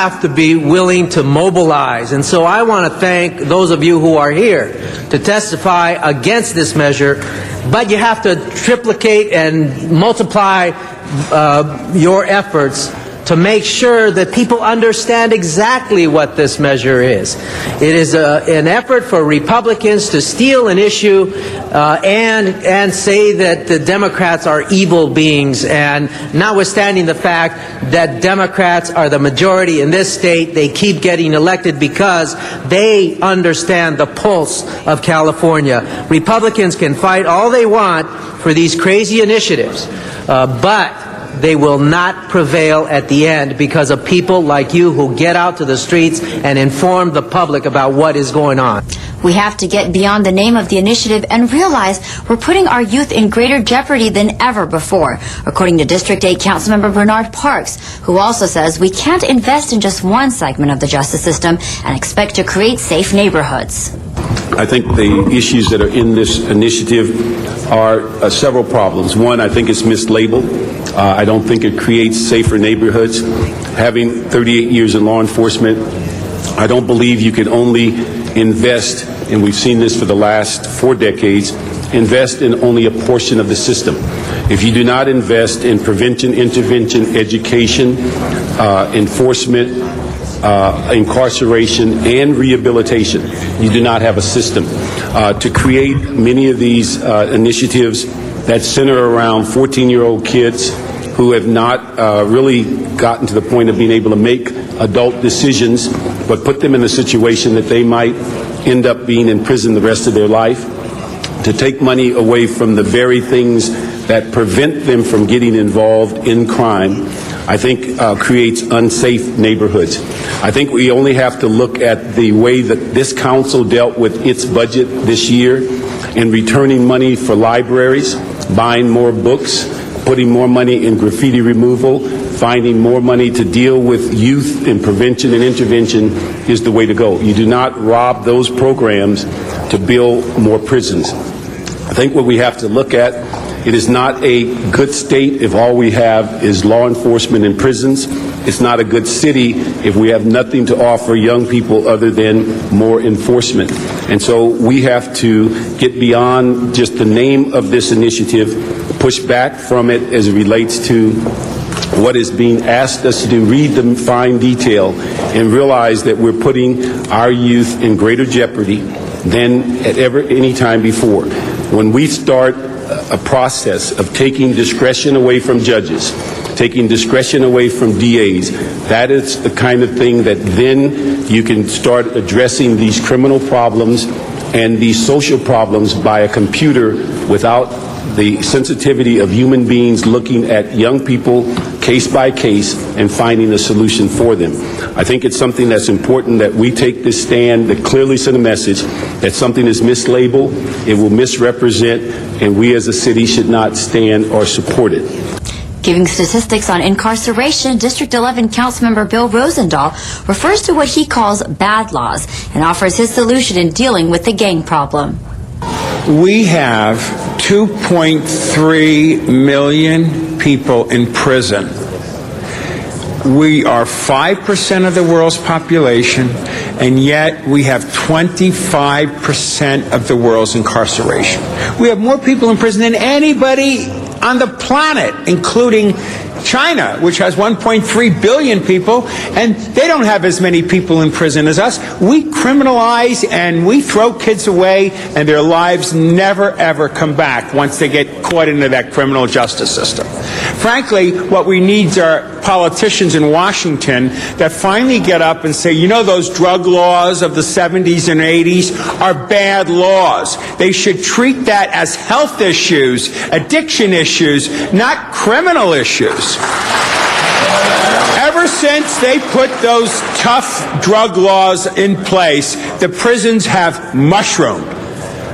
have to be willing to mobilize. And so I want to thank those of you who are here to testify against this measure, but you have to triplicate and multiply your efforts to make sure that people understand exactly what this measure is. It is an effort for Republicans to steal an issue and say that the Democrats are evil beings, and notwithstanding the fact that Democrats are the majority in this state, they keep getting elected because they understand the pulse of California. Republicans can fight all they want for these crazy initiatives, but they will not prevail at the end because of people like you who get out to the streets and inform the public about what is going on. We have to get beyond the name of the initiative and realize we're putting our youth in greater jeopardy than ever before, according to District 8 Councilmember Bernard Parks, who also says we can't invest in just one segment of the justice system and expect to create safe neighborhoods. I think the issues that are in this initiative are several problems. One, I think it's mislabeled. I don't think it creates safer neighborhoods. Having 38 years in law enforcement, I don't believe you can only invest, and we've seen this for the last 4 decades, invest in only a portion of the system. If you do not invest in prevention, intervention, education, enforcement, incarceration, and rehabilitation, you do not have a system. To create many of these initiatives that center around 14-year-old kids who have not really gotten to the point of being able to make adult decisions, but put them in a situation that they might end up being in prison the rest of their life, to take money away from the very things that prevent them from getting involved in crime, I think creates unsafe neighborhoods. I think we only have to look at the way that this council dealt with its budget this year in returning money for libraries, buying more books, putting more money in graffiti removal, finding more money to deal with youth in prevention and intervention is the way to go. You do not rob those programs to build more prisons. I think what we have to look at, it is not a good state if all we have is law enforcement and prisons. It's not a good city if we have nothing to offer young people other than more enforcement. And so we have to get beyond just the name of this initiative, push back from it as it relates to what is being asked us to do, read the fine detail, and realize that we're putting our youth in greater jeopardy than at any time before. When we start a process of taking discretion away from judges, taking discretion away from DAs, that is the kind of thing that then you can start addressing these criminal problems and these social problems by a computer without the sensitivity of human beings looking at young people case by case and finding a solution for them. I think it's something that's important that we take this stand, that clearly send a message that something is mislabeled, it will misrepresent, and we as a city should not stand or support it. Giving statistics on incarceration, District 11 Councilmember Bill Rosendahl refers to what he calls bad laws and offers his solution in dealing with the gang problem. We have 2.3 million people in prison. We are 5% of the world's population, and yet we have 25% of the world's incarceration. We have more people in prison than anybody on the planet, including China, which has 1.3 billion people, and they don't have as many people in prison as us. We criminalize and we throw kids away, and their lives never, ever come back once they get caught into that criminal justice system. Frankly, what we need are politicians in Washington that finally get up and say, you know, those drug laws of the 70s and 80s are bad laws. They should treat that as health issues, addiction issues, not criminal issues. Ever since they put those tough drug laws in place, the prisons have mushroomed.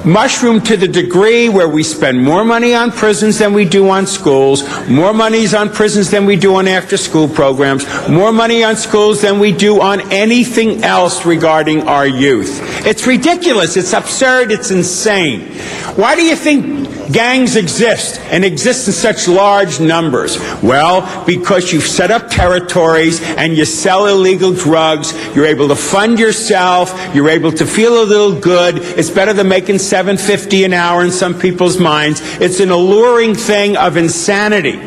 mushroom to the degree where we spend more money on prisons than we do on schools, more money on prisons than we do on after-school programs, more money on schools than we do on anything else regarding our youth. It's ridiculous. It's absurd. It's insane. Why do you think gangs exist and exist in such large numbers? Well, because you've set up territories and you sell illegal drugs. You're able to fund yourself. You're able to feel a little good. It's better than making $7.50 an hour in some people's minds. It's an alluring thing of insanity.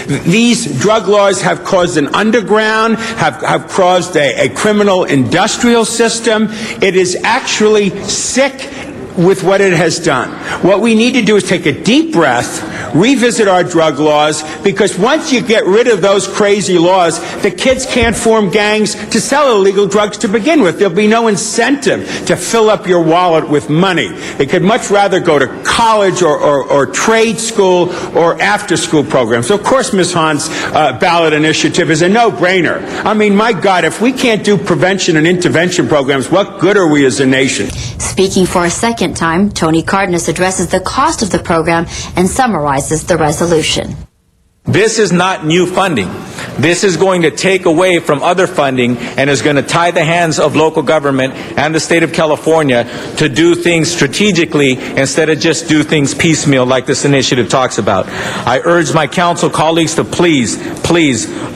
These drug laws have caused an underground, have caused a criminal industrial system. It is actually sick with what it has done. What we need to do is take a deep breath, revisit our drug laws, because once you get rid of those crazy laws, the kids can't form gangs to sell illegal drugs to begin with. There'll be no incentive to fill up your wallet with money. They could much rather go to college or trade school or after-school programs. So of course, Ms. Hahn's ballot initiative is a no-brainer. I mean, my God, if we can't do prevention and intervention programs, what good are we as a nation? Speaking for a second time, Tony Cardenas addresses the cost of the program and summarizes the resolution. This is not new funding. This is going to take away from other funding and is going to tie the hands of local government and the state of California to do things strategically instead of just do things piecemeal like this initiative talks about. I urge my council colleagues to please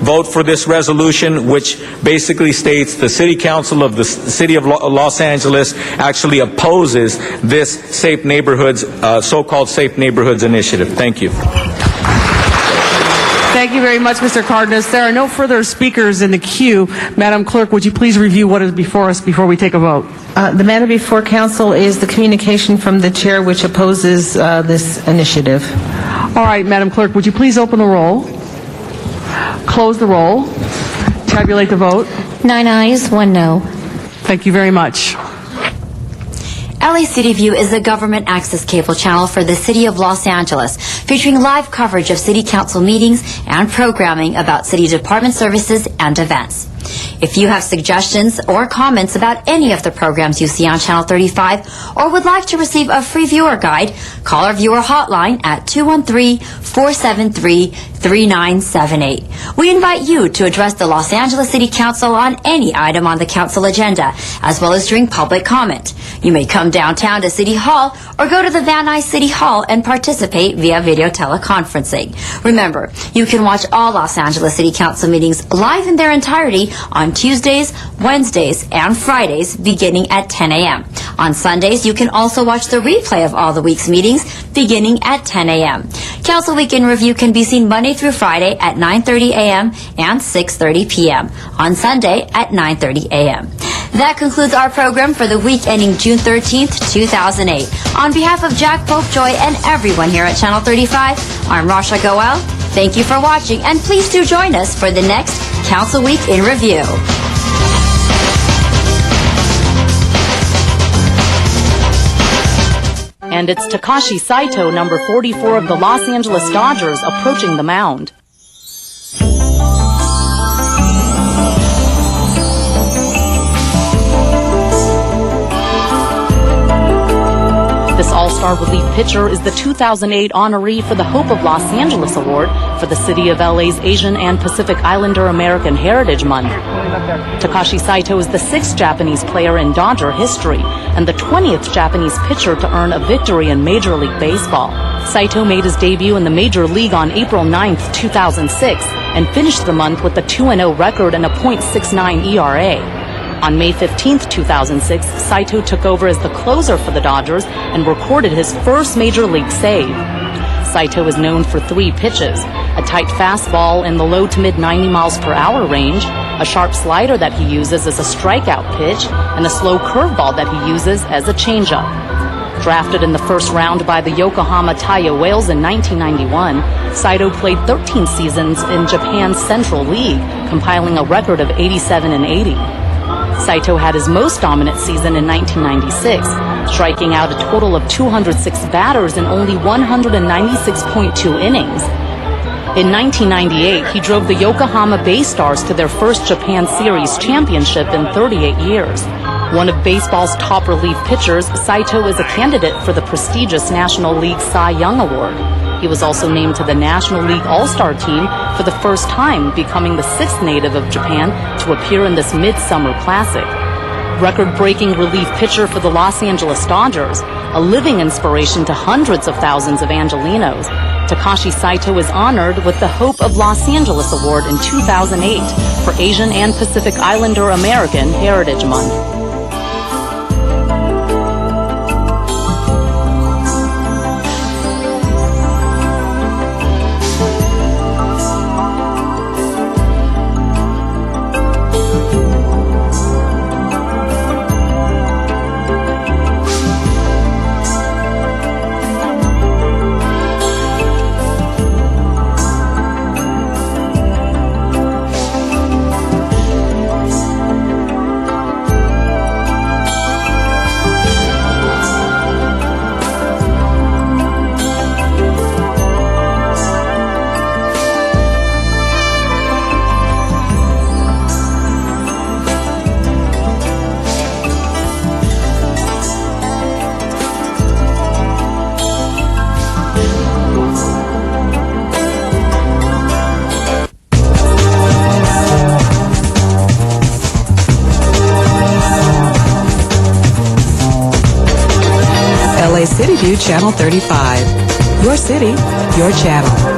vote for this resolution, which basically states the City Council of the City of Los Angeles actually opposes this safe neighborhoods, so-called safe neighborhoods initiative. Thank you. Thank you very much, Mr. Cardenas. There are no further speakers in the queue. Madam Clerk, would you please review what is before us before we take a vote? The matter before council is the communication from the chair which opposes this initiative. All right, Madam Clerk, would you please open the roll, close the roll, tabulate the vote? 9 ayes, 1 no. Thank you very much. LA City View is the government access cable channel for the City of Los Angeles, featuring live coverage of City Council meetings and programming about City Department services and events. If you have suggestions or comments about any of the programs you see on Channel 35 or would like to receive a free viewer guide, call our viewer hotline at 213-473-3978. We invite you to address the Los Angeles City Council on any item on the council agenda, as well as during public comment. You may come downtown to City Hall or go to the Van Nuys City Hall and participate via video teleconferencing. Remember, you can watch all Los Angeles City Council meetings live in their entirety on Tuesdays, Wednesdays, and Fridays beginning at 10 a.m. On Sundays, you can also watch the replay of all the week's meetings beginning at 10 a.m. Council Week in Review can be seen Monday through Friday at 9:30 a.m. and 6:30 p.m. On Sunday at 9:30 a.m. That concludes our program for the week ending June 13th, 2008. On behalf of Jack Popejoy and everyone here at Channel 35, I'm Rasha Goel. Thank you for watching, and please do join us for the next Council Week in Review. And it's Takashi Saito, number 44 of the Los Angeles Dodgers, approaching the mound. This all-star relief pitcher is the 2008 honoree for the Hope of Los Angeles Award for the City of LA's Asian and Pacific Islander American Heritage Month. Takashi Saito is the 6th Japanese player in Dodger history and the 20th Japanese pitcher to earn a victory in Major League Baseball. Saito made his debut in the Major League on April 9th, 2006, and finished the month with a 2-0 record and a .69 ERA. On May 15, 2006, Saito took over as the closer for the Dodgers and recorded his first Major League save. Saito is known for 3 pitches: a tight fastball in the low to mid 90 miles per hour range, a sharp slider that he uses as a strikeout pitch, and a slow curveball that he uses as a changeup. Drafted in the first round by the Yokohama Taiyo Whales in 1991, Saito played 13 seasons in Japan's Central League, compiling a record of 87-80. Saito had his most dominant season in 1996, striking out a total of 206 batters in only 196.2 innings. In 1998, he drove the Yokohama Bay Stars to their first Japan Series championship in 38 years. One of baseball's top relief pitchers, Saito is a candidate for the prestigious National League Cy Young Award. He was also named to the National League All-Star team for the first time, becoming the sixth native of Japan to appear in this Midsummer Classic. Record-breaking relief pitcher for the Los Angeles Dodgers, a living inspiration to hundreds of thousands of Angelenos, Takashi Saito is honored with the Hope of Los Angeles Award in 2008 for Asian and Pacific Islander American Heritage Month. City View Channel 35. Your city, your channel.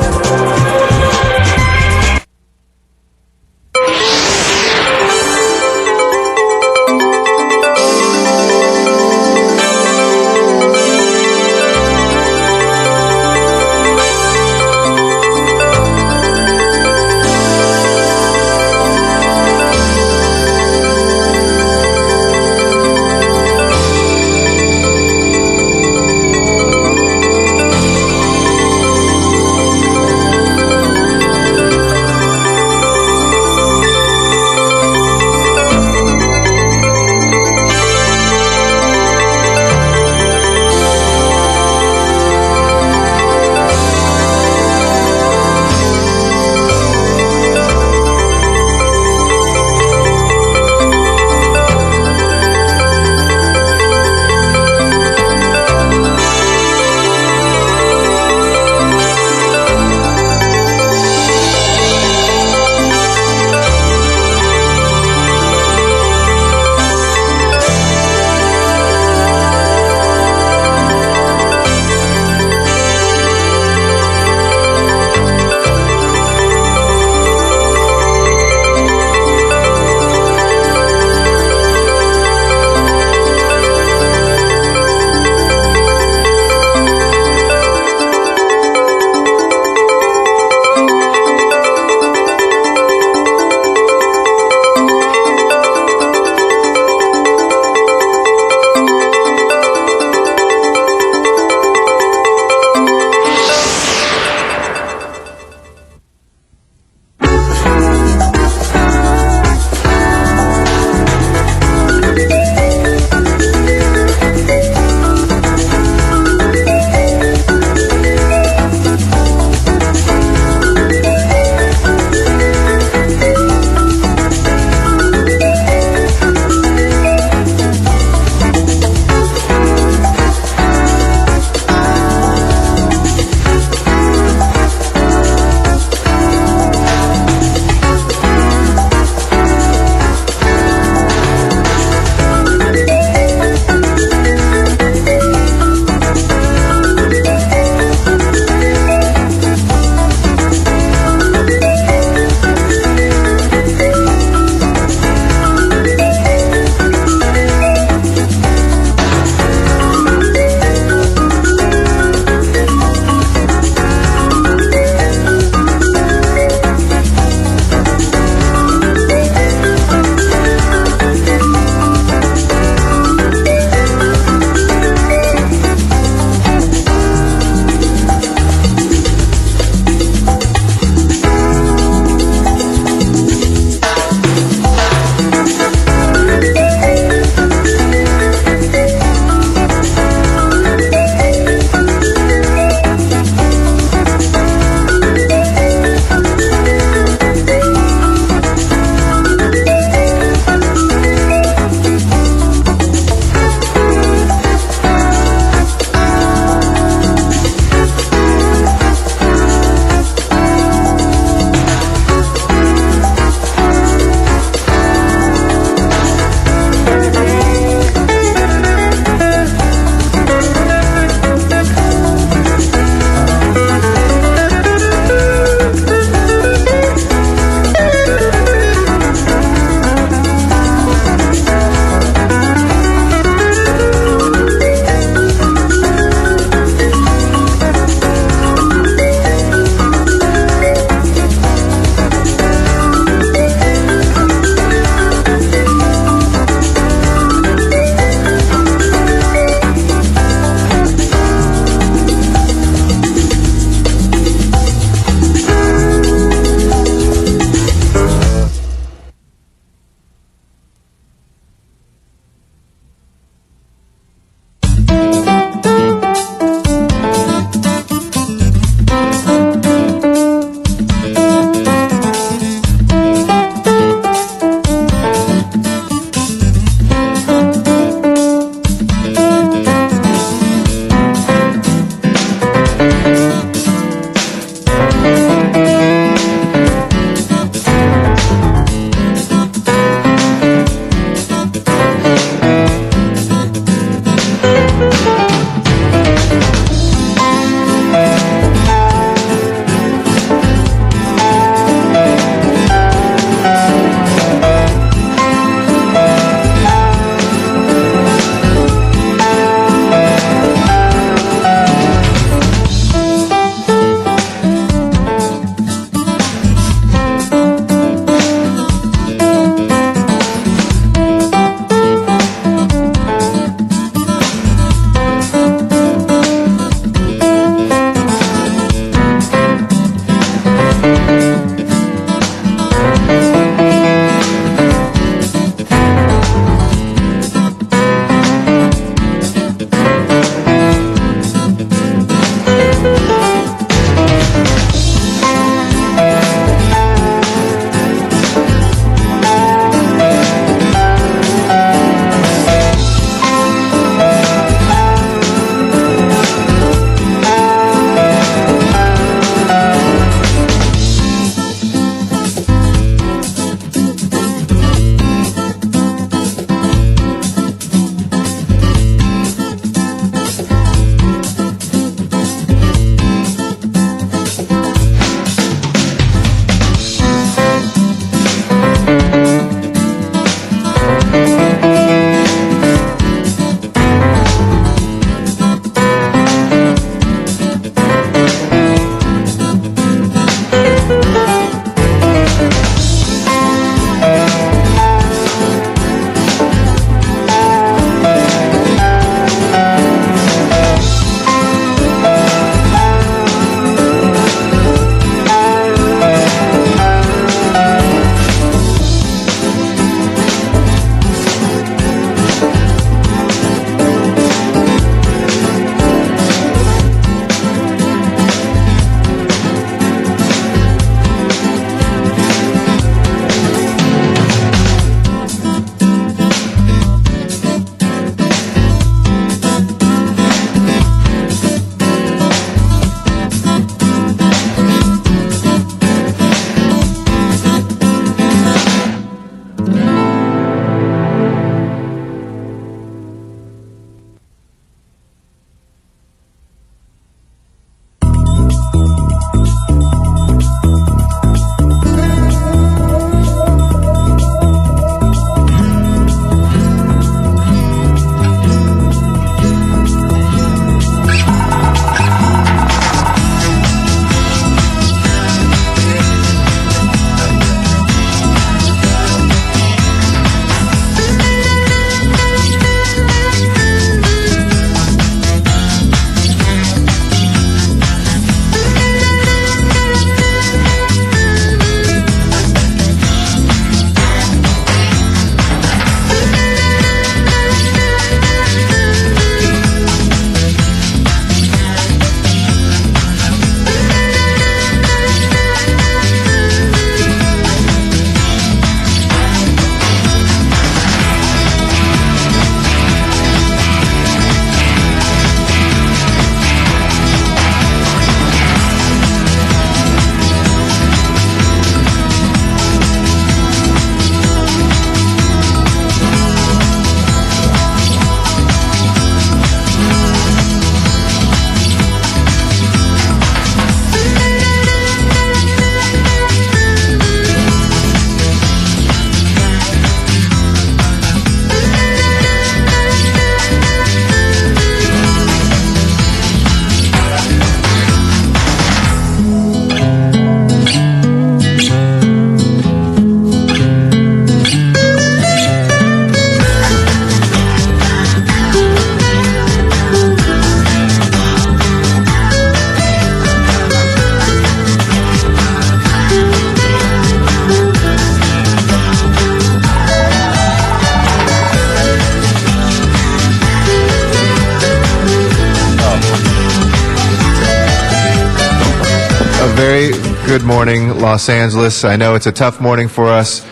very good morning, Los Angeles. I know it's a tough morning for us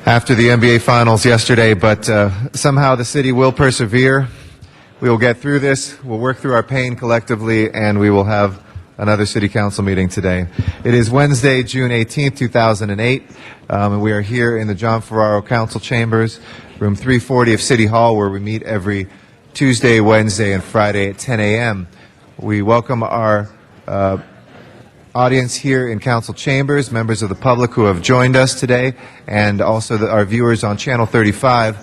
after the NBA Finals yesterday, but somehow the city will persevere. We will get through this. We'll work through our pain collectively, and we will have another City Council meeting today. It is Wednesday, June 18th, 2008, and we are here in the John Ferraro Council Chambers, room 340 of City Hall, where we meet every Tuesday, Wednesday, and Friday at 10 a.m. We welcome our audience here in Council Chambers, members of the public who have joined us today, and also our viewers on Channel 35,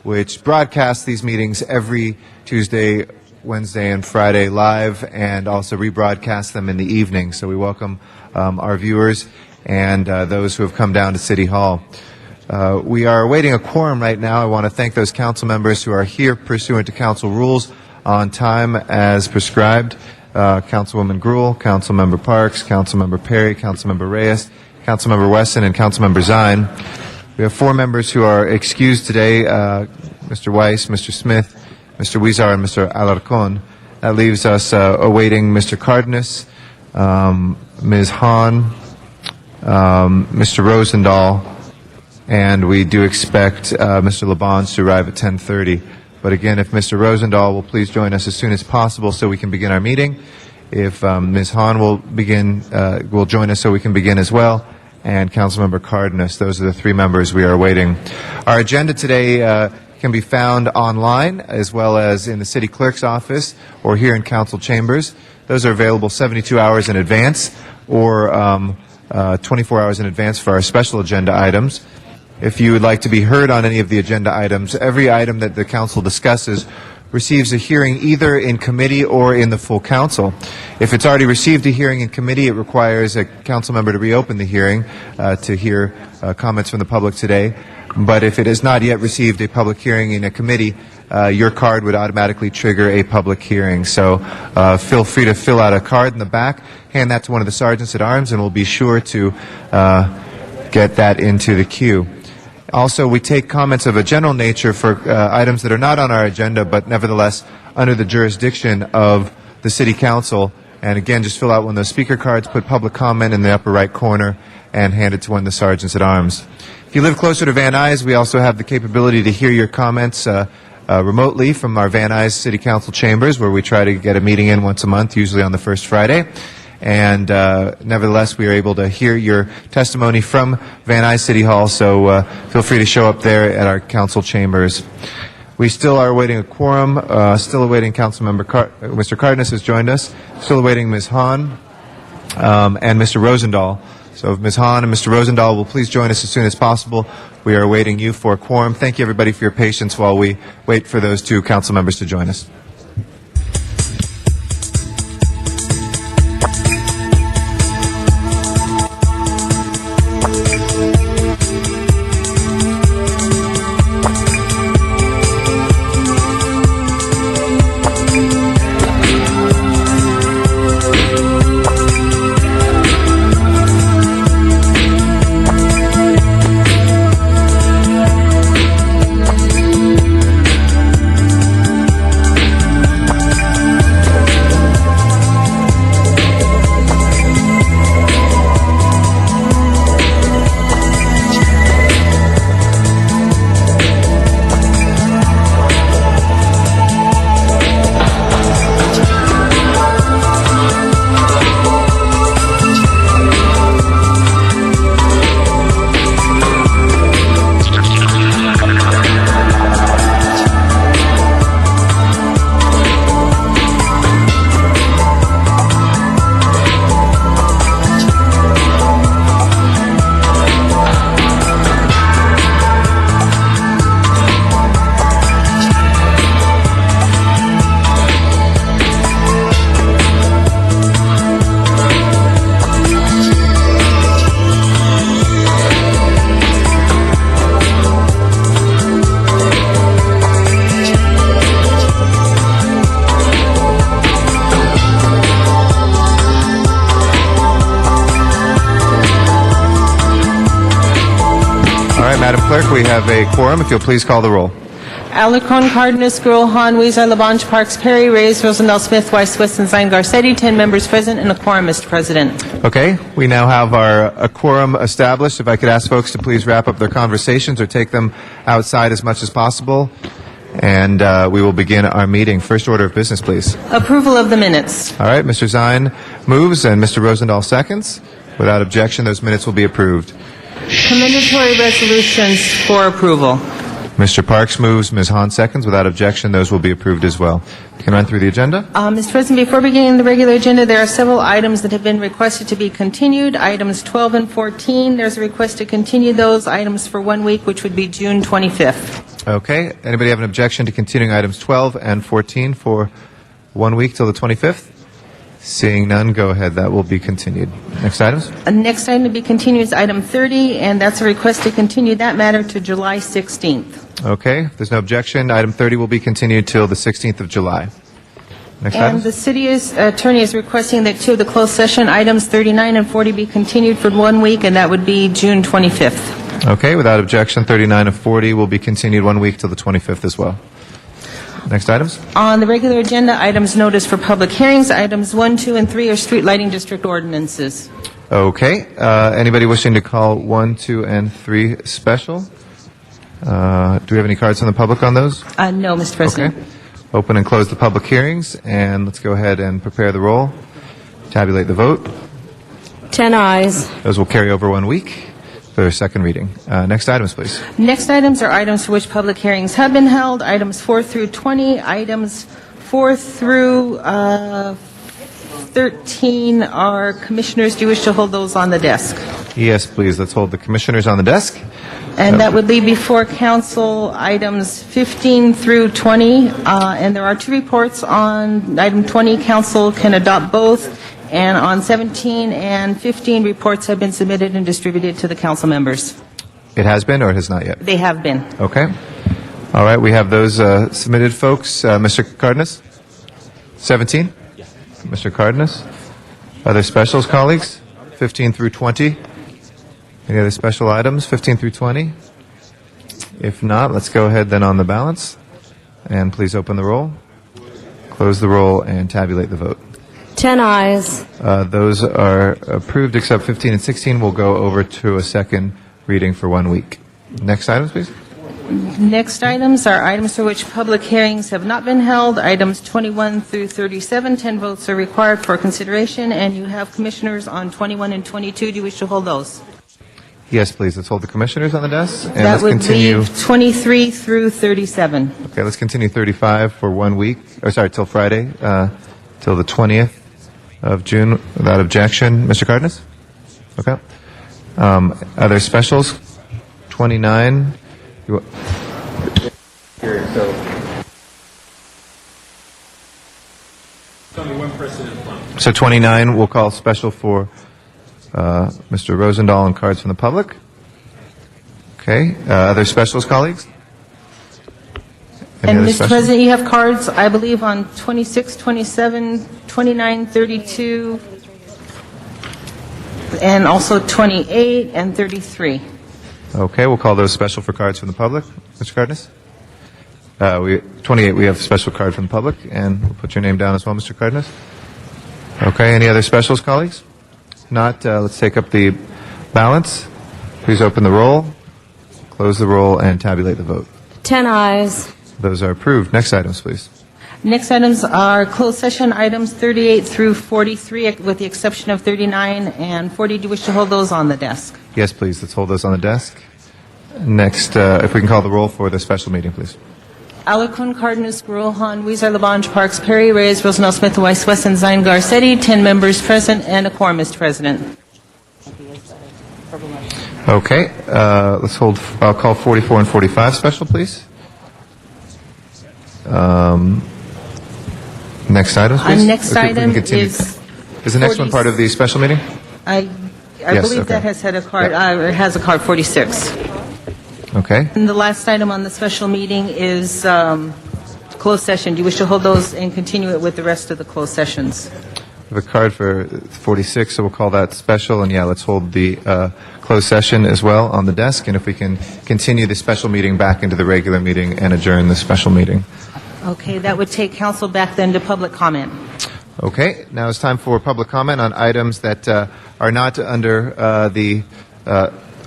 which broadcasts these meetings every Tuesday, Wednesday, and Friday live, and also rebroadcast them in the evening. So we welcome our viewers and those who have come down to City Hall. We are awaiting a quorum right now. I want to thank those council members who are here pursuant to council rules on time as prescribed. Councilwoman Gruhl, Councilmember Parks, Councilmember Perry, Councilmember Reyes, Councilmember Wesson, and Councilmember Zine. We have 4 members who are excused today, Mr. Weiss, Mr. Smith, Mr. Huizar, and Mr. Alarcon. That leaves us awaiting Mr. Cardenas, Ms. Hahn, Mr. Rosendahl, and we do expect Mr. Labonge to arrive at 10:30. But again, if Mr. Rosendahl will please join us as soon as possible so we can begin our meeting. If Ms. Hahn will join us so we can begin as well, and Councilmember Cardenas. Those are the 3 members we are awaiting. Our agenda today can be found online as well as in the City Clerk's office or here in Council Chambers. Those are available 72 hours in advance or 24 hours in advance for our special agenda items. if you would like to be heard on any of the agenda items, every item that the council discusses receives a hearing either in committee or in the full council. If it's already received a hearing in committee, it requires a council member to reopen the hearing to hear comments from the public today. But if it has not yet received a public hearing in a committee, your card would automatically trigger a public hearing. So feel free to fill out a card in the back, hand that to one of the sergeants at arms, and we'll be sure to get that into the queue. Also, we take comments of a general nature for items that are not on our agenda, but nevertheless under the jurisdiction of the City Council. And again, just fill out one of those speaker cards, put public comment in the upper right corner, and hand it to one of the sergeants at arms. If you live closer to Van Nuys, we also have the capability to hear your comments remotely from our Van Nuys City Council chambers, where we try to get a meeting in once a month, usually on the first Friday. And nevertheless, we are able to hear your testimony from Van Nuys City Hall, so feel free to show up there at our council chambers. We still are awaiting a quorum, still awaiting Councilmember Mr. Cardenas has joined us, still awaiting Ms. Hahn and Mr. Rosendahl. So if Ms. Hahn and Mr. Rosendahl will please join us as soon as possible. We are awaiting you for a quorum. Thank you, everybody, for your patience while we wait for those two council members to join us. Madam Clerk, we have a quorum. If you'll please call the roll. Alarcon, Cardenas, Gruel, Hahn, Weezer, Labange, Parks, Perry, Reyes, Rosendahl, Smith, Weiss, West, and Zine, Garcetti. 10 members present and a quorum, Mr. President. Okay, we now have a quorum established. If I could ask folks to please wrap up their conversations or take them outside as much as possible. And we will begin our meeting. First order of business, please. Approval of the minutes. All right, Mr. Zine moves and Mr. Rosendahl seconds. Without objection, those minutes will be approved. Commendatory resolutions for approval. Mr. Parks moves, Ms. Hahn seconds. Without objection, those will be approved as well. You can run through the agenda. Mr. President, before beginning the regular agenda, there are several items that have been requested to be continued. Items 12 and 14, there's a request to continue those items for 1 week, which would be June 25th. Okay. Anybody have an objection to continuing items 12 and 14 for 1 week till the 25th? Seeing none, go ahead. That will be continued. Next items? Next item to be continued is item 30, and that's a request to continue that matter to July 16th. Okay. If there's no objection, item 30 will be continued till the 16th of July. Next And items? the city attorney is requesting that two of the closed session items, 39 and 40, be continued for 1 week, and that would be June 25th. Okay. Without objection, 39 and 40 will be continued 1 week till the 25th as well. Next items? On the regular agenda, items noticed for public hearings, items 1, 2, and 3 are street lighting district ordinances. Okay. Anybody wishing to call 1, 2, and 3 special? Do we have any cards from the public on those? No, Mr. President. Okay. Open and close the public hearings, and let's go ahead and prepare the roll. Tabulate the vote. 10 ayes. Those will carry over 1 week for their second reading. Next items, please. Next items are items for which public hearings have been held, items 4 through 20, items 4 through 13 are commissioners. Do you wish to hold those on the desk? Yes, please. Let's hold the commissioners on the desk. And that would leave before council items 15 through 20. And there are two reports on item 20. Council can adopt both. And on 17 and 15, reports have been submitted and distributed to the council members. It has been, or it has not yet? They have been. Okay. All right, we have those submitted, folks. Mr. Cardenas? 17? Yes. Mr. Cardenas? Other specials, colleagues? 15 through 20? Any other special items, 15 through 20? If not, let's go ahead then on the balance. And please open the roll, close the roll, and tabulate the vote. 10 ayes. Those are approved except 15 and 16. We'll go over to a second reading for 1 week. Next items, please. Next items are items for which public hearings have not been held. Items 21 through 37, 10 votes are required for consideration, and you have commissioners on 21 and 22. Do you wish to hold those? Yes, please. Let's hold the commissioners on the desk. And That let's would continue. leave 23 through 37. Okay, let's continue 35 for 1 week. Or sorry, till Friday, till the 20th of June, without objection. Mr. Cardenas? Okay. Other specials? 29. So 29, we'll call special for Mr. Rosendahl and cards from the public. Okay. Other specials, colleagues? Any And, other Mr. specials? President, you have cards, I believe, on 26, 27, 29, 32, and also 28 and 33. Okay, we'll call those special for cards from the public. Mr. Cardenas? 28, we have special card from the public, and we'll put your name down as well, Mr. Cardenas. Okay, any other specials, colleagues? Not, let's take up the balance. Please open the roll, close the roll, and tabulate the vote. 10 ayes. Those are approved. Next items, please. Next items are closed session items 38 through 43, with the exception of 39 and 40. Do you wish to hold those on the desk? Yes, please. Let's hold those on the desk. Next, if we can call the roll for the special meeting, please. Alarcon, Cardenas, Gruelhan, Weezer, Labange, Parks, Perry, Reyes, Rosendahl, Smith, Weiss, Wesson, Zine, Garcetti, 10 members present and a quorum, Mr. President. Okay, let's hold, I'll call 44 and 45 special, please. Next items, please. Next Okay, we can item continue. is Is the next one part of the special meeting? I Yes, believe okay. that has had a card, it has a card 46. Okay. And the last item on the special meeting is closed session. Do you wish to hold those and continue it with the rest of the closed sessions? We have a card for 46, so we'll call that special. And yeah, let's hold the closed session as well on the desk. And if we can continue the special meeting back into the regular meeting and adjourn the special meeting. Okay, that would take council back then to public comment. Okay, now it's time for public comment on items that are not under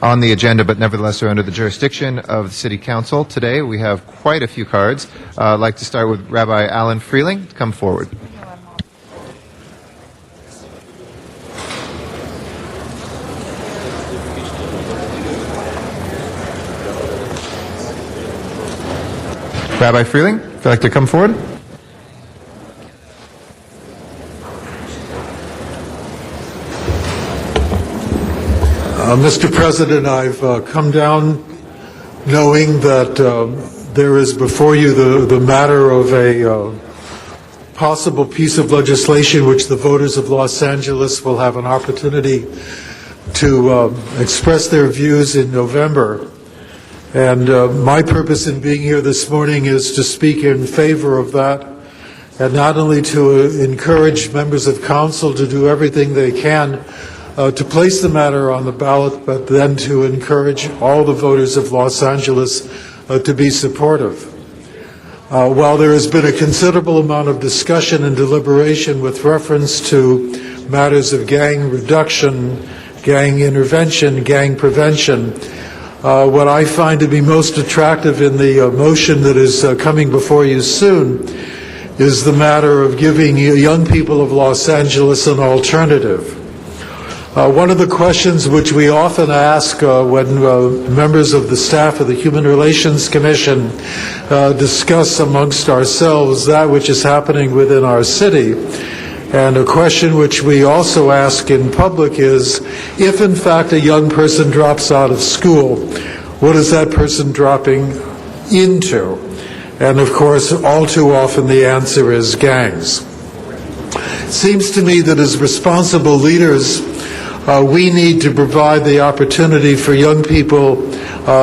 on the agenda, but nevertheless are under the jurisdiction of the City Council. Today we have quite a few cards. I'd like to start with Rabbi Alan Freeling. Come forward. Rabbi Freeling, if you'd like to come forward. Mr. President, I've come down knowing that there is before you the matter of a possible piece of legislation which the voters of Los Angeles will have an opportunity to express their views in November. And my purpose in being here this morning is to speak in favor of that, and not only to encourage members of council to do everything they can to place the matter on the ballot, but then to encourage all the voters of Los Angeles to be supportive. While there has been a considerable amount of discussion and deliberation with reference to matters of gang reduction, gang intervention, gang prevention, what I find to be most attractive in the motion that is coming before you soon is the matter of giving young people of Los Angeles an alternative. One of the questions which we often ask when members of the staff of the Human Relations Commission discuss amongst ourselves that which is happening within our city And a question which we also ask in public is, if in fact a young person drops out of school, what is that person dropping into? And of course, all too often the answer is gangs. It seems to me that as responsible leaders, we need to provide the opportunity for young people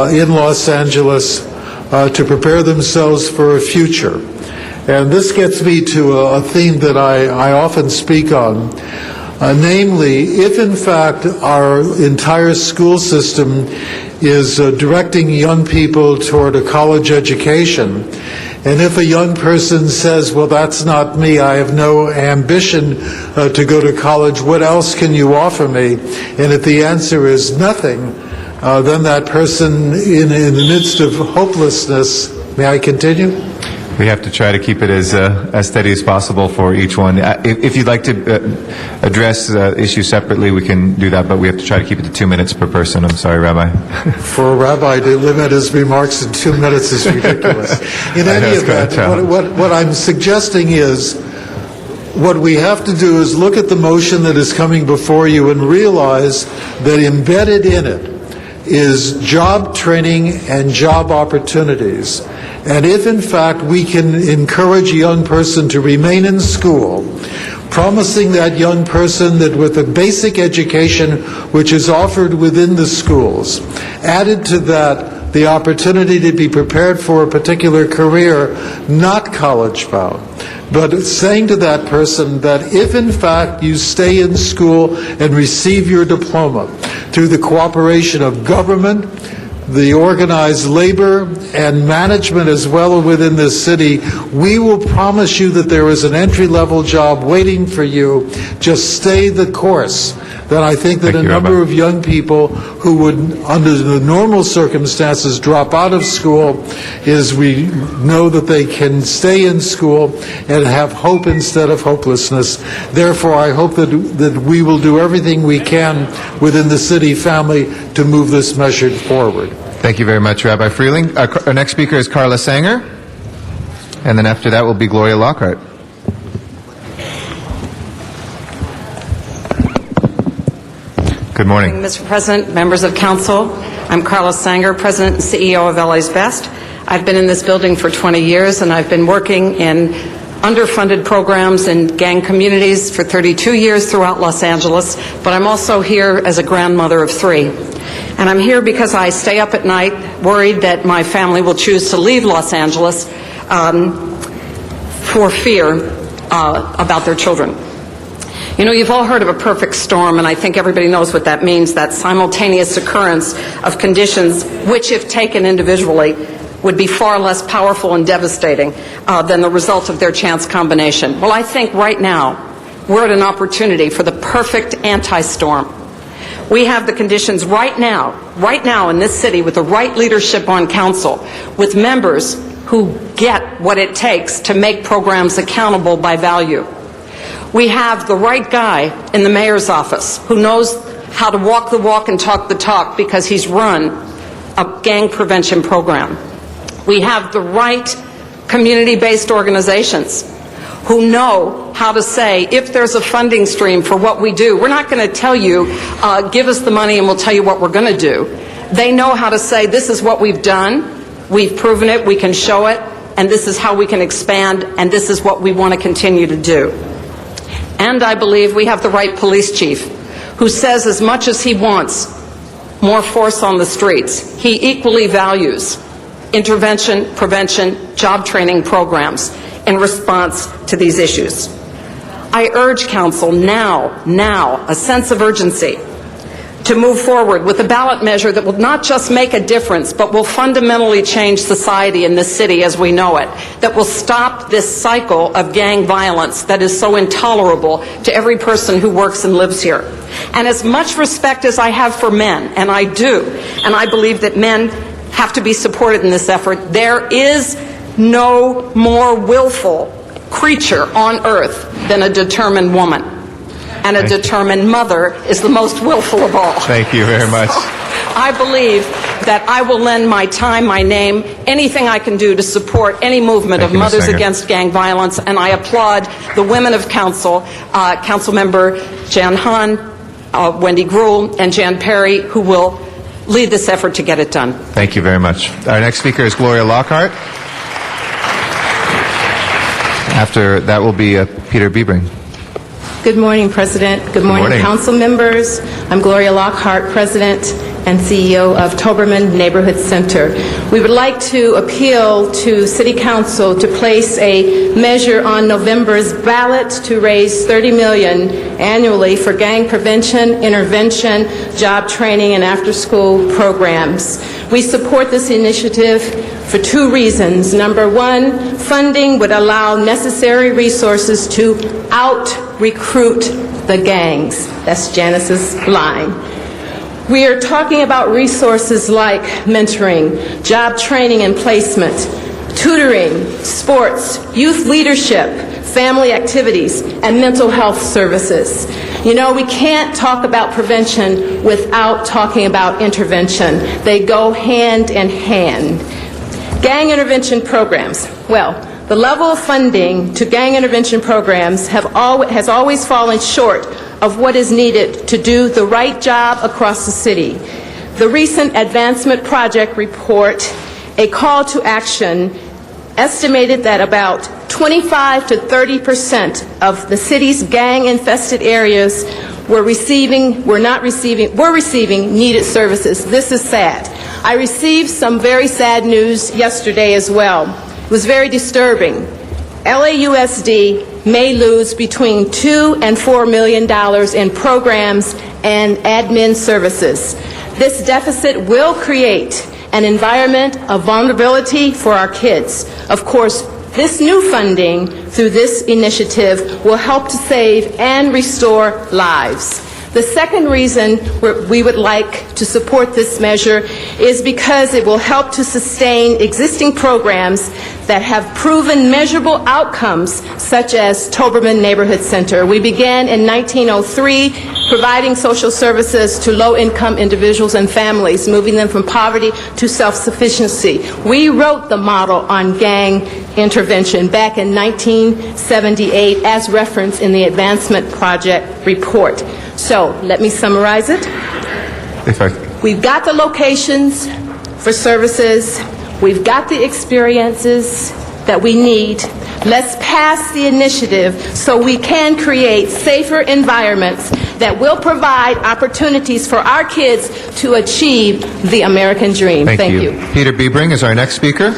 in Los Angeles to prepare themselves for a future. And this gets me to a theme that I often speak on, namely, if in fact our entire school system is directing young people toward a college education, and if a young person says, well, that's not me, I have no ambition to go to college, what else can you offer me? And if the answer is nothing, then that person in the midst of hopelessness, may I continue? We have to try to keep it as steady as possible for each one. If you'd like to address issues separately, we can do that, but we have to try to keep it to 2 minutes per person. I'm sorry, Rabbi. For a rabbi to limit his remarks in 2 minutes is ridiculous. In any event, what I'm suggesting is, what we have to do is look at the motion that is coming before you and realize that embedded in it is job training and job opportunities. And if in fact we can encourage a young person to remain in school, promising that young person that with a basic education which is offered within the schools, added to that the opportunity to be prepared for a particular career, not college bound, but saying to that person that if in fact you stay in school and receive your diploma through the cooperation of government, the organized labor, and management as well within this city, we will promise you that there is an entry-level job waiting for you. Just stay the course. Then I think that a number of young people who would, under the normal circumstances, drop out of school, is we know that they can stay in school and have hope instead of hopelessness. Therefore, I hope that we will do everything we can within the city family to move this measure forward. Thank you very much, Rabbi Freeling. Our next speaker is Carla Sanger, and then after that will be Gloria Lockhart. Good morning. Mr. President, members of council, I'm Carla Sanger, President and CEO of LA's Best. I've been in this building for 20 years, and I've been working in underfunded programs in gang communities for 32 years throughout Los Angeles, but I'm also here as a grandmother of 3. And I'm here because I stay up at night worried that my family will choose to leave Los Angeles for fear about their children. You know, you've all heard of a perfect storm, and I think everybody knows what that means, that simultaneous occurrence of conditions which, if taken individually, would be far less powerful and devastating than the result of their chance combination. Well, I think right now we're at an opportunity for the perfect anti-storm. We have the conditions right now in this city with the right leadership on council, with members who get what it takes to make programs accountable by value. We have the right guy in the mayor's office who knows how to walk the walk and talk the talk because he's run a gang prevention program. We have the right community-based organizations who know how to say, if there's a funding stream for what we do, we're not going to tell you, give us the money and we'll tell you what we're going to do. They know how to say, this is what we've done, we've proven it, we can show it, and this is how we can expand, and this is what we want to continue to do. And I believe we have the right police chief who says as much as he wants more force on the streets, he equally values intervention, prevention, job training programs in response to these issues. I urge council now, a sense of urgency to move forward with a ballot measure that will not just make a difference, but will fundamentally change society in this city as we know it, that will stop this cycle of gang violence that is so intolerable to every person who works and lives here. And as much respect as I have for men, and I do, and I believe that men have to be supported in this effort, there is no more willful creature on earth than a determined woman. And a determined mother is the most willful of all. Thank you very much. I believe that I will lend my time, my name, anything I can do to support any movement of Ms. Mothers Sanger. Against Gang Violence, and I applaud the women of council, Councilmember Jan Hahn, Wendy Gruhl, and Jan Perry, who will lead this effort to get it done. Thank you very much. Our next speaker is Gloria Lockhart. After that will be Peter Biebring. Good morning, President. Good morning, council members. I'm Gloria Lockhart, President and CEO of Toberman Neighborhood Center. We would like to appeal to City Council to place a measure on November's ballot to raise $30 million annually for gang prevention, intervention, job training, and after-school programs. We support this initiative for two reasons. Number one, funding would allow necessary resources to out-recruit the gangs. That's Janice's line. We are talking about resources like mentoring, job training and placement, tutoring, sports, youth leadership, family activities, and mental health services. You know, we can't talk about prevention without talking about intervention. They go hand in hand. Gang intervention programs. Well, the level of funding to gang intervention programs has always fallen short of what is needed to do the right job across the city. The recent Advancement Project report, a call to action, estimated that about 25 to 30% of the city's gang-infested areas were receiving needed services. This is sad. I received some very sad news yesterday as well. It was very disturbing. LAUSD may lose between $2 and $4 million in programs and admin services. This deficit will create an environment of vulnerability for our kids. Of course, this new funding through this initiative will help to save and restore lives. The second reason we would like to support this measure is because it will help to sustain existing programs that have proven measurable outcomes, such as Toberman Neighborhood Center. We began in 1903 providing social services to low-income individuals and families, moving them from poverty to self-sufficiency. We wrote the model on gang intervention back in 1978 as referenced in the Advancement Project report. So, let me summarize it. We've got the locations for services. We've got the experiences that we need. Let's pass the initiative so we can create safer environments that will provide opportunities for our kids to achieve the American dream. Thank you. Peter Biebring is our next speaker.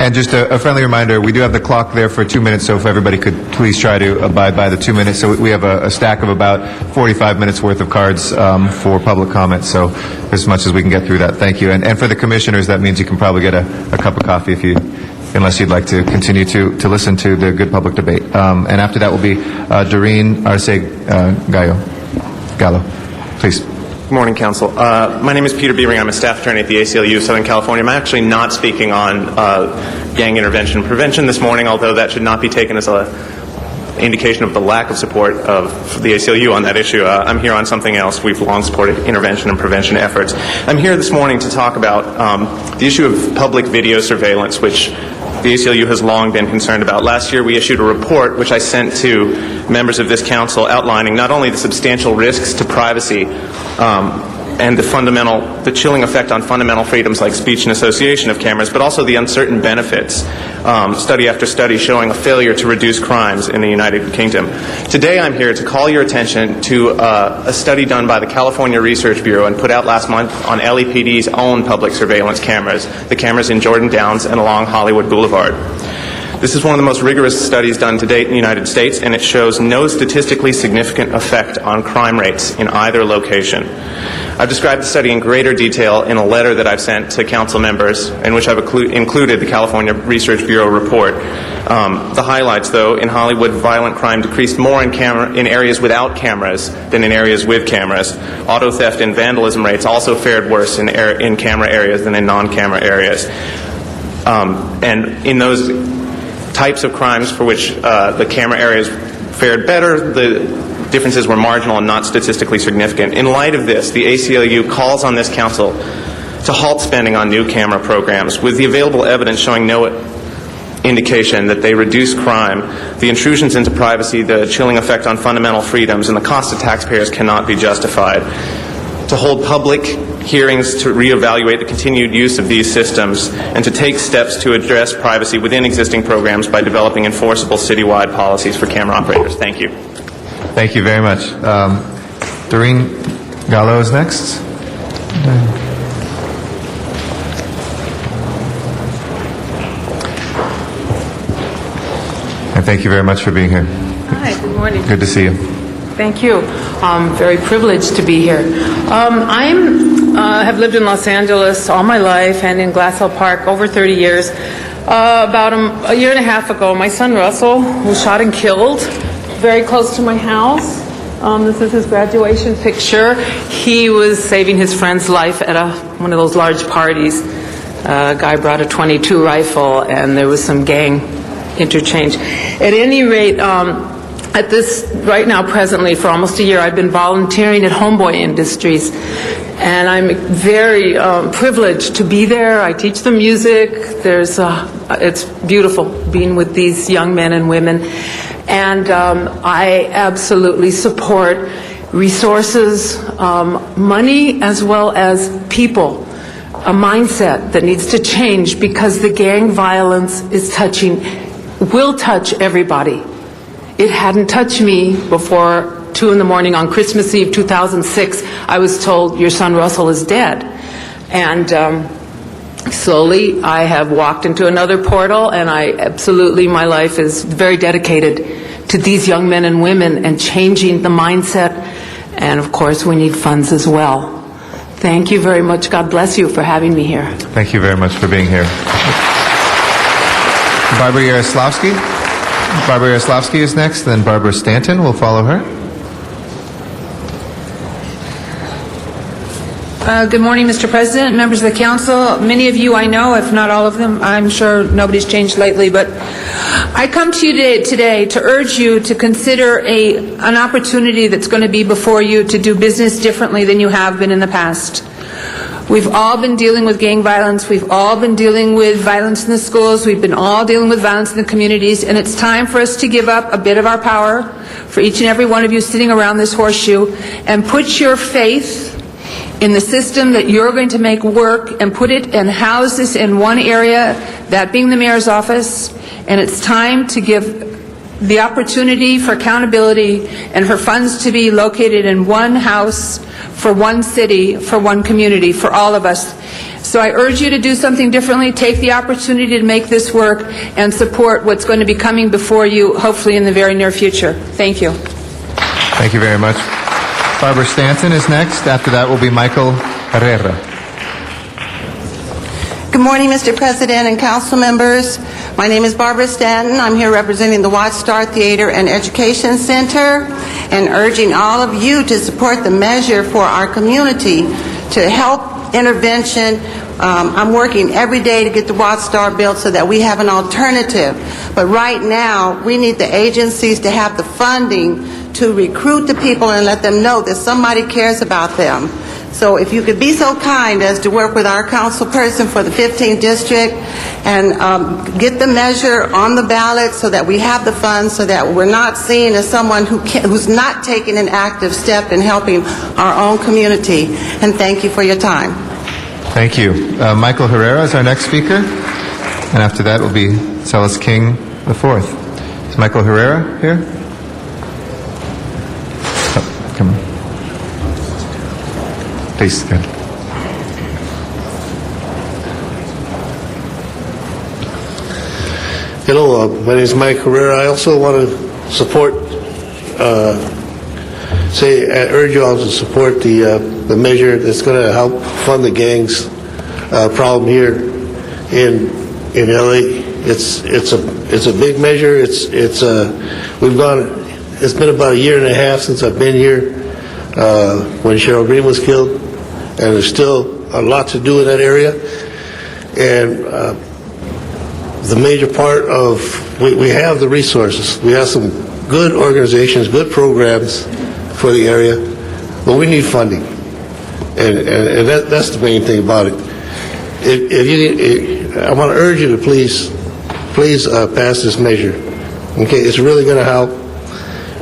And just a friendly reminder, we do have the clock there for 2 minutes, so if everybody could please try to abide by the 2 minutes. So we have a stack of about 45 minutes worth of cards for public comment, so as much as we can get through that. Thank you. And for the commissioners, that means you can probably get a cup of coffee unless you'd like to continue to listen to the good public debate. And after that will be Doreen Arce Gallo. Please. Good morning, Council. My name is Peter Biebring. I'm a staff attorney at the ACLU of Southern California. I'm actually not speaking on gang intervention and prevention this morning, although that should not be taken as an indication of the lack of support of the ACLU on that issue. I'm here on something else. We've long supported intervention and prevention efforts. I'm here this morning to talk about the issue of public video surveillance, which the ACLU has long been concerned about. Last year we issued a report which I sent to members of this council outlining not only the substantial risks to privacy and the chilling effect on fundamental freedoms like speech and association of cameras, but also the uncertain benefits, study after study showing a failure to reduce crimes in the United Kingdom. Today I'm here to call your attention to a study done by the California Research Bureau and put out last month on LAPD's own public surveillance cameras, the cameras in Jordan Downs and along Hollywood Boulevard. This is one of the most rigorous studies done to date in the United States, and it shows no statistically significant effect on crime rates in either location. I've described the study in greater detail in a letter that I've sent to council members, in which I've included the California Research Bureau report. The highlights, though, in Hollywood, violent crime decreased more in areas without cameras than in areas with cameras. Auto theft and vandalism rates also fared worse in camera areas than in non-camera areas. And in those types of crimes for which the camera areas fared better, the differences were marginal and not statistically significant. In light of this, the ACLU calls on this council to halt spending on new camera programs, with the available evidence showing no indication that they reduce crime, the intrusions into privacy, the chilling effect on fundamental freedoms, and the cost to taxpayers cannot be justified. To hold public hearings to reevaluate the continued use of these systems, and to take steps to address privacy within existing programs by developing enforceable citywide policies for camera operators. Thank you. Thank you very much. Doreen Gallo is next. And thank you very much for being here. Hi, good morning. Good to see you. Thank you. I'm very privileged to be here. I have lived in Los Angeles all my life and in Glass Hill Park over 30 years. About a year and a half ago, my son Russell was shot and killed very close to my house. This is his graduation picture. He was saving his friend's life at one of those large parties. A guy brought a .22 rifle and there was some gang interchange. At any rate, at this, right now, presently, for almost a year, I've been volunteering at Homeboy Industries, and I'm very privileged to be there. I teach them music. It's beautiful being with these young men and women, and I absolutely support resources, money, as well as people, a mindset that needs to change because the gang violence will touch everybody. It hadn't touched me before 2 in the morning on Christmas Eve 2006. I was told, your son Russell is dead. And slowly I have walked into another portal, and my life is very dedicated to these young men and women and changing the mindset. And of course we need funds as well. Thank you very much. God bless you for having me here. Thank you very much for being here. Barbara Yaroslavsky. Barbara Yaroslavsky is next, then Barbara Stanton will follow her. Good morning, Mr. President, members of the council. Many of you I know, if not all of them. I'm sure nobody's changed lately, but I come to you today to urge you to consider an opportunity that's going to be before you to do business differently than you have been in the past. We've all been dealing with gang violence. We've all been dealing with violence in the schools. We've been all dealing with violence in the communities. And it's time for us to give up a bit of our power, for each and every one of you sitting around this horseshoe, and put your faith in the system that you're going to make work and put it and house this in one area, that being the mayor's office. And it's time to give the opportunity for accountability and for funds to be located in one house, for one city, for one community, for all of us. So I urge you to do something differently, take the opportunity to make this work, and support what's going to be coming before you, hopefully in the very near future. Thank you. Thank you very much. Barbara Stanton is next. After that will be Michael Herrera. Good morning, Mr. President and council members. My name is Barbara Stanton. I'm here representing the Watch Star Theater and Education Center and urging all of you to support the measure for our community to help intervention. I'm working every day to get the Watch Star built so that we have an alternative. But right now, we need the agencies to have the funding to recruit the people and let them know that somebody cares about them. So if you could be so kind as to work with our council person for the 15th district and get the measure on the ballot so that we have the funds, so that we're not seen as someone who's not taking an active step in helping our own community. And thank you for your time. Thank you. Michael Herrera is our next speaker. And after that will be Celis King IV. Is Michael Herrera here? Oh, come on. Please, go ahead. Hello, my name is Mike Herrera. I also want to support, urge you all to support the measure that's going to help fund the gangs problem here in LA. It's a big measure. It's been about a year and a half since I've been here when Cheryl Green was killed. And there's still a lot to do in that area. And the major part of, we have the resources. We have some good organizations, good programs for the area, but we need funding. And that's the main thing about it. I want to urge you to please pass this measure. Okay, it's really going to help.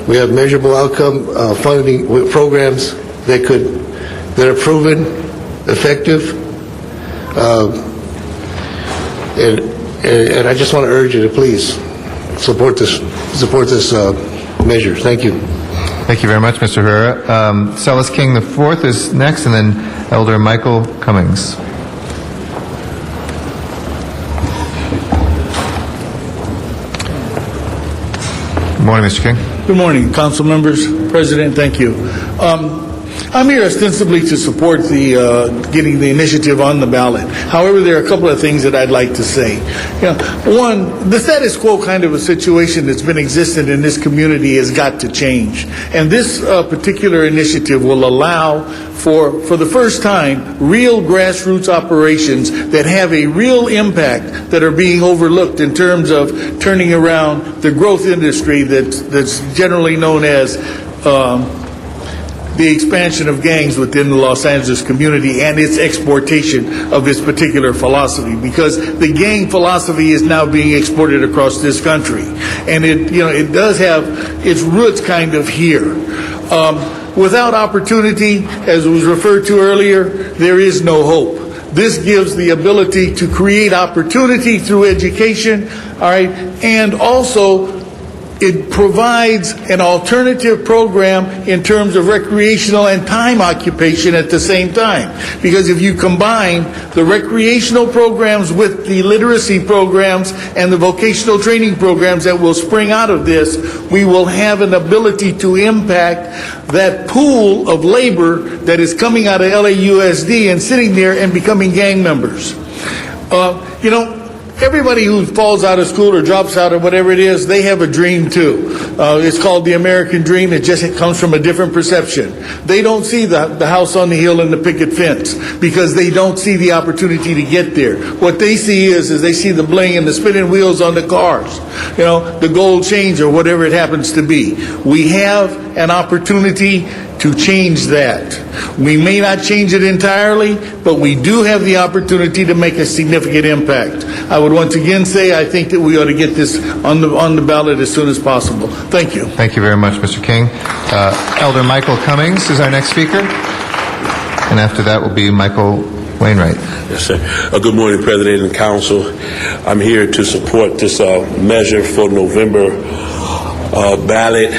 We have measurable outcome funding with programs that are proven effective, and I just want to urge you to please support this measure. Thank you. Thank you very much, Mr. Herrera. Celis King IV is next, and then Elder Michael Cummings. Good morning, Mr. King. Good morning, council members, President, thank you. I'm here ostensibly to support the getting the initiative on the ballot. However, there are a couple of things that I'd like to say. One, the status quo kind of a situation that's been existent in this community has got to change. And this particular initiative will allow for the first time, real grassroots operations that have a real impact that are being overlooked in terms of turning around the growth industry that's generally known as the expansion of gangs within the Los Angeles community and its exportation of this particular philosophy, because the gang philosophy is now being exported across this country, and it does have its roots kind of here. Without opportunity, as was referred to earlier, there is no hope. This gives the ability to create opportunity through education, all right, and also it provides an alternative program in terms of recreational and time occupation at the same time. Because if you combine the recreational programs with the literacy programs and the vocational training programs that will spring out of this, we will have an ability to impact that pool of labor that is coming out of LAUSD and sitting there and becoming gang members. Everybody who falls out of school or drops out or whatever it is, they have a dream too. It's called the American dream. It just comes from a different perception. They don't see the house on the hill and the picket fence because they don't see the opportunity to get there. What they see is they see the bling and the spinning wheels on the cars, the gold chains or whatever it happens to be. We have an opportunity to change that. We may not change it entirely, but we do have the opportunity to make a significant impact. I would once again say I think that we ought to get this on the ballot as soon as possible. Thank you. Thank you very much, Mr. King. Elder Michael Cummings is our next speaker, and after that will be Michael Wainwright. Yes, sir. Good morning, President and Council. I'm here to support this measure for November ballot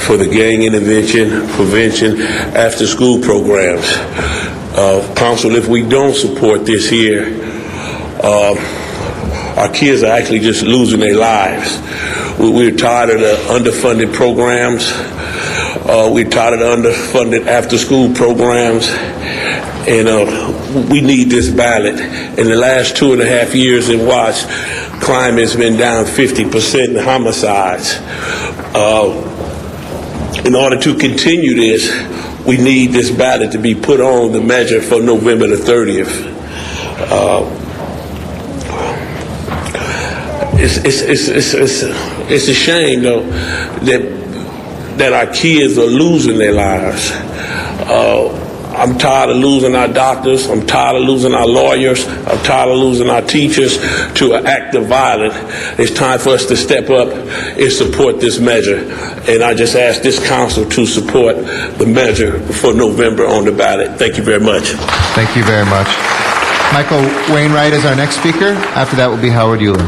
for the gang intervention, prevention, after-school programs. Council, if we don't support this here, our kids are actually just losing their lives. We're tired of the underfunded programs. We're tired of the underfunded after-school programs. And we need this ballot. In the last 2.5 years in Watts, crime has been down 50% in homicides. In order to continue this, we need this ballot to be put on the measure for November the 30th. It's a shame, though, that our kids are losing their lives. I'm tired of losing our doctors. I'm tired of losing our lawyers. I'm tired of losing our teachers to an act of violence. It's time for us to step up and support this measure. And I just ask this council to support the measure for November on the ballot. Thank you very much. Thank you very much. Michael Wainwright is our next speaker. After that will be Howard Euler.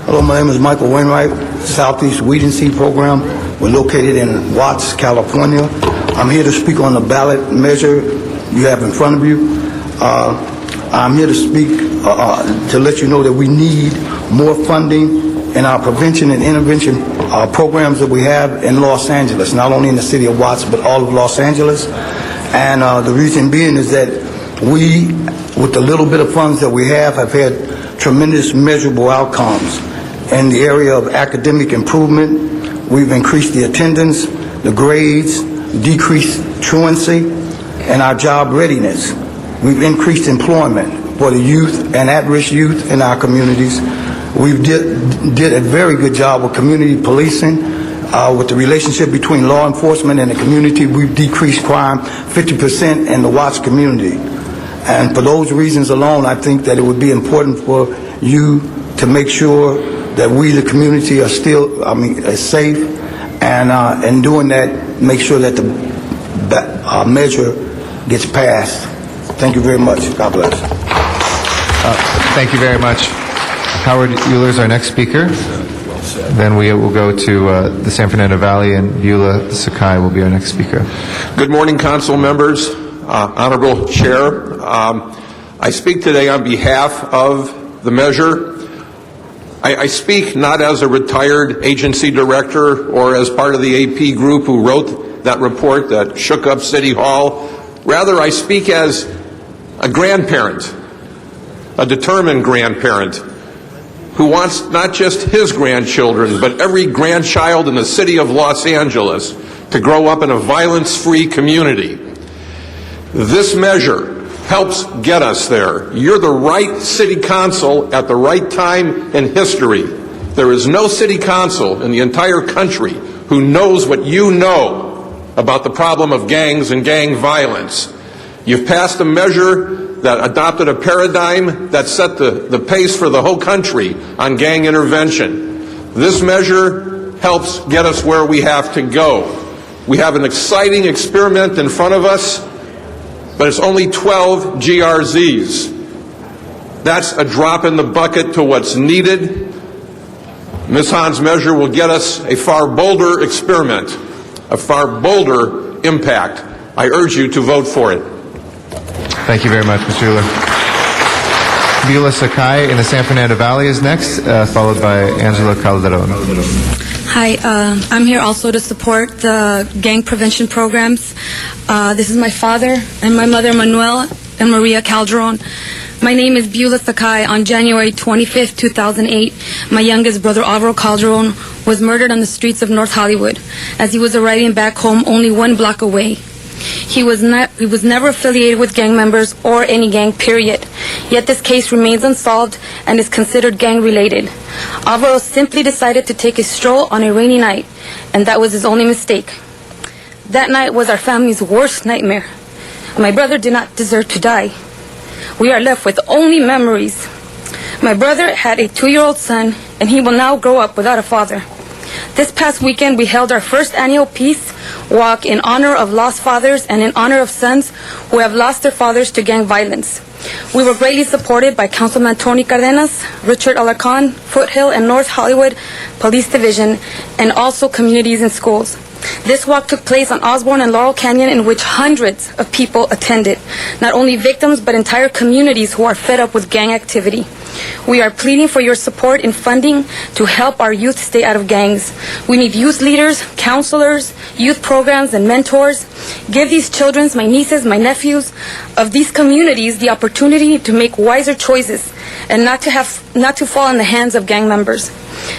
Hello, my name is Michael Wainwright, Southeast Weed and Seed Program. We're located in Watts, California. I'm here to speak on the ballot measure you have in front of you. I'm here to speak to let you know that we need more funding in our prevention and intervention programs that we have in Los Angeles, not only in the city of Watts, but all of Los Angeles. And the reason being is that we, with the little bit of funds that we have had tremendous measurable outcomes in the area of academic improvement. We've increased the attendance, the grades, decreased truancy, and our job readiness. We've increased employment for the youth and at-risk youth in our communities. We did a very good job with community policing. with the relationship between law enforcement and the community, we've decreased crime 50% in the Watts community. And for those reasons alone, I think that it would be important for you to make sure that we, the community, are still, are safe, and in doing that, make sure that the measure gets passed. Thank you very much. God bless. Thank you very much. Howard Euler is our next speaker. Then we will go to the San Fernando Valley, and Beulah Sakai will be our next speaker. Good morning, council members, honorable chair. I speak today on behalf of the measure. I speak not as a retired agency director or as part of the AP group who wrote that report that shook up City Hall. Rather, I speak as a grandparent, a determined grandparent, who wants not just his grandchildren, but every grandchild in the city of Los Angeles to grow up in a violence-free community. This measure helps get us there. You're the right city council at the right time in history. There is no city council in the entire country who knows what you know about the problem of gangs and gang violence. You've passed a measure that adopted a paradigm that set the pace for the whole country on gang intervention. This measure helps get us where we have to go. We have an exciting experiment in front of us, but it's only 12 GRZs. That's a drop in the bucket to what's needed. Ms. Hahn's measure will get us a far bolder experiment, a far bolder impact. I urge you to vote for it. Thank you very much, Mr. Euler. Beulah Sakai in the San Fernando Valley is next, followed by Angela Calderon. Hi, I'm here also to support the gang prevention programs. This is my father and my mother, Manuel and Maria Calderon. My name is Beulah Sakai. On January 25th, 2008, my youngest brother, Alvaro Calderon, was murdered on the streets of North Hollywood as he was arriving back home only 1 block away. He was never affiliated with gang members or any gang, period. Yet this case remains unsolved and is considered gang-related. Alvaro simply decided to take a stroll on a rainy night, and that was his only mistake. That night was our family's worst nightmare. My brother did not deserve to die. We are left with only memories. My brother had a 2-year-old son, and he will now grow up without a father. This past weekend, we held our first annual Peace Walk in honor of lost fathers and in honor of sons who have lost their fathers to gang violence. We were greatly supported by Councilman Tony Cardenas, Richard Alarcon, Foothill and North Hollywood Police Division, and also communities and schools. This walk took place on Osborne and Laurel Canyon, in which hundreds of people attended, not only victims but entire communities who are fed up with gang activity. We are pleading for your support in funding to help our youth stay out of gangs. We need youth leaders, counselors, youth programs, and mentors. Give these children, my nieces, my nephews, of these communities the opportunity to make wiser choices and not to fall in the hands of gang members.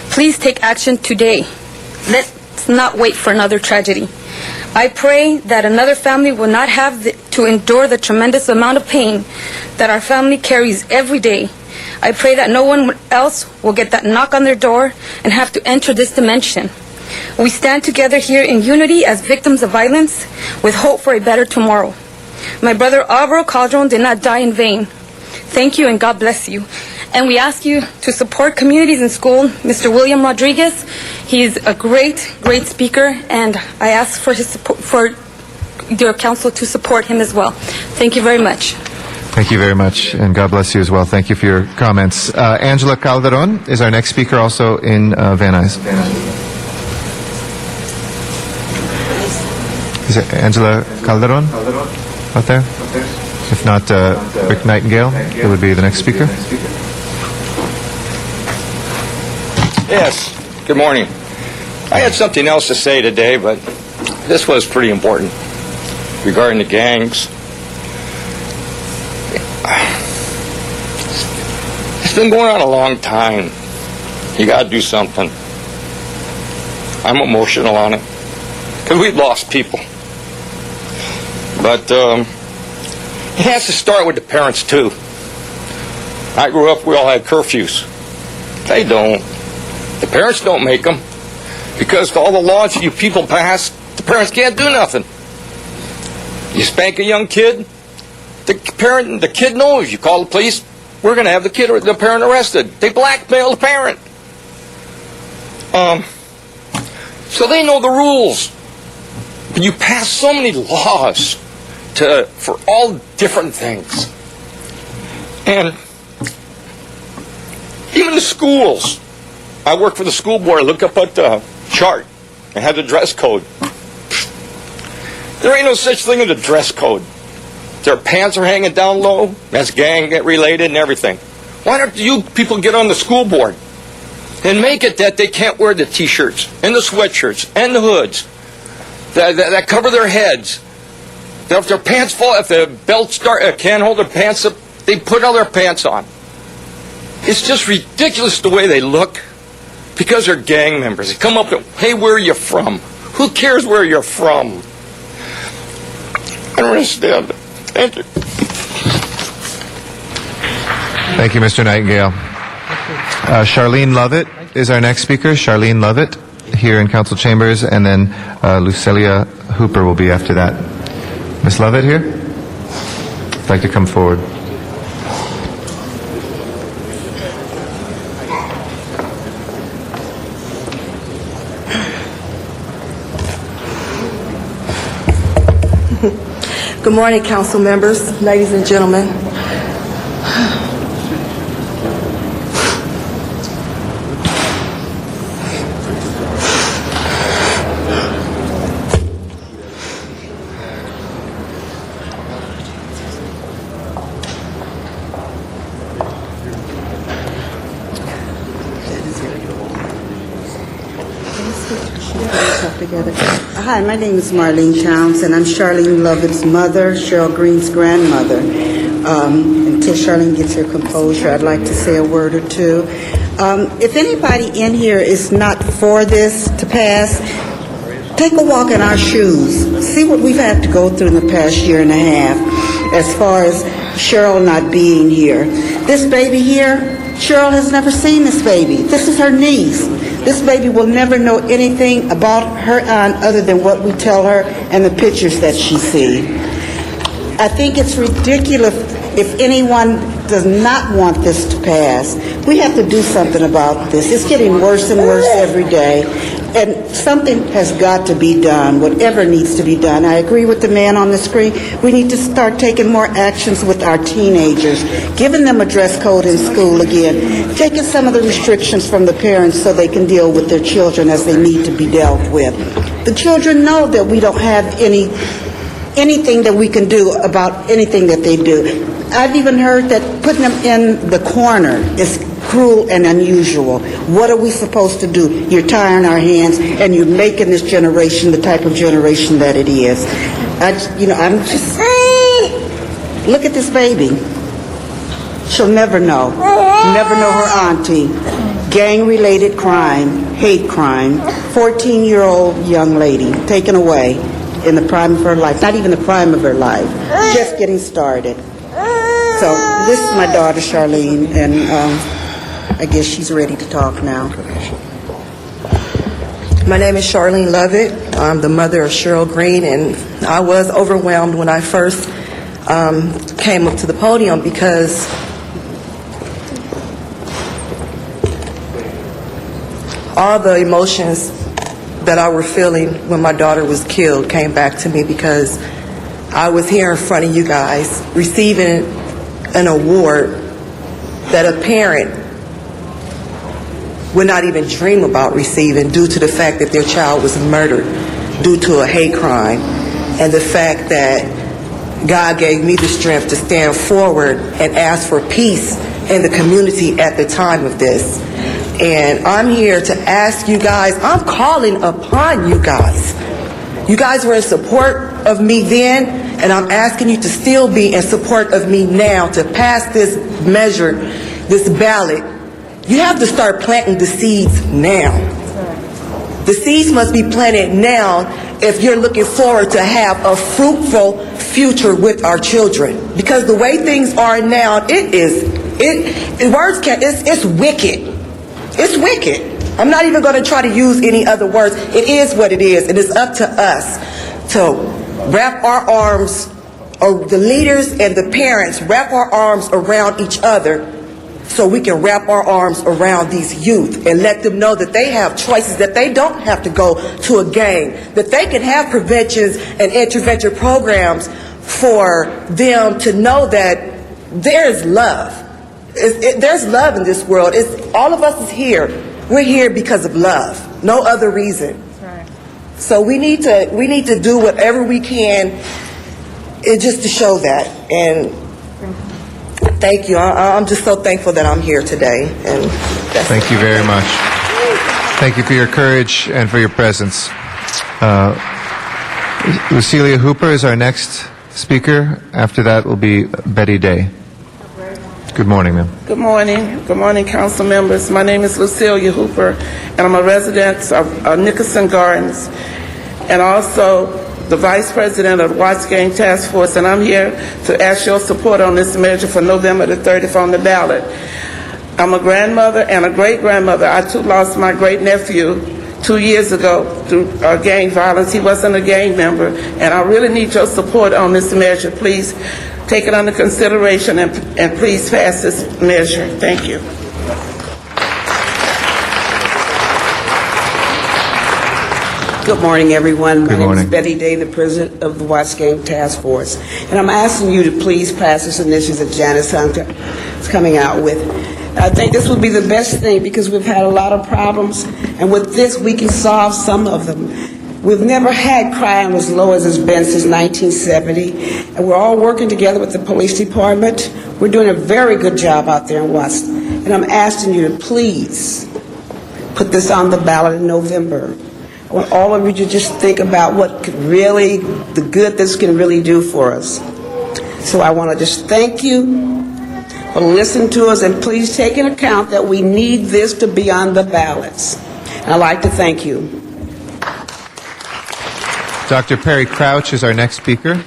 Please take action today. Let's not wait for another tragedy. I pray that another family will not have to endure the tremendous amount of pain that our family carries every day. I pray that no one else will get that knock on their door and have to enter this dimension. We stand together here in unity as victims of violence with hope for a better tomorrow. My brother Alvaro Calderon did not die in vain. Thank you and God bless you. And we ask you to support communities in school. Mr. William Rodriguez, he is a great speaker, and I ask for his support, for your council to support him as well. Thank you very much. Thank you very much, and God bless you as well. Thank you for your comments. Angela Calderon is our next speaker, also in Van Nuys. Is it Angela Calderon out there? If not, Rick Nightingale, it would be the next speaker. Yes, good morning. I had something else to say today, but this was pretty important regarding the gangs. It's been going on a long time. You got to do something. I'm emotional on it because we've lost people. But it has to start with the parents, too. I grew up, we all had curfews. They don't. The parents don't make them. Because all the laws you people pass, the parents can't do nothing. You spank a young kid, the kid knows. You call the police, we're going to have the parent arrested. They blackmail the parent. So they know the rules. But you pass so many laws for all different things. And even the schools. I work for the school board. I look up at the chart and have the dress code. There ain't no such thing as a dress code. Their pants are hanging down low. That's gang related and everything. Why don't you people get on the school board and make it that they can't wear the T-shirts and the sweatshirts and the hoods that cover their heads? That if their pants fall, if the belt can't hold their pants up, they put all their pants on. It's just ridiculous the way they look because they're gang members. They come up and, hey, where are you from? Who cares where you're from? I don't understand. Thank you. Thank you, Mr. Nightingale. Charlene Lovett is our next speaker. Charlene Lovett here in Council Chambers, and then Lucelia Hooper will be after that. Ms. Lovett here? I'd like to come forward. Good morning, council members, ladies and gentlemen. Hi, my name is Marlene Townsend. I'm Charlene Lovett's mother, Cheryl Green's grandmother. Until Charlene gets her composure, I'd like to say a word or two. If anybody in here is not for this to pass, take a walk in our shoes. See what we've had to go through in the past year and a half as far as Cheryl not being here. This baby here, Cheryl has never seen this baby. This is her niece. This baby will never know anything about her aunt other than what we tell her and the pictures that she sees. I think it's ridiculous if anyone does not want this to pass. We have to do something about this. It's getting worse and worse every day. And something has got to be done, whatever needs to be done. I agree with the man on the screen. We need to start taking more actions with our teenagers, giving them a dress code in school again, taking some of the restrictions from the parents so they can deal with their children as they need to be dealt with. The children know that we don't have anything that we can do about anything that they do. I've even heard that putting them in the corner is cruel and unusual. What are we supposed to do? You're tying our hands and you're making this generation the type of generation that it is. I'm just, look at this baby. She'll never know her auntie. Gang-related crime, hate crime, 14-year-old young lady taken away in the prime of her life, not even the prime of her life, just getting started. So this is my daughter, Charlene, and I guess she's ready to talk now. My name is Charlene Lovett. I'm the mother of Cheryl Green, and I was overwhelmed when I first came up to the podium because all the emotions that I was feeling when my daughter was killed came back to me because I was here in front of you guys receiving an award that a parent would not even dream about receiving due to the fact that their child was murdered due to a hate crime, and the fact that God gave me the strength to stand forward and ask for peace in the community at the time of this. And I'm here to ask you guys, I'm calling upon you guys. You guys were in support of me then, and I'm asking you to still be in support of me now to pass this measure, this ballot. You have to start planting the seeds now. The seeds must be planted now if you're looking forward to have a fruitful future with our children. Because the way things are now, it's wicked. It's wicked. I'm not even going to try to use any other words. It is what it is, and it's up to us to wrap our arms, or the leaders and the parents, wrap our arms around each other so we can wrap our arms around these youth and let them know that they have choices, that they don't have to go to a gang, that they can have preventions and intervention programs for them to know that there is love. There's love in this world. All of us is here. We're here because of love, no other reason. So we need to do whatever we can just to show that. And thank you. I'm just so thankful that I'm here today. And Thank you very much. Thank you for your courage and for your presence. Lucilia Hooper is our next speaker. After that will be Betty Day. Good morning, ma'am. Good morning. Good morning, council members. My name is Lucilia Hooper, and I'm a resident of Nicholson Gardens, and also the Vice President of the Watts Gang Task Force, and I'm here to ask your support on this measure for November the 30th on the ballot. I'm a grandmother and a great-grandmother. I, too, lost my great-nephew 2 years ago through gang violence. He wasn't a gang member, and I really need your support on this measure. Please take it under consideration and please pass this measure. Thank you. Good morning, everyone. Good My name morning. is Betty Day, the president of the Watts Gang Task Force. And I'm asking you to please pass this initiative that Janice Hunter is coming out with. I think this would be the best thing because we've had a lot of problems, and with this we can solve some of them. We've never had crime as low as it's been since 1970, and we're all working together with the police department. We're doing a very good job out there in Watts, and I'm asking you to please put this on the ballot in November. I want all of you to just think about what could really, the good this can really do for us. So I want to just thank you for listening to us, and please take into account that we need this to be on the ballots. And I'd like to thank you. Dr. Perry Crouch is our next speaker.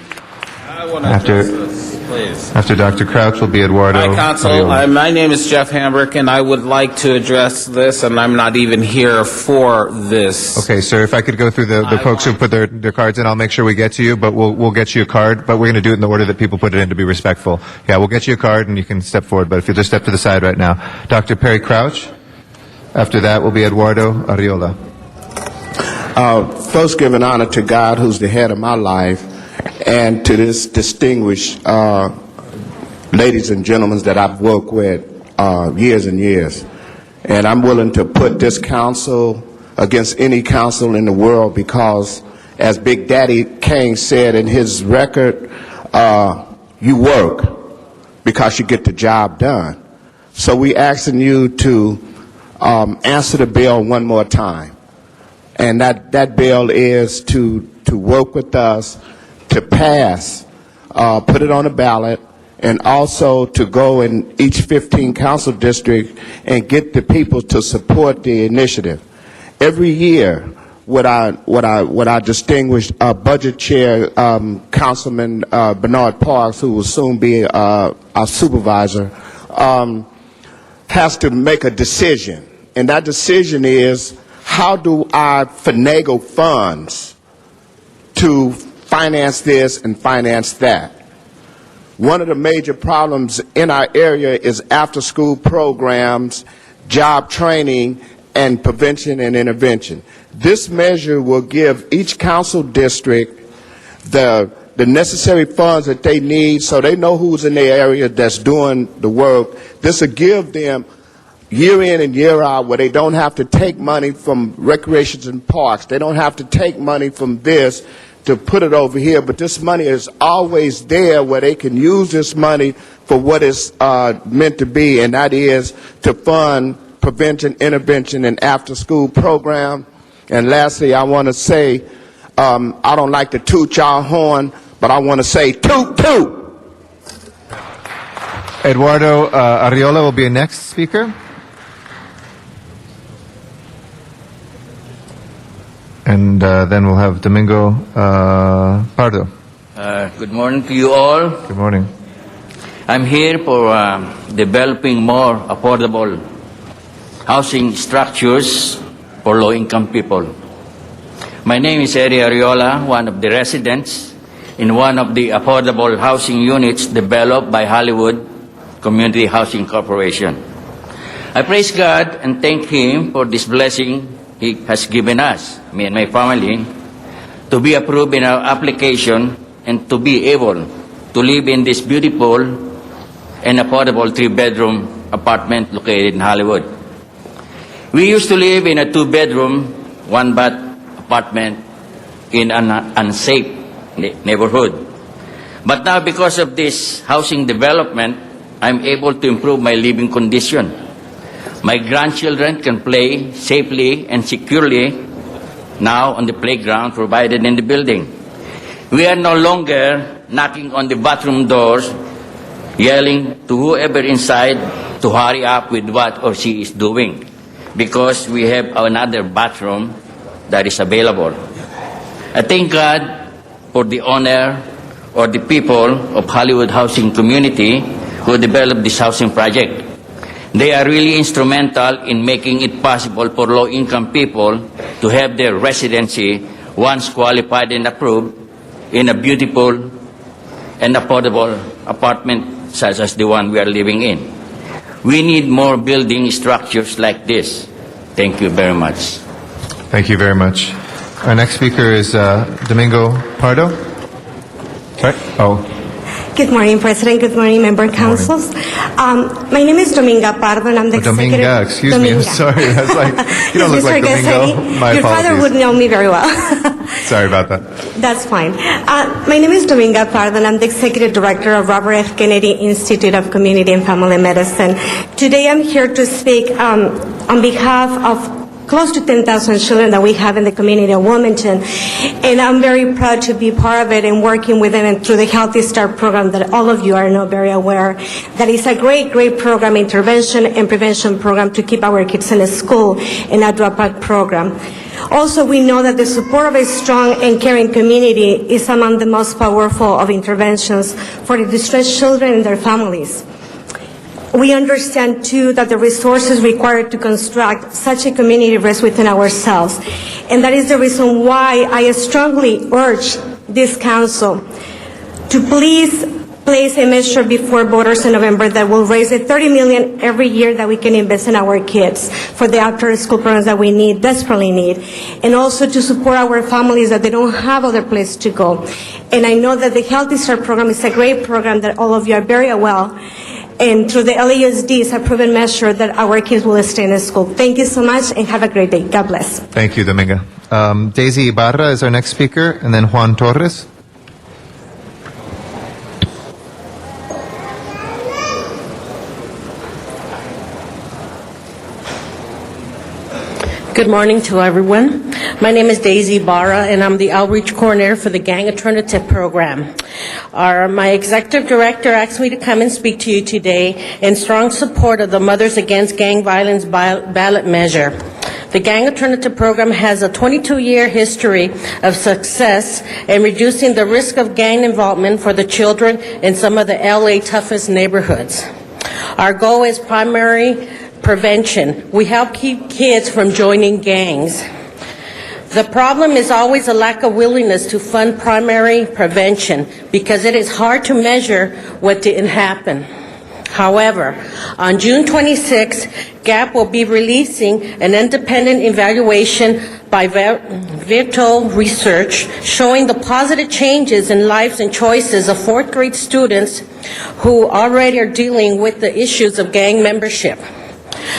I want to address this, please. After Dr. Crouch will be Eduardo. Hi, Council. Ariola. My name is Jeff Hambrick, and I would like to address this, and I'm not even here for this. Okay, sir, if I could go through the folks who put their cards in, I'll make sure we get to you, but we'll get you a card, but we're going to do it in the order that people put it in to be respectful. Yeah, we'll get you a card, and you can step forward, but if you'll just step to the side right now. Dr. Perry Crouch. After that will be Eduardo Ariola. First, giving honor to God, who's the head of my life, and to this distinguished ladies and gentlemen that I've worked with years and years. And I'm willing to put this council against any council in the world because, as Big Daddy Kane said in his record, you work because you get the job done. So we asking you to answer the bell one more time. And that bill is to work with us to pass, put it on the ballot, and also to go in each 15 council district and get the people to support the initiative. Every year, what our distinguished budget chair, Councilman Bernard Parks, who will soon be our supervisor, has to make a decision, and that decision is, how do I finagle funds to finance this and finance that? One of the major problems in our area is after-school programs, job training, and prevention and intervention. This measure will give each council district the necessary funds that they need so they know who's in their area that's doing the work. This will give them year in and year out where they don't have to take money from recreations and parks. They don't have to take money from this to put it over here, but this money is always there where they can use this money for what it's meant to be, and that is to fund prevention, intervention, and after-school program. And lastly, I want to say, I don't like to toot y'all horn, but I want to say toot, toot. Eduardo Ariola will be a next speaker. And then we'll have Domingo Pardo. Good morning to you all. Good morning. I'm here for developing more affordable housing structures for low-income people. My name is Eddie Ariola, one of the residents in one of the affordable housing units developed by Hollywood Community Housing Corporation. I praise God and thank Him for this blessing He has given us, me and my family, to be approved in our application and to be able to live in this beautiful and affordable 3-bedroom apartment located in Hollywood. We used to live in a 2-bedroom, 1-bath apartment in an unsafe neighborhood. But now, because of this housing development, I'm able to improve my living condition. My grandchildren can play safely and securely now on the playground provided in the building. We are no longer knocking on the bathroom doors, yelling to whoever inside to hurry up with what or she is doing, because we have another bathroom that is available. I thank God for the owner or the people of Hollywood Housing Community who developed this housing project. They are really instrumental in making it possible for low-income people to have their residency once qualified and approved in a beautiful and affordable apartment such as the one we are living in. We need more building structures like this. Thank you very much. Thank you very much. Our next speaker is Domingo Pardo. Sorry? Oh. Good morning, President. Good morning, member councils. My name is Dominga Pardo, and I'm the Dominga, excuse me. I'm sorry. I was like, you don't look like Domingo. My Your father apologies. would know me very well. Sorry about that. That's fine. My name is Dominga Pardo, and I'm the Executive Director of Robert F. Kennedy Institute of Community and Family Medicine. Today I'm here to speak on behalf of close to 10,000 children that we have in the community of Wilmington. And I'm very proud to be part of it and working with them and through the Healthy Start program that all of you are now very aware. That is a great, great program, intervention and prevention program to keep our kids in school and a dropout program. Also, we know that the support of a strong and caring community is among the most powerful of interventions for the distressed children and their families. We understand, too, that the resources required to construct such a community rest within ourselves. And that is the reason why I strongly urge this council to please place a measure before voters in November that will raise $30 million every year that we can invest in our kids for the after-school programs that we need, desperately need, and also to support our families that they don't have other place to go. And I know that the Healthy Start program is a great program that all of you are very well. And through the LASD, it's a proven measure that our kids will stay in school. Thank you so much, and have a great day. God bless. Thank you, Dominga. Daisy Ibarra is our next speaker, and then Juan Torres. Good morning to everyone. My name is Daisy Barra, and I'm the Outreach Coordinator for the Gang Alternative Program. My Executive Director asked me to come and speak to you today in strong support of the Mothers Against Gang Violence ballot measure. The Gang Alternative Program has a 22-year history of success in reducing the risk of gang involvement for the children in some of the LA toughest neighborhoods. Our goal is primary prevention. We help keep kids from joining gangs. The problem is always a lack of willingness to fund primary prevention because it is hard to measure what didn't happen. However, on June 26, GAP will be releasing an independent evaluation by Virtual Research showing the positive changes in lives and choices of fourth grade students who already are dealing with the issues of gang membership.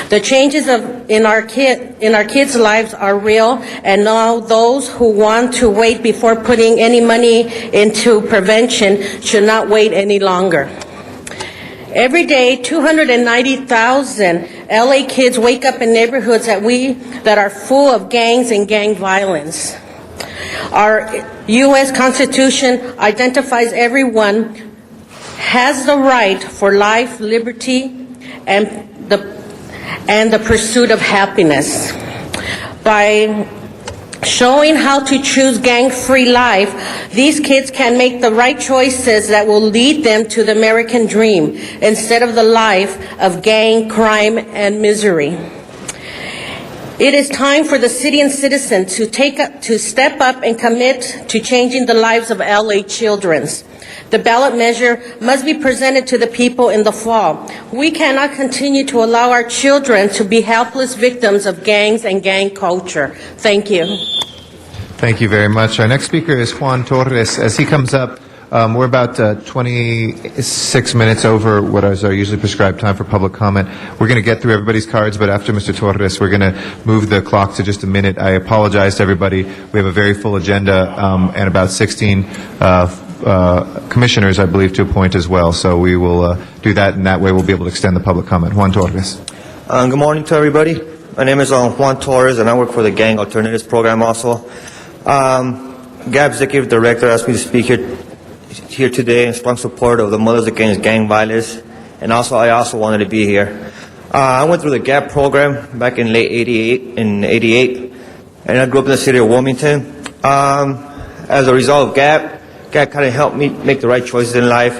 The changes in our kids' lives are real, and now those who want to wait before putting any money into prevention should not wait any longer. Every day, 290,000 LA kids wake up in neighborhoods that are full of gangs and gang violence. Our U.S. Constitution identifies everyone has the right for life, liberty, and the pursuit of happiness. By showing how to choose gang-free life, these kids can make the right choices that will lead them to the American dream instead of the life of gang, crime, and misery. It is time for the city and citizens to step up and commit to changing the lives of LA children. The ballot measure must be presented to the people in the fall. We cannot continue to allow our children to be helpless victims of gangs and gang culture. Thank you. Thank you very much. Our next speaker is Juan Torres. As he comes up, we're about 26 minutes over what is our usually prescribed time for public comment. We're going to get through everybody's cards, but after Mr. Torres, we're going to move the clock to just a minute. I apologize to everybody. We have a very full agenda and about 16 commissioners, I believe, to appoint as well. So we will do that, and that way we'll be able to extend the public comment. Juan Torres. Good morning to everybody. My name is Juan Torres, and I work for the Gang Alternatives Program also. GAP Executive Director asked me to speak here today in strong support of the Mothers Against Gang Violence, and I also wanted to be here. I went through the GAP program back in late '88, and I grew up in the city of Wilmington. As a result of GAP kind of helped me make the right choices in life,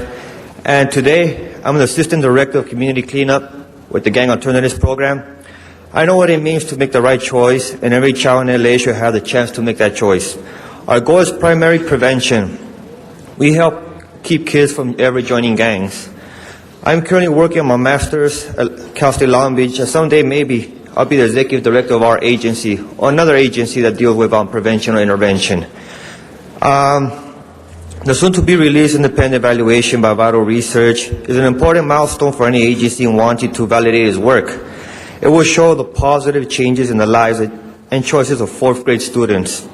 and today I'm an Assistant Director of Community Cleanup with the Gang Alternatives Program. I know what it means to make the right choice, and every child in LA should have the chance to make that choice. Our goal is primary prevention. We help keep kids from ever joining gangs. I'm currently working on my master's at Cal State Long Beach, and someday maybe I'll be the executive director of our agency or another agency that deals with prevention or intervention. The soon-to-be released independent evaluation by Vital Research is an important milestone for any agency in wanting to validate its work. It will show the positive changes in the lives and choices of fourth grade students.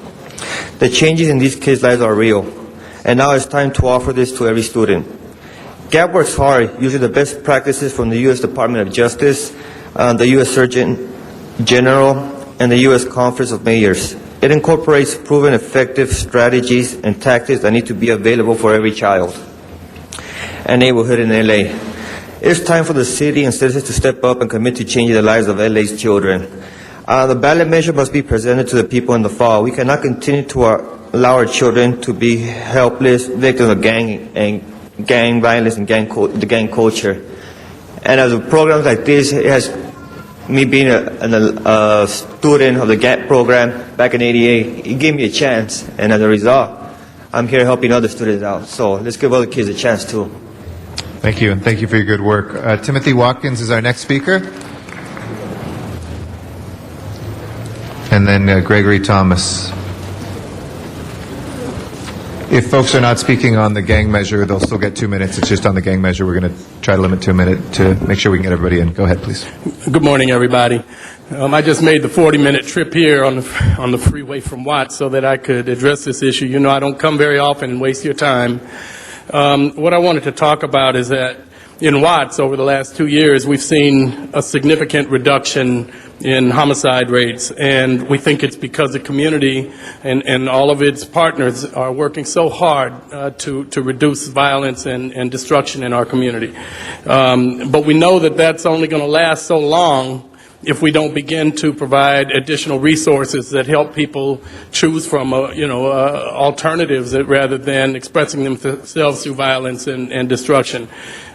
The changes in these kids' lives are real, and now it's time to offer this to every student. GAP works hard using the best practices from the U.S. Department of Justice, the U.S. Surgeon General, and the U.S. Conference of Mayors. It incorporates proven effective strategies and tactics that need to be available for every child and neighborhood in LA. It's time for the city and citizens to step up and commit to changing the lives of LA's children. The ballot measure must be presented to the people in the fall. We cannot continue to allow our children to be helpless victims of gang violence and the gang culture. And as a program like this, it has me being a student of the GAP program back in '88, it gave me a chance, and as a result, I'm here helping other students out. So let's give other kids a chance too. Thank you, and thank you for your good work. Timothy Watkins is our next speaker. And then Gregory Thomas. If folks are not speaking on the gang measure, they'll still get 2 minutes. It's just on the gang measure. We're going to try to limit to a minute to make sure we can get everybody in. Go ahead, please. Good morning, everybody. I just made the 40-minute trip here on the freeway from Watts so that I could address this issue. You know, I don't come very often and waste your time. What I wanted to talk about is that in Watts, over the last 2 years, we've seen a significant reduction in homicide rates, and we think it's because the community and all of its partners are working so hard to reduce violence and destruction in our community. But we know that that's only going to last so long if we don't begin to provide additional resources that help people choose from, alternatives rather than expressing themselves through violence and destruction.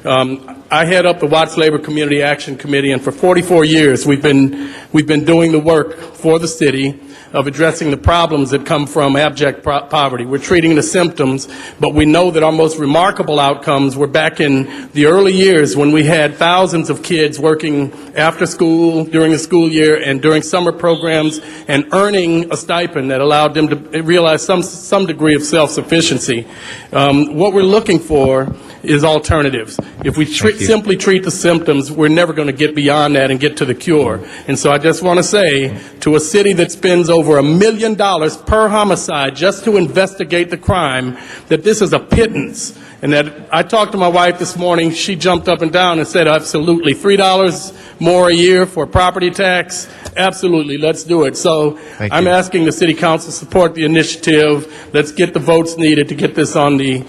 I head up the Watts Labor Community Action Committee, and for 44 years we've been doing the work for the city of addressing the problems that come from abject poverty. We're treating the symptoms, but we know that our most remarkable outcomes were back in the early years when we had thousands of kids working after school, during the school year, and during summer programs, and earning a stipend that allowed them to realize some degree of self-sufficiency. What we're looking for is alternatives. If we simply treat the symptoms, we're never going to get beyond that and get to the cure. And so I just want to say to a city that spends over $1 million per homicide just to investigate the crime, that this is a pittance. And that I talked to my wife this morning, she jumped up and down and said, absolutely, $3 more a year for property tax, absolutely, let's do it. So I'm asking the City Council to support the initiative. Let's get the votes needed to get this on the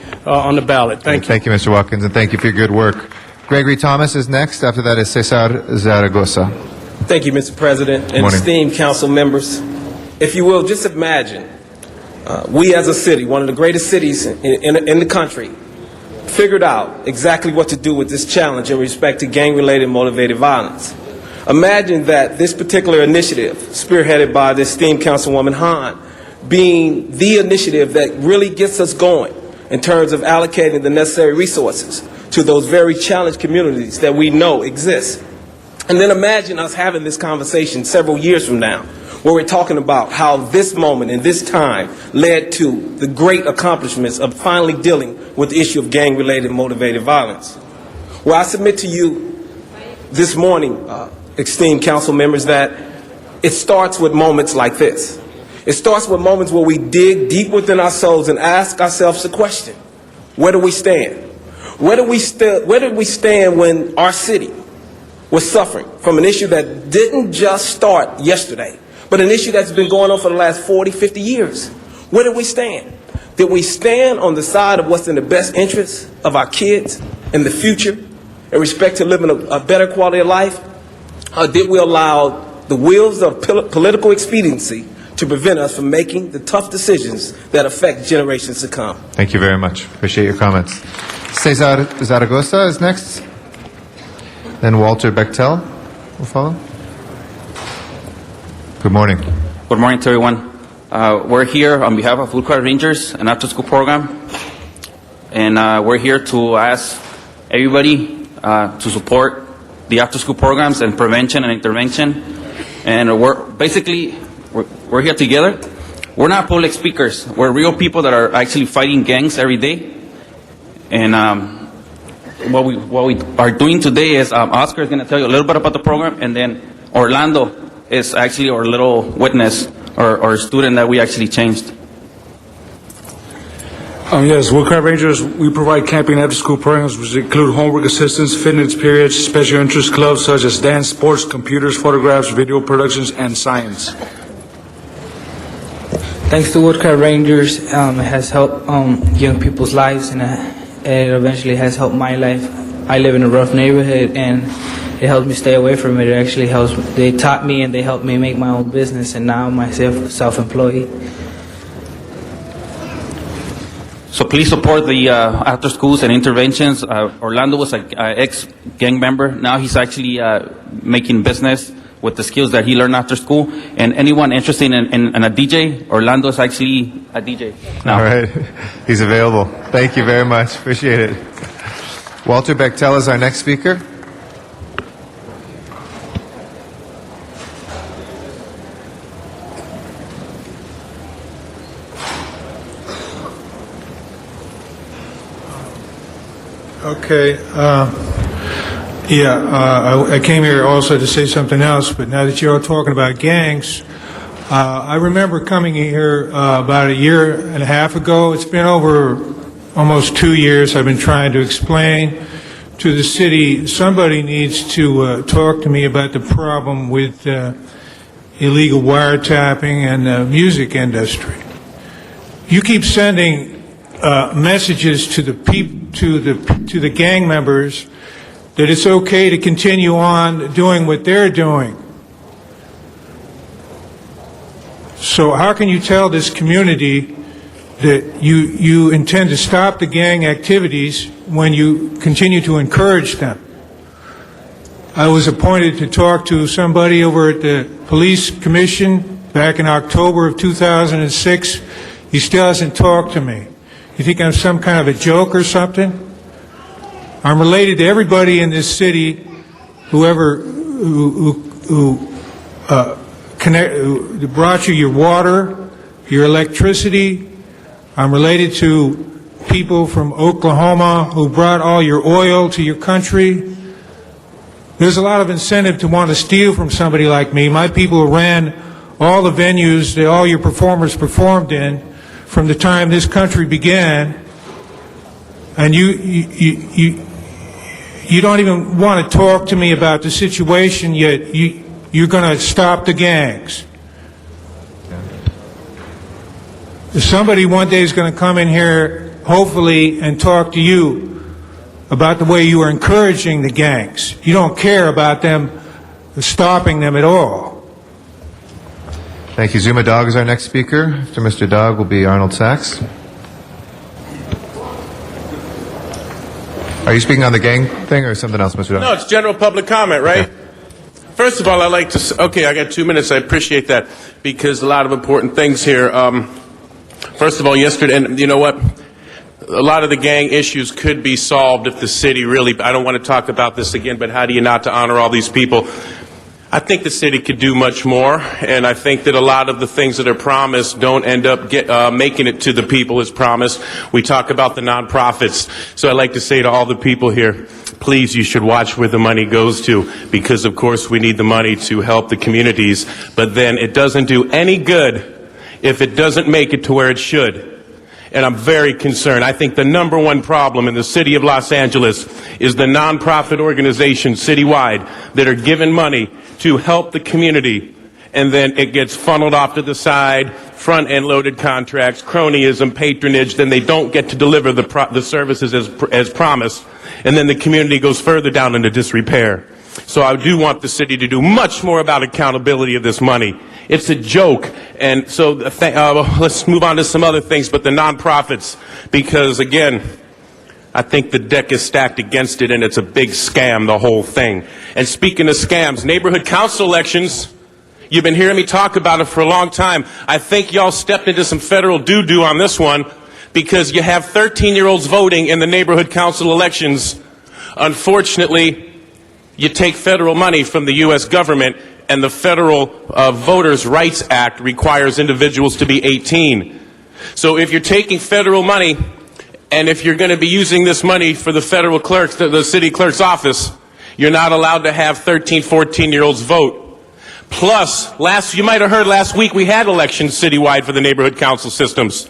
ballot. Thank you. Thank you, Mr. Watkins, and thank you for your good work. Gregory Thomas is next. After that is Cesar Zaragoza. Thank you, Mr. President, and esteemed council members. If you will, just imagine we as a city, one of the greatest cities in the country, figured out exactly what to do with this challenge in respect to gang-related motivated violence. Imagine that this particular initiative, spearheaded by this esteemed Councilwoman Hahn, being the initiative that really gets us going in terms of allocating the necessary resources to those very challenged communities that we know exist. And then imagine us having this conversation several years from now, where we're talking about how this moment and this time led to the great accomplishments of finally dealing with the issue of gang-related motivated violence. Well, I submit to you this morning, esteemed council members, that it starts with moments like this. It starts with moments where we dig deep within our souls and ask ourselves a question: where do we stand? Where did we stand when our city was suffering from an issue that didn't just start yesterday, but an issue that's been going on for the last 40, 50 years? Where did we stand? Did we stand on the side of what's in the best interest of our kids in the future in respect to living a better quality of life? Or did we allow the wheels of political expediency to prevent us from making the tough decisions that affect generations to come? Thank you very much. Appreciate your comments. Cesar Zaragoza is next. Then Walter Bechtel will follow. Good morning. Good morning to everyone. We're here on behalf of Blue Card Rangers, an after-school program. And we're here to ask everybody to support the after-school programs and prevention and intervention. And we're here together. We're not public speakers. We're real people that are actually fighting gangs every day. And what we are doing today is Oscar is going to tell you a little bit about the program, and then Orlando is actually our little witness or student that we actually changed. Yes, Blue Card Rangers, we provide camping after-school programs which include homework assistance, fitness periods, special interest clubs such as dance, sports, computers, photographs, video productions, and science. Thanks to Woodcard Rangers, it has helped young people's lives, and it eventually has helped my life. I live in a rough neighborhood, and it helped me stay away from it. It actually helps. They taught me, and they helped me make my own business, and now I'm myself self-employed. So please support the after schools and interventions. Orlando was an ex-gang member. Now he's actually making business with the skills that he learned after school. And anyone interested in a DJ, Orlando is actually a DJ now. All right. He's available. Thank you very much. Appreciate it. Walter Bechtel is our next speaker. Okay. I came here also to say something else, but now that you're all talking about gangs, I remember coming here about a year and a half ago. It's been over almost 2 years. I've been trying to explain to the city somebody needs to talk to me about the problem with illegal wiretapping and the music industry. You keep sending messages to the gang members that it's okay to continue on doing what they're doing. So how can you tell this community that you intend to stop the gang activities when you continue to encourage them? I was appointed to talk to somebody over at the police commission back in October of 2006. He still hasn't talked to me. You think I'm some kind of a joke or something? I'm related to everybody in this city, who brought you your water, your electricity. I'm related to people from Oklahoma who brought all your oil to your country. There's a lot of incentive to want to steal from somebody like me. My people ran all the venues that all your performers performed in from the time this country began, and you don't even want to talk to me about the situation, yet you're going to stop the gangs. Somebody one day is going to come in here, hopefully, and talk to you about the way you are encouraging the gangs. You don't care about them stopping them at all. Thank you. Zuma Dog is our next speaker. After Mr. Dog will be Arnold Sachs. Are you speaking on the gang thing or something else, Mr. Dog? No, it's general public comment, right? First of all, I'd like to, okay, I got 2 minutes. I appreciate that because a lot of important things here. First of all, yesterday, and you know what? A lot of the gang issues could be solved if the city really, I don't want to talk about this again, but how do you not to honor all these people? I think the city could do much more, and I think that a lot of the things that are promised don't end up making it to the people as promised. We talk about the nonprofits, so I'd like to say to all the people here, please, you should watch where the money goes to, because of course we need the money to help the communities, but then it doesn't do any good if it doesn't make it to where it should. And I'm very concerned. I think the number one problem in the city of Los Angeles is the nonprofit organizations citywide that are given money to help the community, and then it gets funneled off to the side, front-end loaded contracts, cronyism, patronage, then they don't get to deliver the services as promised, and then the community goes further down into disrepair. So I do want the city to do much more about accountability of this money. It's a joke. And so let's move on to some other things, but the nonprofits, because again, I think the deck is stacked against it and it's a big scam, the whole thing. And speaking of scams, neighborhood council elections, you've been hearing me talk about it for a long time. I think y'all stepped into some federal doo-doo on this one because you have 13-year-olds voting in the neighborhood council elections. Unfortunately, you take federal money from the U.S. government, and the Federal Voters' Rights Act requires individuals to be 18. So if you're taking federal money, and if you're going to be using this money for the federal clerks, the city clerk's office, you're not allowed to have 13, 14-year-olds vote. Plus, you might have heard last week we had elections citywide for the neighborhood council systems.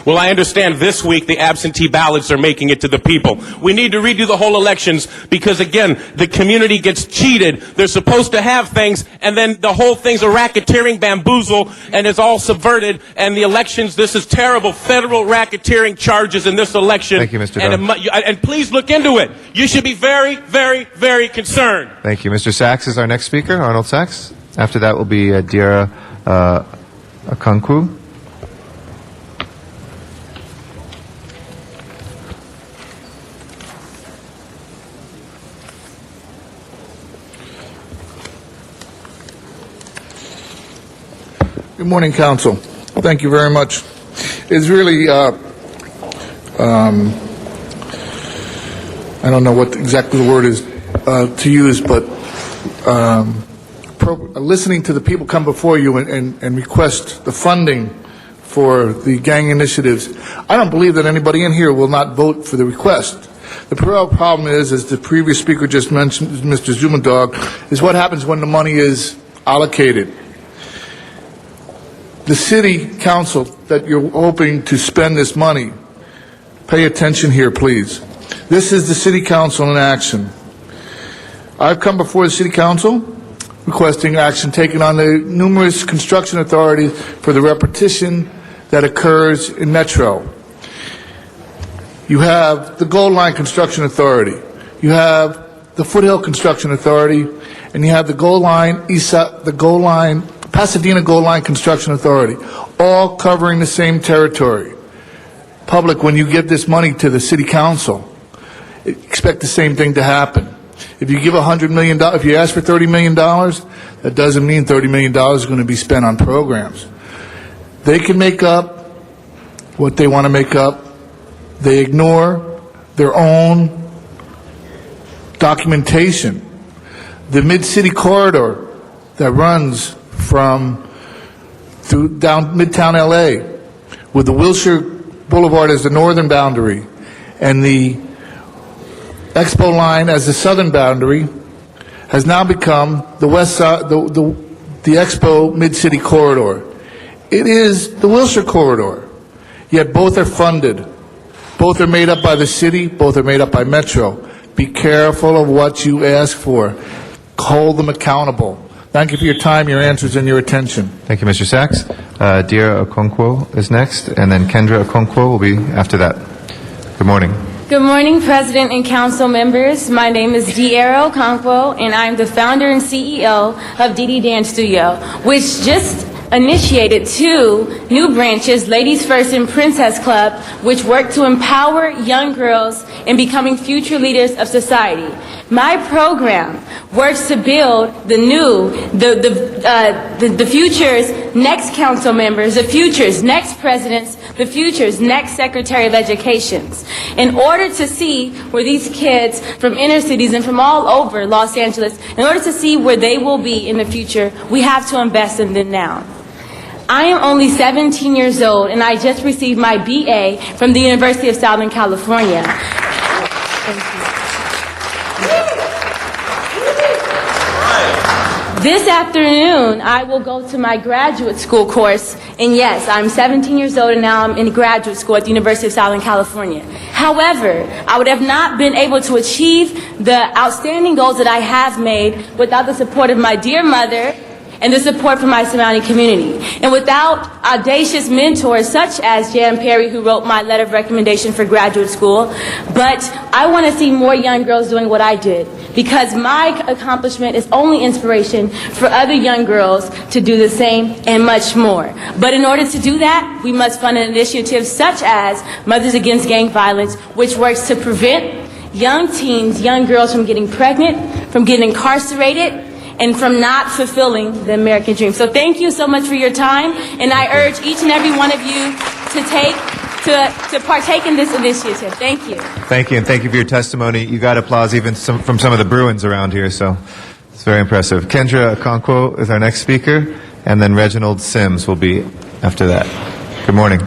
Well, I understand this week the absentee ballots are making it to the people. We need to redo the whole elections because, again, the community gets cheated. They're supposed to have things, and then the whole thing's a racketeering bamboozle, and it's all subverted. And the elections, this is terrible. Federal racketeering charges in this election. Thank you, Mr. Dunn. And please look into it. You should be very, very, very concerned. Thank you. Mr. Sachs is our next speaker, Arnold Sachs. After that will be Diarra Okonkwo. Good morning, Council. Thank you very much. It's really, I don't know what exactly the word is to use, but listening to the people come before you and request the funding for the gang initiatives, I don't believe that anybody in here will not vote for the request. The real problem is, as the previous speaker just mentioned, Mr. Zumendorf, is what happens when the money is allocated. The city council that you're hoping to spend this money, pay attention here, please. This is the city council in action. I've come before the city council requesting action taken on the numerous construction authorities for the repetition that occurs in Metro. You have the Gold Line Construction Authority. You have the Foothill Construction Authority, and you have the Pasadena Gold Line Construction Authority, all covering the same territory. Public, when you give this money to the city council, expect the same thing to happen. If you give $100 million, if you ask for $30 million, that doesn't mean $30 million is going to be spent on programs. They can make up what they want to make up. They ignore their own documentation. The Mid-City Corridor that runs from down Midtown LA, with the Wilshire Boulevard as the northern boundary and the Expo line as the southern boundary, has now become the west side, the Expo Mid-City Corridor. It is the Wilshire Corridor, yet both are funded. Both are made up by the city, both are made up by Metro. Be careful of what you ask for. Hold them accountable. Thank you for your time, your answers, and your attention. Thank you, Mr. Sachs. Diarra Okonkwo is next, and then Kendra Okonkwo will be after that. Good morning. Good morning, President and Council members. My name is Diarra Okonkwo, and I'm the founder and CEO of DD Dance Studio, which just initiated 2 new branches, Ladies First and Princess Club, which work to empower young girls and becoming future leaders of society. My program works to build the future's next council members, the future's next presidents, the future's next Secretary of Education. In order to see where these kids from inner cities and from all over Los Angeles, in order to see where they will be in the future, we have to invest in them now. I am only 17 years old, and I just received my BA from the University of Southern California. Thank you. This afternoon, I will go to my graduate school course, and yes, I'm 17 years old and now I'm in graduate school at the University of Southern California. However, I would have not been able to achieve the outstanding goals that I have made without the support of my dear mother and the support from my surrounding community. And without audacious mentors such as Jan Perry, who wrote my letter of recommendation for graduate school. But I want to see more young girls doing what I did, because my accomplishment is only inspiration for other young girls to do the same and much more. But in order to do that, we must fund an initiative such as Mothers Against Gang Violence, which works to prevent young teens, young girls from getting pregnant, from getting incarcerated, and from not fulfilling the American dream. So thank you so much for your time, and I urge each and every one of you to partake in this initiative. Thank you. Thank you, and thank you for your testimony. You got applause even from some of the Bruins around here, so it's very impressive. Kendra Okonkwo is our next speaker, and then Reginald Sims will be after that. Good morning.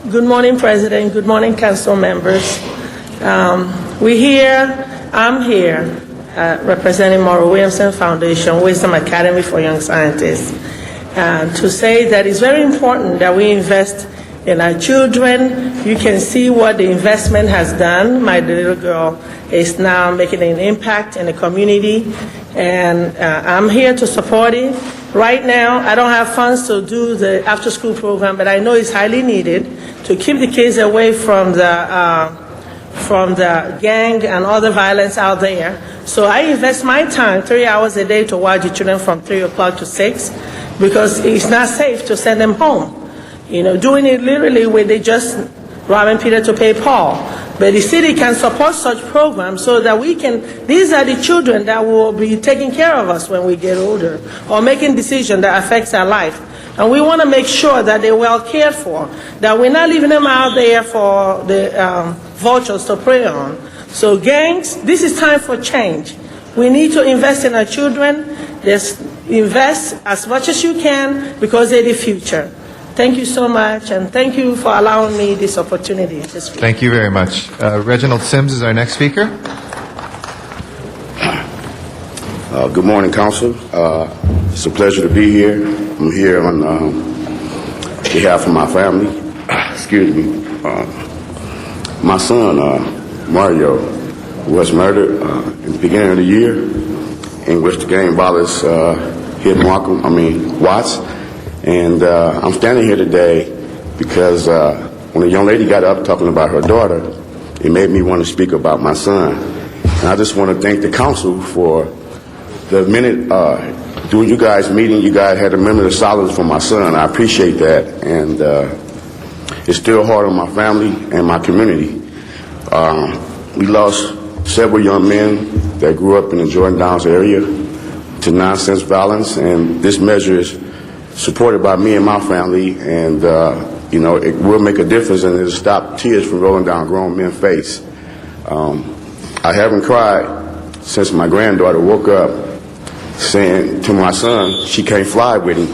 Good morning, President. Good morning, council members. I'm here representing Maura Williamson Foundation, Wisdom Academy for Young Scientists, to say that it's very important that we invest in our children. You can see what the investment has done. My little girl is now making an impact in the community, and I'm here to support it. Right now, I don't have funds to do the after-school program, but I know it's highly needed to keep the kids away from the gang and other violence out there. So I invest my time, 3 hours a day, to watch the children from 3 o'clock to 6, because it's not safe to send them home. You know, doing it literally where they just robbing Peter to pay Paul. But the city can support such programs so that these are the children that will be taking care of us when we get older, or making decisions that affects our life. And we want to make sure that they're well cared for, that we're not leaving them out there for the vultures to prey on. So gangs, this is time for change. We need to invest in our children. Just invest as much as you can, because they're the future. Thank you so much, and thank you for allowing me this opportunity to speak. Thank you very much. Reginald Sims is our next speaker. Good morning, Council. It's a pleasure to be here. I'm here on behalf of my family. Excuse me. My son, Mario, was murdered in the beginning of the year, in which the gang violence hit Watts. And I'm standing here today because when a young lady got up talking about her daughter, it made me want to speak about my son. And I just want to thank the council for the minute during you guys' meeting, you guys had a minute of silence for my son. I appreciate that, and it's still hard on my family and my community. We lost several young men that grew up in the Jordan Downs area to nonsense violence, and this measure is supported by me and my family, and it will make a difference, and it'll stop tears from rolling down grown men's face. I haven't cried since my granddaughter woke up saying to my son she can't fly with him.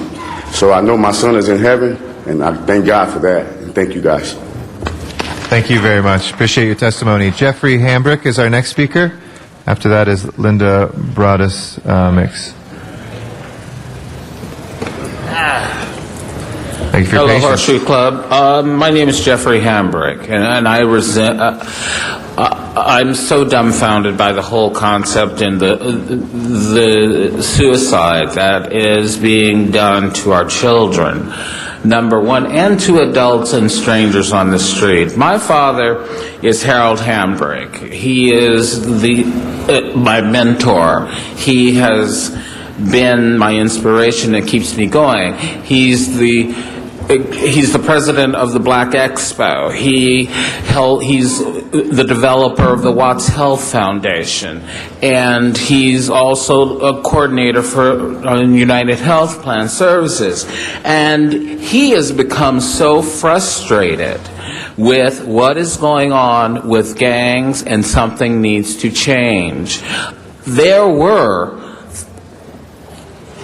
So I know my son is in heaven, and I thank God for that, and thank you guys. Thank you very much. Appreciate your testimony. Jeffrey Hambrick is our next speaker. After that is Linda Broadus Mix. Thank you for your Hello, patience. Horseshoe Club. My name is Jeffrey Hambrick, and I'm so dumbfounded by the whole concept and the suicide that is being done to our children, number one, and to adults and strangers on the street. My father is Harold Hambrick. He is my mentor. He has been my inspiration that keeps me going. He's the He's the president of the Black Expo. He's the developer of the Watts Health Foundation, and he's also a coordinator for United Health Plan Services. And he has become so frustrated with what is going on with gangs, and something needs to change. There were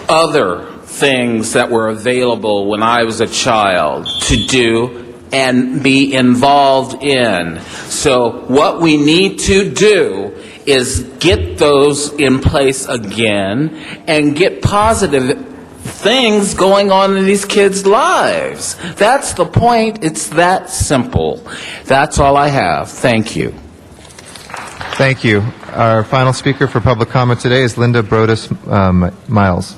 other things that were available when I was a child to do and be involved in. So what we need to do is get those in place again and get positive things going on in these kids' lives. That's the point. It's that simple. That's all I have. Thank you. Thank you. Our final speaker for public comment today is Linda Brodus Miles.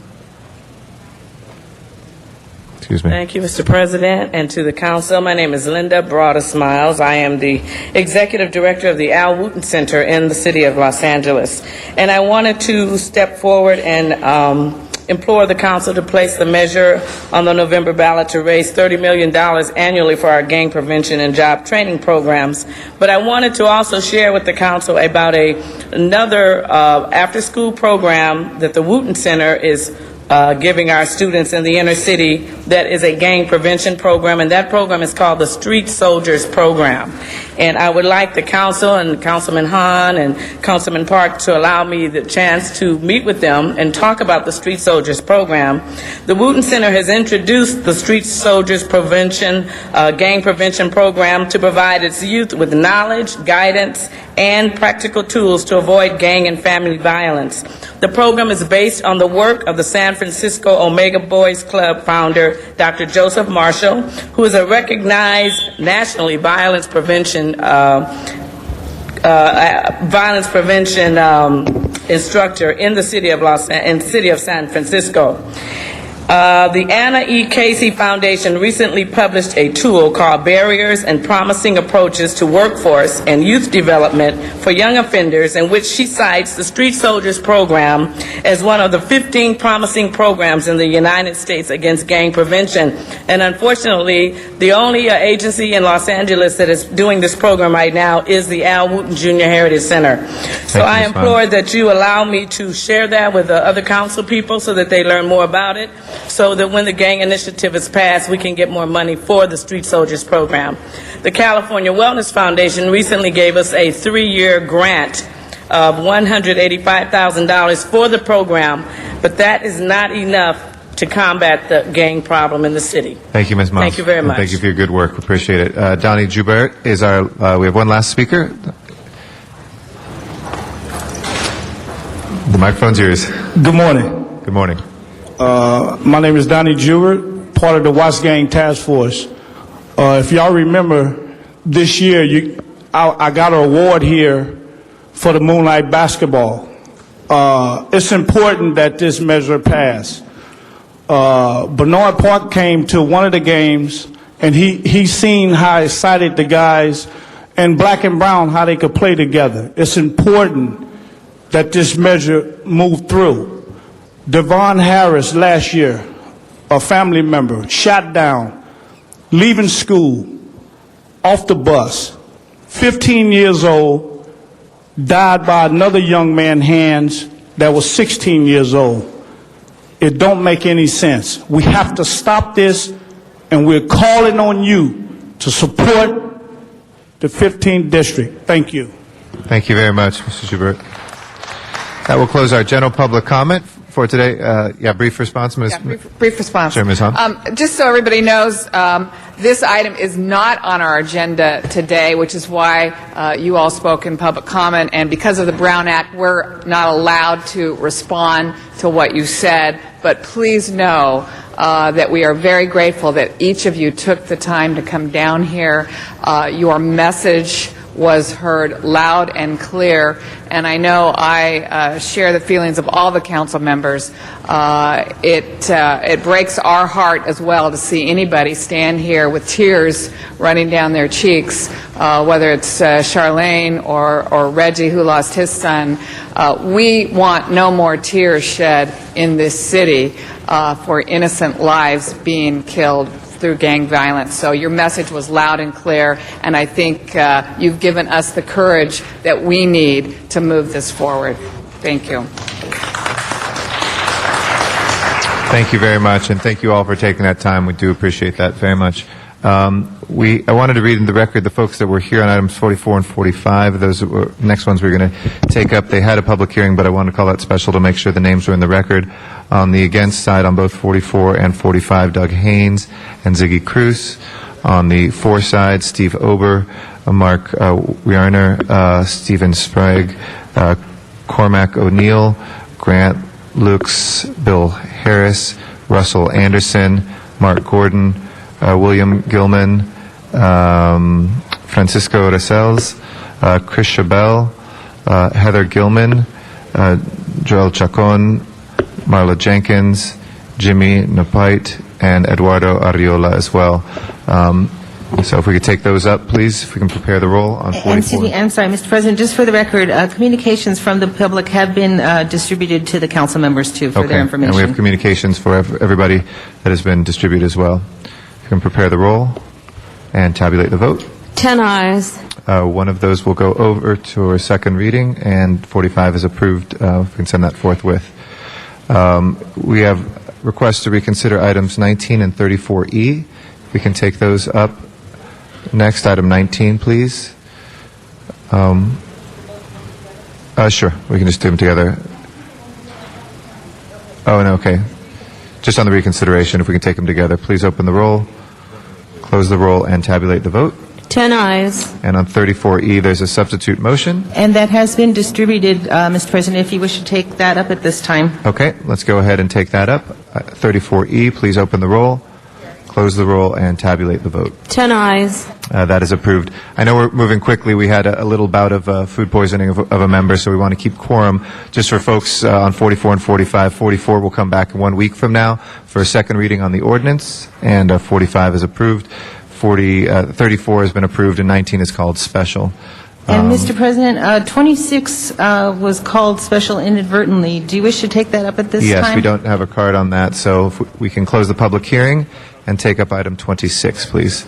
Excuse me. Thank you, Mr. President, and to the council. My name is Linda Broadus Miles. I am the executive director of the Al Wooten Center in the city of Los Angeles. And I wanted to step forward and implore the council to place the measure on the November ballot to raise $30 million annually for our gang prevention and job training programs. But I wanted to also share with the council about another after-school program that the Wooten Center is giving our students in the inner city that is a gang prevention program, and that program is called the Street Soldiers Program. And I would like the council and Councilman Hahn and Councilman Park to allow me the chance to meet with them and talk about the Street Soldiers Program. The Wooten Center has introduced the Street Soldiers Prevention, Gang Prevention Program to provide its youth with knowledge, guidance, and practical tools to avoid gang and family violence. The program is based on the work of the San Francisco Omega Boys Club founder, Dr. Joseph Marshall, who is a recognized nationally violence prevention instructor in the city of San Francisco. The Anna E. Casey Foundation recently published a tool called Barriers and Promising Approaches to Workforce and Youth Development for Young Offenders, in which she cites the Street Soldiers Program as one of the 15 promising programs in the United States against gang prevention. And unfortunately, the only agency in Los Angeles that is doing this program right now is the Al Wooten Junior Heritage Center. So I implore that you allow me to share that with the other council people so that they learn more about it, so that when the gang initiative is passed, we can get more money for the Street Soldiers Program. The California Wellness Foundation recently gave us a 3-year grant of $185,000 for the program, but that is not enough to combat the gang problem in the city. Thank you, Ms. Miles. Thank you very much. And thank you for your good work. We appreciate it. Donnie Joubert is our, we have one last speaker. The microphone's yours. Good morning. Good morning. My name is Donnie Jewett, part of the Watts Gang Task Force. If y'all remember, this year I got an award here for the Moonlight Basketball. It's important that this measure pass. Bernard Park came to one of the games, and he seen how excited the guys and black and brown, how they could play together. It's important that this measure move through. Devon Harris last year, a family member, shot down, leaving school, off the bus, 15 years old, died by another young man's hands that was 16 years old. It don't make any sense. We have to stop this, and we're calling on you to support the 15th district. Thank you. Thank you very much, Mr. Joubert. That will close our general public comment for today. Brief response, Ms. Brief response. Sure, Ms. Hahn. Just so everybody knows, this item is not on our agenda today, which is why you all spoke in public comment, and because of the Brown Act, we're not allowed to respond to what you said. But please know that we are very grateful that each of you took the time to come down here. Your message was heard loud and clear, and I know I share the feelings of all the council members. It breaks our heart as well to see anybody stand here with tears running down their cheeks, whether it's Charlene or Reggie, who lost his son. We want no more tears shed in this city for innocent lives being killed through gang violence. So your message was loud and clear, and I think you've given us the courage that we need to move this forward. Thank you. Thank you very much, and thank you all for taking that time. We do appreciate that very much. I wanted to read in the record the folks that were here on items 44 and 45. Those were, next ones we're going to take up. They had a public hearing, but I wanted to call that special to make sure the names were in the record. On the against side on both 44 and 45, Doug Haynes and Ziggy Cruz. On the for side, Steve Ober, Mark Wierner, Stephen Sprague, Cormac O'Neill, Grant Lux, Bill Harris, Russell Anderson, Mark Gordon, William Gilman, Francisco Rasels, Chris Chabel, Heather Gilman, Joel Chacon, Marla Jenkins, Jimmy Napite, and Eduardo Arriola as well. So if we could take those up, please, if we can prepare the roll on 44. I'm sorry, Mr. President, just for the record, communications from the public have been distributed to the council members, too, for their information. And we have communications for everybody that has been distributed as well. If you can prepare the roll and tabulate the vote. 10 ayes. One of those will go over to our second reading, and 45 is approved. We can send that forthwith. We have requests to reconsider items 19 and 34E. We can take those up. Next, item 19, please. Sure, we can just do them together. Oh, no, okay. Just on the reconsideration, if we can take them together. Please open the roll, close the roll, and tabulate the vote. 10 ayes. And on 34E, there's a substitute motion. And that has been distributed, Mr. President, if you wish to take that up at this time. Okay, let's go ahead and take that up. 34E, please open the roll, close the roll, and tabulate the vote. 10 ayes. That is approved. I know we're moving quickly. We had a little bout of food poisoning of a member, so we want to keep quorum. Just for folks on 44 and 45, 44 will come back 1 week from now for a second reading on the ordinance, and 45 is approved. 34 has been approved, and 19 is called special. And Mr. President, 26 was called special inadvertently. Do you wish to take that up at this time? Yes, we don't have a card on that, so if we can close the public hearing and take up item 26, please.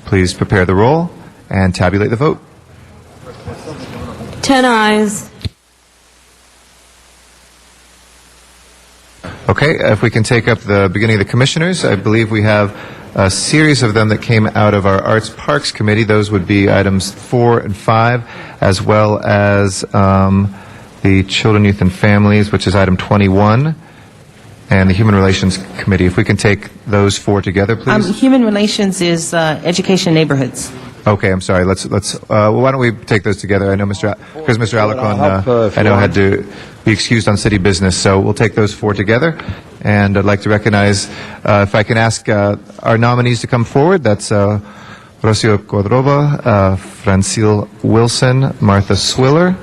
Please prepare the roll and tabulate the vote. 10 ayes. Okay, if we can take up the beginning of the commissioners, I believe we have a series of them that came out of our Arts Parks Committee. Those would be items 4 and 5, as well as the Children, Youth, and Families, which is item 21, and the Human Relations Committee. If we can take those 4 together, please. Human Relations is Education Neighborhoods. Okay, I'm sorry. Let's. Well, why don't we take those together? I know Mr. Alarcon, I know had to be excused on city business, so we'll take those 4 together. And I'd like to recognize, if I can ask our nominees to come forward. That's Rocio Cordova, Francine Wilson, Martha Swiller,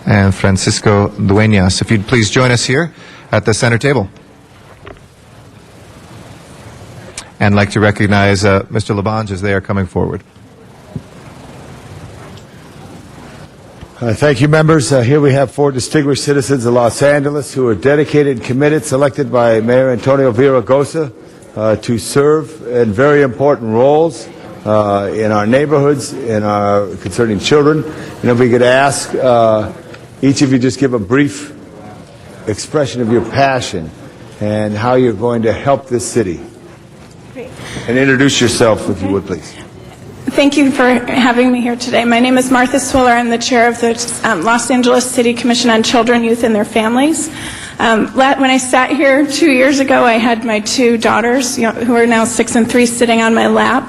and Francisco Dueñas. If you'd please join us here at the center table. And I'd like to recognize Mr. Labange as they are coming forward. Thank you, members. Here we have 4 distinguished citizens of Los Angeles who are dedicated and committed, selected by Mayor Antonio Villaraigosa to serve in very important roles in our neighborhoods, concerning children. And if we could ask each of you just give a brief expression of your passion and how you're going to help this city. Great. And introduce yourself, if you would, please. Thank you for having me here today. My name is Martha Swiller. I'm the chair of the Los Angeles City Commission on Children, Youth, and Their Families. When I sat here 2 years ago, I had my 2 daughters, who are now 6 and 3, sitting on my lap.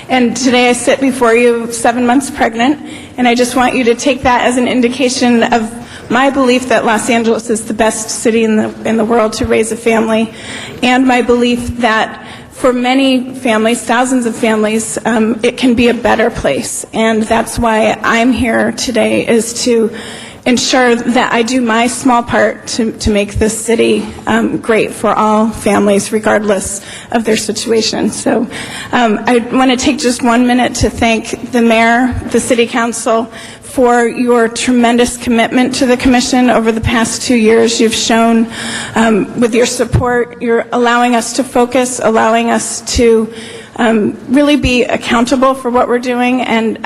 And today I sit before you 7 months pregnant. And I just want you to take that as an indication of my belief that Los Angeles is the best city in the world to raise a family, and my belief that for many families, thousands of families, it can be a better place. And that's why I'm here today, is to ensure that I do my small part to make this city great for all families, regardless of their situation. So I want to take just 1 minute to thank the mayor, the city council, for your tremendous commitment to the Commission over the past 2 years. You've shown with your support, you're allowing us to focus, allowing us to really be accountable for what we're doing, and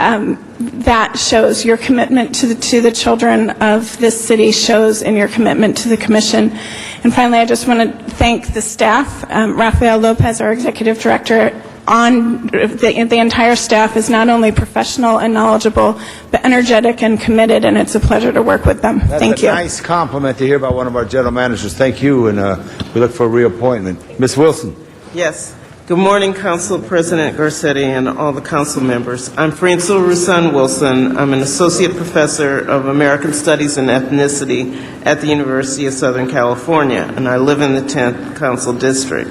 that shows your commitment to the children of this city, shows in your commitment to the Commission. And finally, I just want to thank the staff. Rafael Lopez, our Executive Director, on the entire staff is not only professional and knowledgeable, but energetic and committed, and it's a pleasure to work with them. Thank you. That's a nice compliment to hear about one of our general managers. Thank you, and we look for a reappointment. Ms. Wilson. Yes. Good morning, Council President Garcetti and all the council members. I'm Francil Rusan Wilson. I'm an associate professor of American Studies and Ethnicity at the University of Southern California, and I live in the 10th Council District.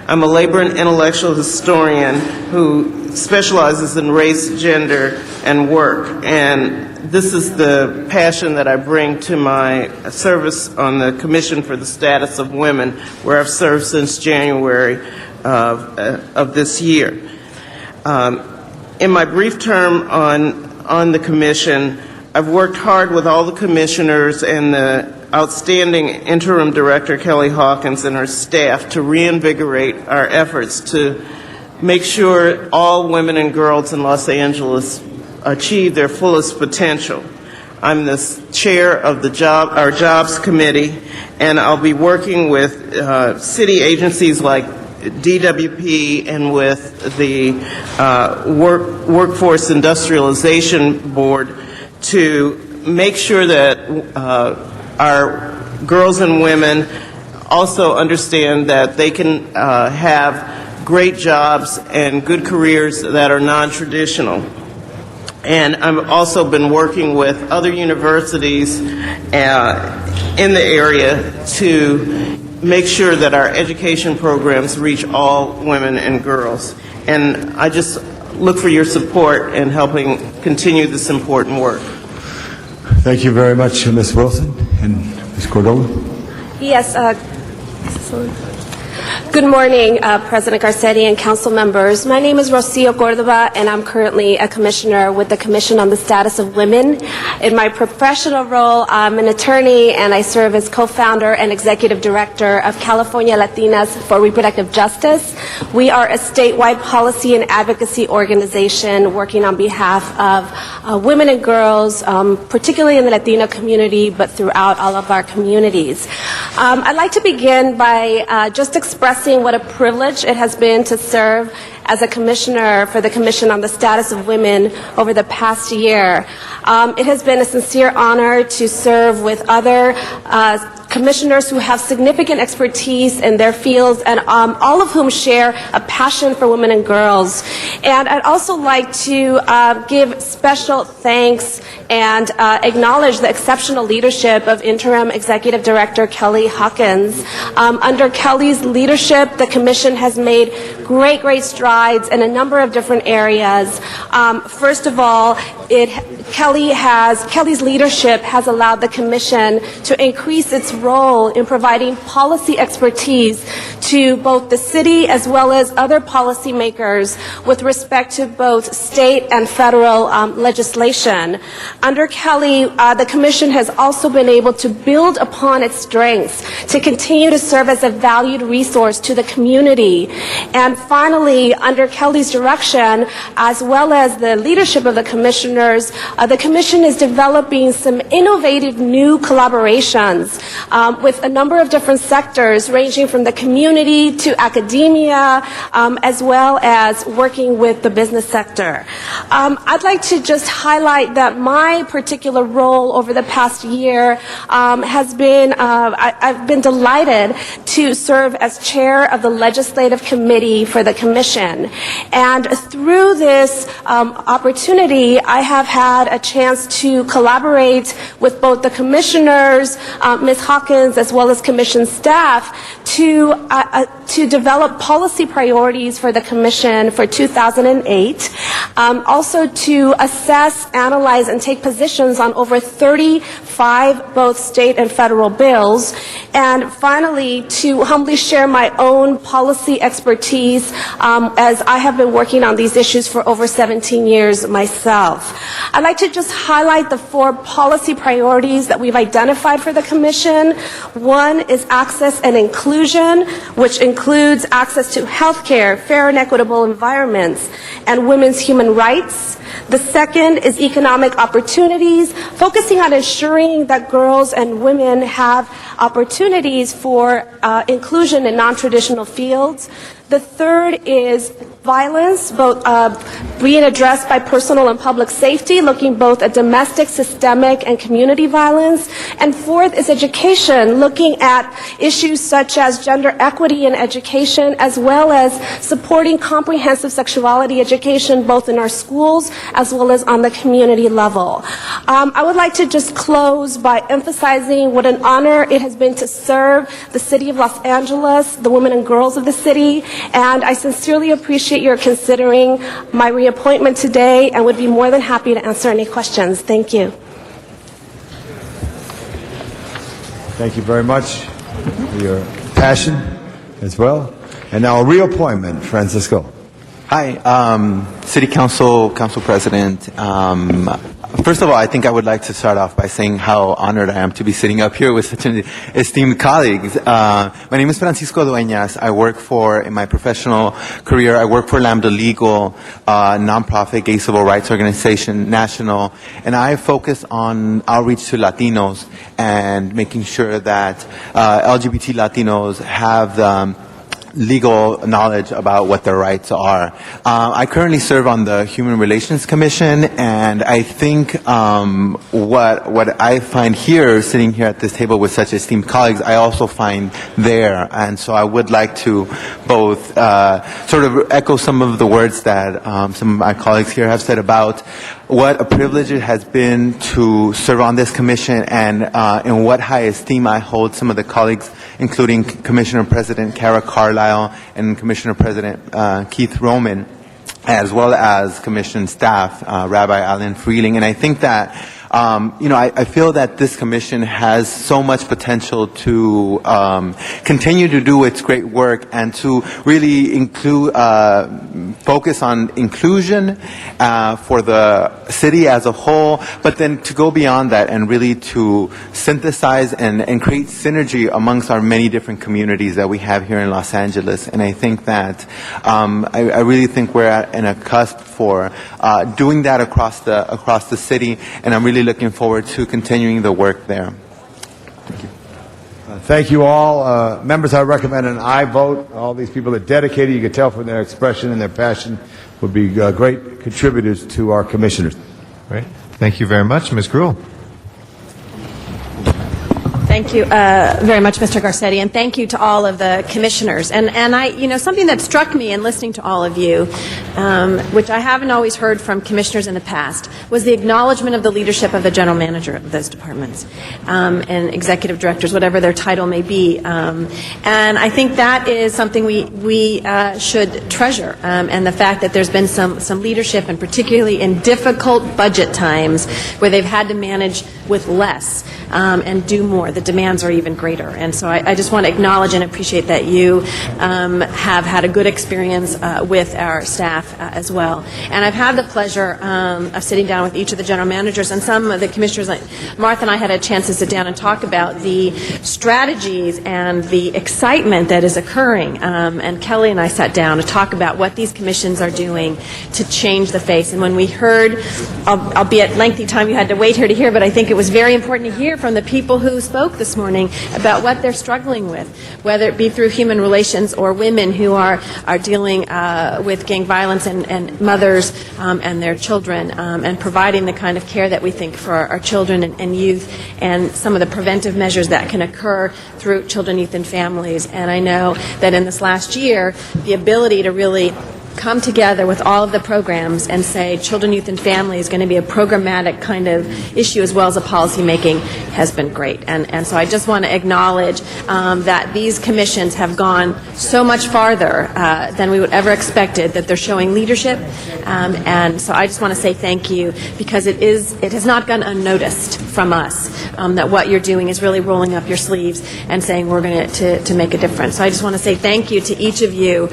I'm a labor and intellectual historian who specializes in race, gender, and work, and this is the passion that I bring to my service on the Commission for the Status of Women, where I've served since January of this year. In my brief term on the Commission, I've worked hard with all the commissioners and the outstanding interim director, Kelly Hawkins, and her staff to reinvigorate our efforts to make sure all women and girls in Los Angeles achieve their fullest potential. I'm the chair of our Jobs Committee, and I'll be working with city agencies like DWP and with the Workforce Industrialization Board to make sure that our girls and women also understand that they can have great jobs and good careers that are non-traditional. And I've also been working with other universities in the area to make sure that our education programs reach all women and girls. And I just look for your support in helping continue this important work. Thank you very much, Ms. Wilson. And Ms. Cordova? Yes. Good morning, President Garcetti and council members. My name is Rocio Cordova, and I'm currently a commissioner with the Commission on the Status of Women. In my professional role, I'm an attorney, and I serve as co-founder and executive director of California Latinas for Reproductive Justice. We are a statewide policy and advocacy organization working on behalf of women and girls, particularly in the Latino community, but throughout all of our communities. I'd like to begin by just expressing what a privilege it has been to serve as a commissioner for the Commission on the Status of Women over the past year. It has been a sincere honor to serve with other commissioners who have significant expertise in their fields, and all of whom share a passion for women and girls. And I'd also like to give special thanks and acknowledge the exceptional leadership of Interim Executive Director Kelly Hawkins. Under Kelly's leadership, the Commission has made great strides in a number of different areas. First of all, Kelly's leadership has allowed the Commission to increase its role in providing policy expertise to both the city as well as other policymakers with respect to both state and federal legislation. Under Kelly, the Commission has also been able to build upon its strengths to continue to serve as a valued resource to the community. And finally, under Kelly's direction, as well as the leadership of the commissioners, the Commission is developing some innovative new collaborations with a number of different sectors, ranging from the community to academia, as well as working with the business sector. I'd like to just highlight that my particular role over the past year has been, I've been delighted to serve as chair of the Legislative Committee for the Commission. And through this opportunity, I have had a chance to collaborate with both the commissioners, Ms. Hawkins, as well as Commission staff, to develop policy priorities for the Commission for 2008, also to assess, analyze, and take positions on over 35 both state and federal bills, and finally to humbly share my own policy expertise as I have been working on these issues for over 17 years myself. I'd like to just highlight the 4 policy priorities that we've identified for the Commission. One is access and inclusion, which includes access to health care, fair and equitable environments, and women's human rights. The second is economic opportunities, focusing on ensuring that girls and women have opportunities for inclusion in non-traditional fields. The third is violence, both being addressed by personal and public safety, looking both at domestic, systemic, and community violence. And fourth is education, looking at issues such as gender equity in education, as well as supporting comprehensive sexuality education, both in our schools as well as on the community level. I would like to just close by emphasizing what an honor it has been to serve the City of Los Angeles, the women and girls of the city, and I sincerely appreciate your considering my reappointment today and would be more than happy to answer any questions. Thank you. Thank you very much for your passion as well. And now a reappointment, Francisco. Hi, City Council, Council President. First of all, I think I would like to start off by saying how honored I am to be sitting up here with such an esteemed colleagues. My name is Francisco Dueñas. I work in my professional career, I work for Lambda Legal, nonprofit gay civil rights organization, national, and I focus on outreach to Latinos and making sure that LGBT Latinos have the legal knowledge about what their rights are. I currently serve on the Human Relations Commission, and I think what I find here, sitting here at this table with such esteemed colleagues, I also find there. And so I would like to both sort of echo some of the words that some of my colleagues here have said about what a privilege it has been to serve on this commission, and in what high esteem I hold some of the colleagues, including Commissioner President Kara Carlisle and Commissioner President Keith Roman, as well as Commission staff, Rabbi Alan Freeling. And I think that I feel that this commission has so much potential to continue to do its great work and to really focus on inclusion for the city as a whole, but then to go beyond that and really to synthesize and create synergy amongst our many different communities that we have here in Los Angeles. And I think that I really think we're at a cusp for doing that across the city, and I'm really looking forward to continuing the work there. Thank you. Thank you all. Members, I recommend an aye vote. All these people are dedicated. You can tell from their expression and their passion would be great contributors to our commissioners. Great. Thank you very much. Ms. Gruhl. Thank you very much, Mr. Garcetti, and thank you to all of the commissioners. And something that struck me in listening to all of you, which I haven't always heard from commissioners in the past, was the acknowledgement of the leadership of the general manager of those departments and executive directors, whatever their title may be. And I think that is something we should treasure, and the fact that there's been some leadership, and particularly in difficult budget times where they've had to manage with less and do more. The demands are even greater. And so I just want to acknowledge and appreciate that you have had a good experience with our staff as well. And I've had the pleasure of sitting down with each of the general managers, and some of the commissioners, like Martha and I had a chance to sit down and talk about the strategies and the excitement that is occurring. And Kelly and I sat down to talk about what these commissions are doing to change the face. And when we heard, albeit lengthy time you had to wait here to hear, but I think it was very important to hear from the people who spoke this morning about what they're struggling with, whether it be through human relations or women who are dealing with gang violence and mothers and their children, and providing the kind of care that we think for our children and youth, and some of the preventive measures that can occur through children, youth, and families. And I know that in this last year, the ability to really come together with all of the programs and say children, youth, and family is going to be a programmatic kind of issue as well as a policy making has been great. And so I just want to acknowledge that these commissions have gone so much farther than we would ever expected, that they're showing leadership. And so I just want to say thank you, because it has not gone unnoticed from us that what you're doing is really rolling up your sleeves and saying we're going to make a difference. So I just want to say thank you to each of you,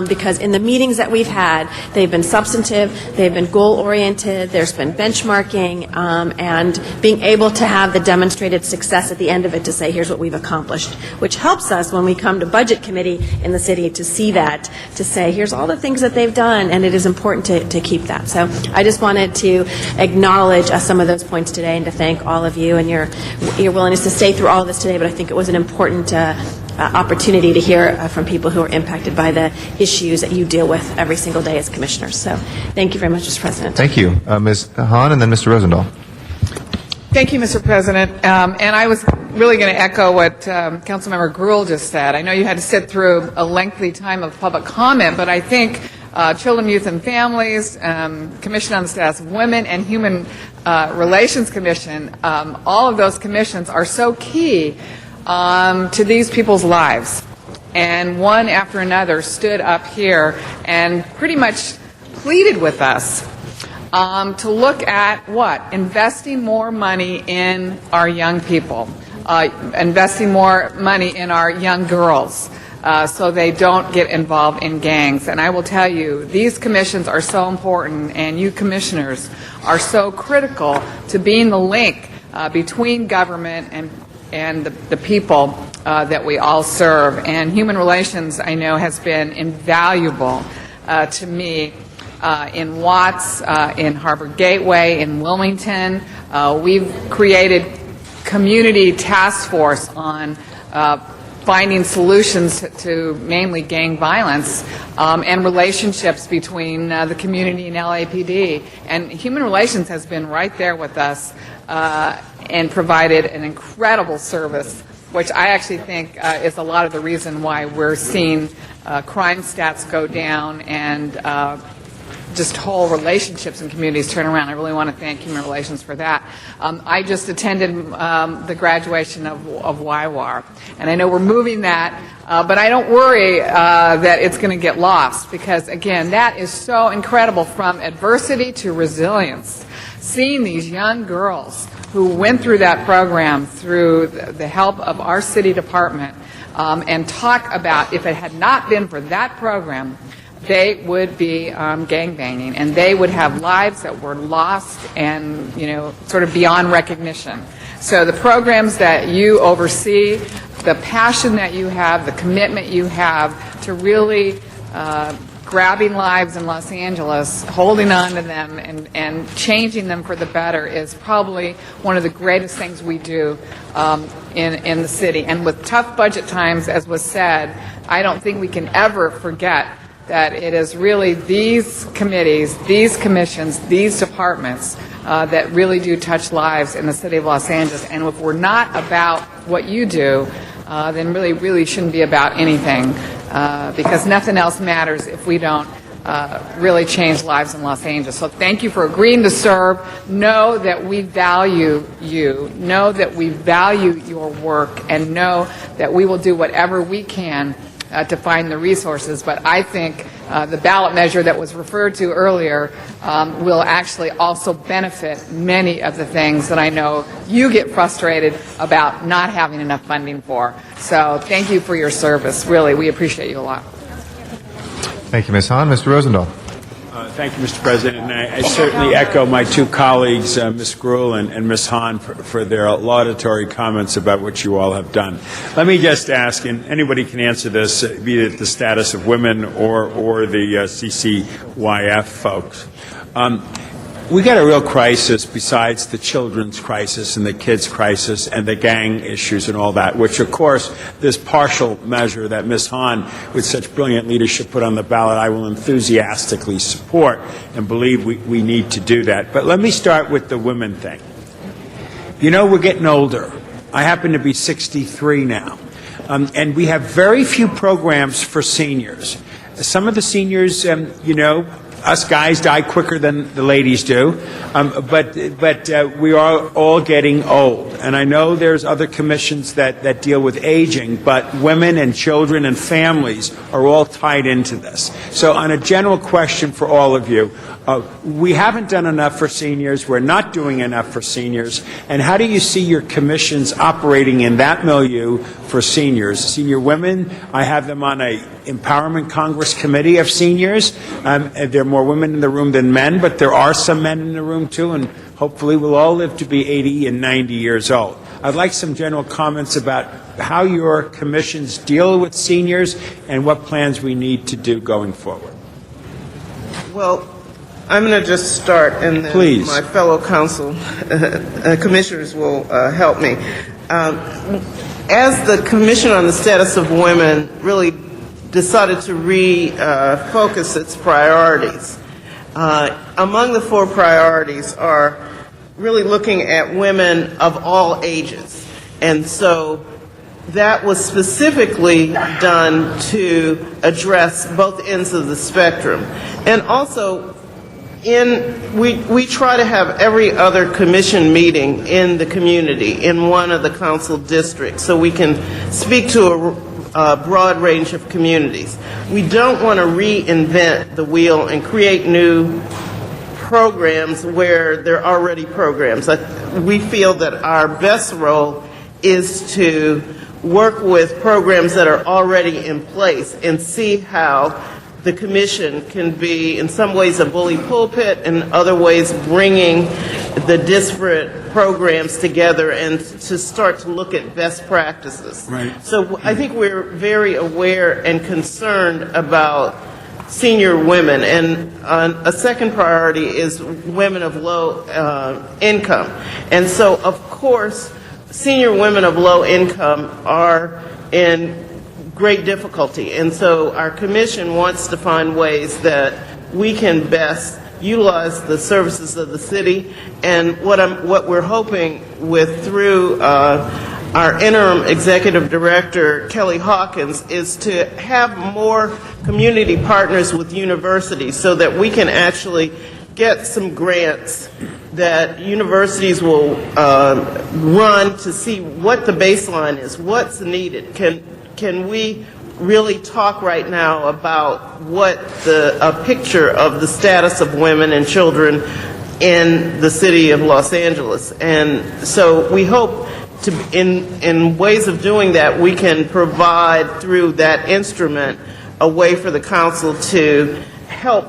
because in the meetings that we've had, they've been substantive, they've been goal-oriented, there's been benchmarking, and being able to have the demonstrated success at the end of it to say, here's what we've accomplished, which helps us when we come to Budget Committee in the city to see that, to say, here's all the things that they've done, and it is important to keep that. So I just wanted to acknowledge some of those points today and to thank all of you and your willingness to stay through all of this today, but I think it was an important opportunity to hear from people who are impacted by the issues that you deal with every single day as commissioners. So thank you very much, Mr. President. Thank you. Ms. Hahn and then Mr. Rosendahl. Thank you, Mr. President. And I was really going to echo what Councilmember Gruhl just said. I know you had to sit through a lengthy time of public comment, but I think Children, Youth, and Families, Commission on the Status of Women, and Human Relations Commission, all of those commissions are so key to these people's lives. And one after another stood up here and pretty much pleaded with us to look at what? Investing more money in our young people, investing more money in our young girls, so they don't get involved in gangs. And I will tell you, these commissions are so important, and you commissioners are so critical to being the link between government and the people that we all serve. And Human Relations, I know, has been invaluable to me in Watts, in Harbor Gateway, in Wilmington. We've created community task force on finding solutions to mainly gang violence and relationships between the community and LAPD. And Human Relations has been right there with us and provided an incredible service, which I actually think is a lot of the reason why we're seeing crime stats go down and just whole relationships in communities turn around. I really want to thank Human Relations for that. I just attended the graduation of YWAR, and I know we're moving that, but I don't worry that it's going to get lost, because, again, that is so incredible, from adversity to resilience. Seeing these young girls who went through that program through the help of our city department and talk about, if it had not been for that program, they would be gangbanging, and they would have lives that were lost and, sort of beyond recognition. So the programs that you oversee, the passion that you have, the commitment you have to really grabbing lives in Los Angeles, holding on to them, and changing them for the better is probably one of the greatest things we do in the city. And with tough budget times, as was said, I don't think we can ever forget that it is really these committees, these commissions, these departments that really do touch lives in the city of Los Angeles. And if we're not about what you do, then really shouldn't be about anything, because nothing else matters if we don't really change lives in Los Angeles. So thank you for agreeing to serve. Know that we value you. Know that we value your work, and know that we will do whatever we can to find the resources. But I think the ballot measure that was referred to earlier will actually also benefit many of the things that I know you get frustrated about not having enough funding for. So thank you for your service. Really, we appreciate you a lot. Thank you, Ms. Hahn. Mr. Rosendahl. Thank you, Mr. President. And I certainly echo my two colleagues, Ms. Gruhl and Ms. Hahn, for their laudatory comments about what you all have done. Let me just ask, and anybody can answer this, be it the Status of Women or the CCYF folks. We got a real crisis besides the children's crisis and the kids' crisis and the gang issues and all that, which, of course, this partial measure that Ms. Hahn, with such brilliant leadership, put on the ballot, I will enthusiastically support and believe we need to do that. But let me start with the women thing. We're getting older. I happen to be 63 now. And we have very few programs for seniors. some of the seniors, us guys die quicker than the ladies do, but we are all getting old. And I know there's other commissions that deal with aging, but women and children and families are all tied into this. So on a general question for all of you, we haven't done enough for seniors, we're not doing enough for seniors, and how do you see your commissions operating in that milieu for seniors? Senior women, I have them on a Empowerment Congress Committee of Seniors. There are more women in the room than men, but there are some men in the room too, and hopefully we'll all live to be 80 and 90 years old. I'd like some general comments about how your commissions deal with seniors and what plans we need to do going forward. Well, I'm going to just start, and then Please. My fellow council commissioners will help me. As the Commission on the Status of Women really decided to refocus its priorities, among the 4 priorities are really looking at women of all ages. And so that was specifically done to address both ends of the spectrum. And also, we try to have every other commission meeting in the community in one of the council districts so we can speak to a broad range of communities. We don't want to reinvent the wheel and create new programs where there are already programs. We feel that our best role is to work with programs that are already in place and see how the commission can be, in some ways, a bully pulpit, and in other ways, bringing the disparate programs together and to start to look at best practices. Right. So I think we're very aware and concerned about senior women, and a second priority is women of low income. And so, of course, senior women of low income are in great difficulty, and so our commission wants to find ways that we can best utilize the services of the city. And what we're hoping with through our interim executive director, Kelly Hawkins, is to have more community partners with universities so that we can actually get some grants that universities will run to see what the baseline is, what's needed. Can we really talk right now about what a picture of the status of women and children in the city of Los Angeles? And so we hope to, in ways of doing that, we can provide through that instrument a way for the council to help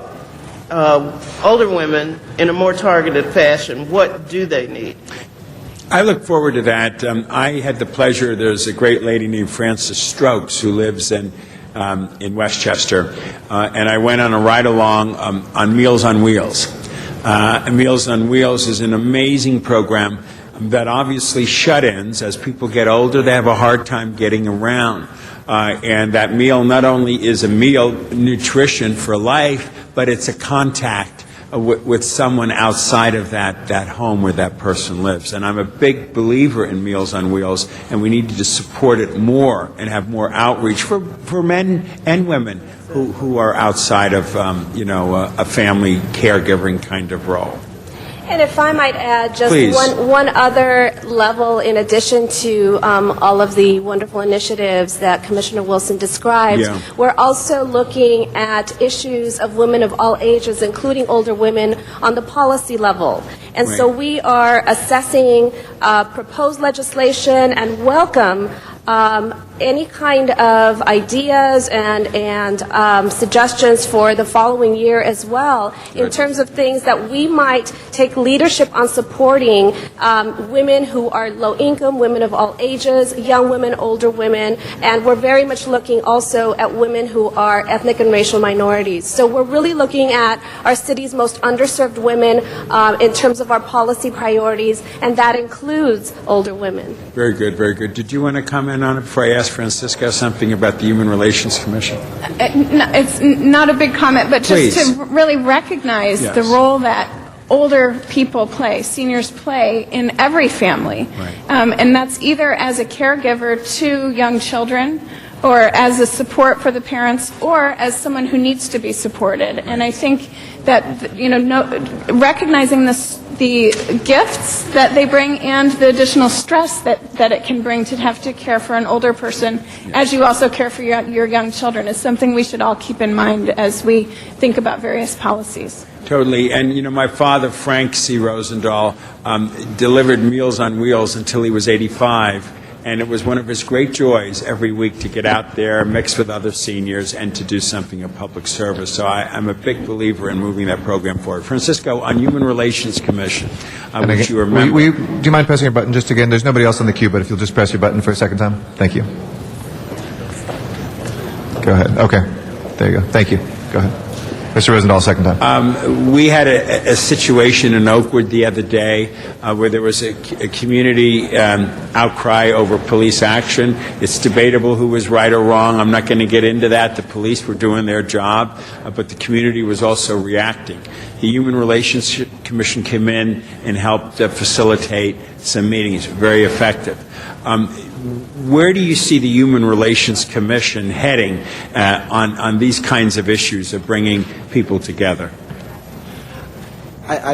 older women in a more targeted fashion. What do they need? I look forward to that. I had the pleasure, there's a great lady named Frances Strokes who lives in Westchester, and I went on a ride-along on Meals on Wheels. Meals on Wheels is an amazing program that obviously shut-ins, as people get older, they have a hard time getting around. And that meal not only is a meal, nutrition for life, but it's a contact with someone outside of that home where that person lives. And I'm a big believer in Meals on Wheels, and we need to support it more and have more outreach for men and women who are outside of, a family caregiving kind of role. And if I might add just Please. one other level in addition to all of the wonderful initiatives that Commissioner Wilson described, Yeah. we're also looking at issues of women of all ages, including older women, on the policy level. And so Right. we are assessing proposed legislation and welcome any kind of ideas and suggestions for the following year as well, in terms of things that we might take leadership on supporting women who are low income, women of all ages, young women, older women, and we're very much looking also at women who are ethnic and racial minorities. So we're really looking at our city's most underserved women in terms of our policy priorities, and that includes older women. Very good, very good. Did you want to comment on it before I ask Francisco something about the Human Relations Commission? It's not a big comment, but just Please. to really recognize Yes. the role that older people play, seniors play in every family. And that's either as a caregiver to young children or as a support for the parents, or as someone who needs to be supported. And I think that, recognizing the gifts that they bring and the additional stress that it can bring to have to care for an older person, as you also care for your young children, is something we should all keep in mind as we think about various policies. Totally. And, my father, Frank C. Rosendahl, delivered Meals on Wheels until he was 85. And it was one of his great joys every week to get out there, mix with other seniors, and to do something of public service. So I'm a big believer in moving that program forward. Francisco, on Human Relations Commission, which you remember. Do you mind pressing your button just again? There's nobody else on the queue, but if you'll just press your button for a second time. Thank you. Go ahead. Okay. There you go. Thank you. Go ahead. Mr. Rosendahl, second time. We had a situation in Oakwood the other day where there was a community outcry over police action. It's debatable who was right or wrong. I'm not going to get into that. The police were doing their job, but the community was also reacting. The Human Relations Commission came in and helped facilitate some meetings, very effective. Where do you see the Human Relations Commission heading on these kinds of issues of bringing people together?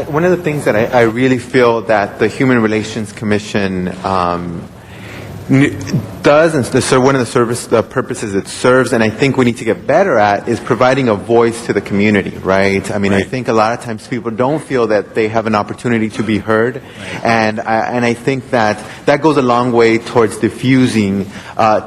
One of the things that I really feel that the Human Relations Commission does, and so one of the purposes it serves, and I think we need to get better at, is providing a voice to the community, right? I mean, I think a lot of times people don't feel that they have an opportunity to be heard, and I think that goes a long way towards diffusing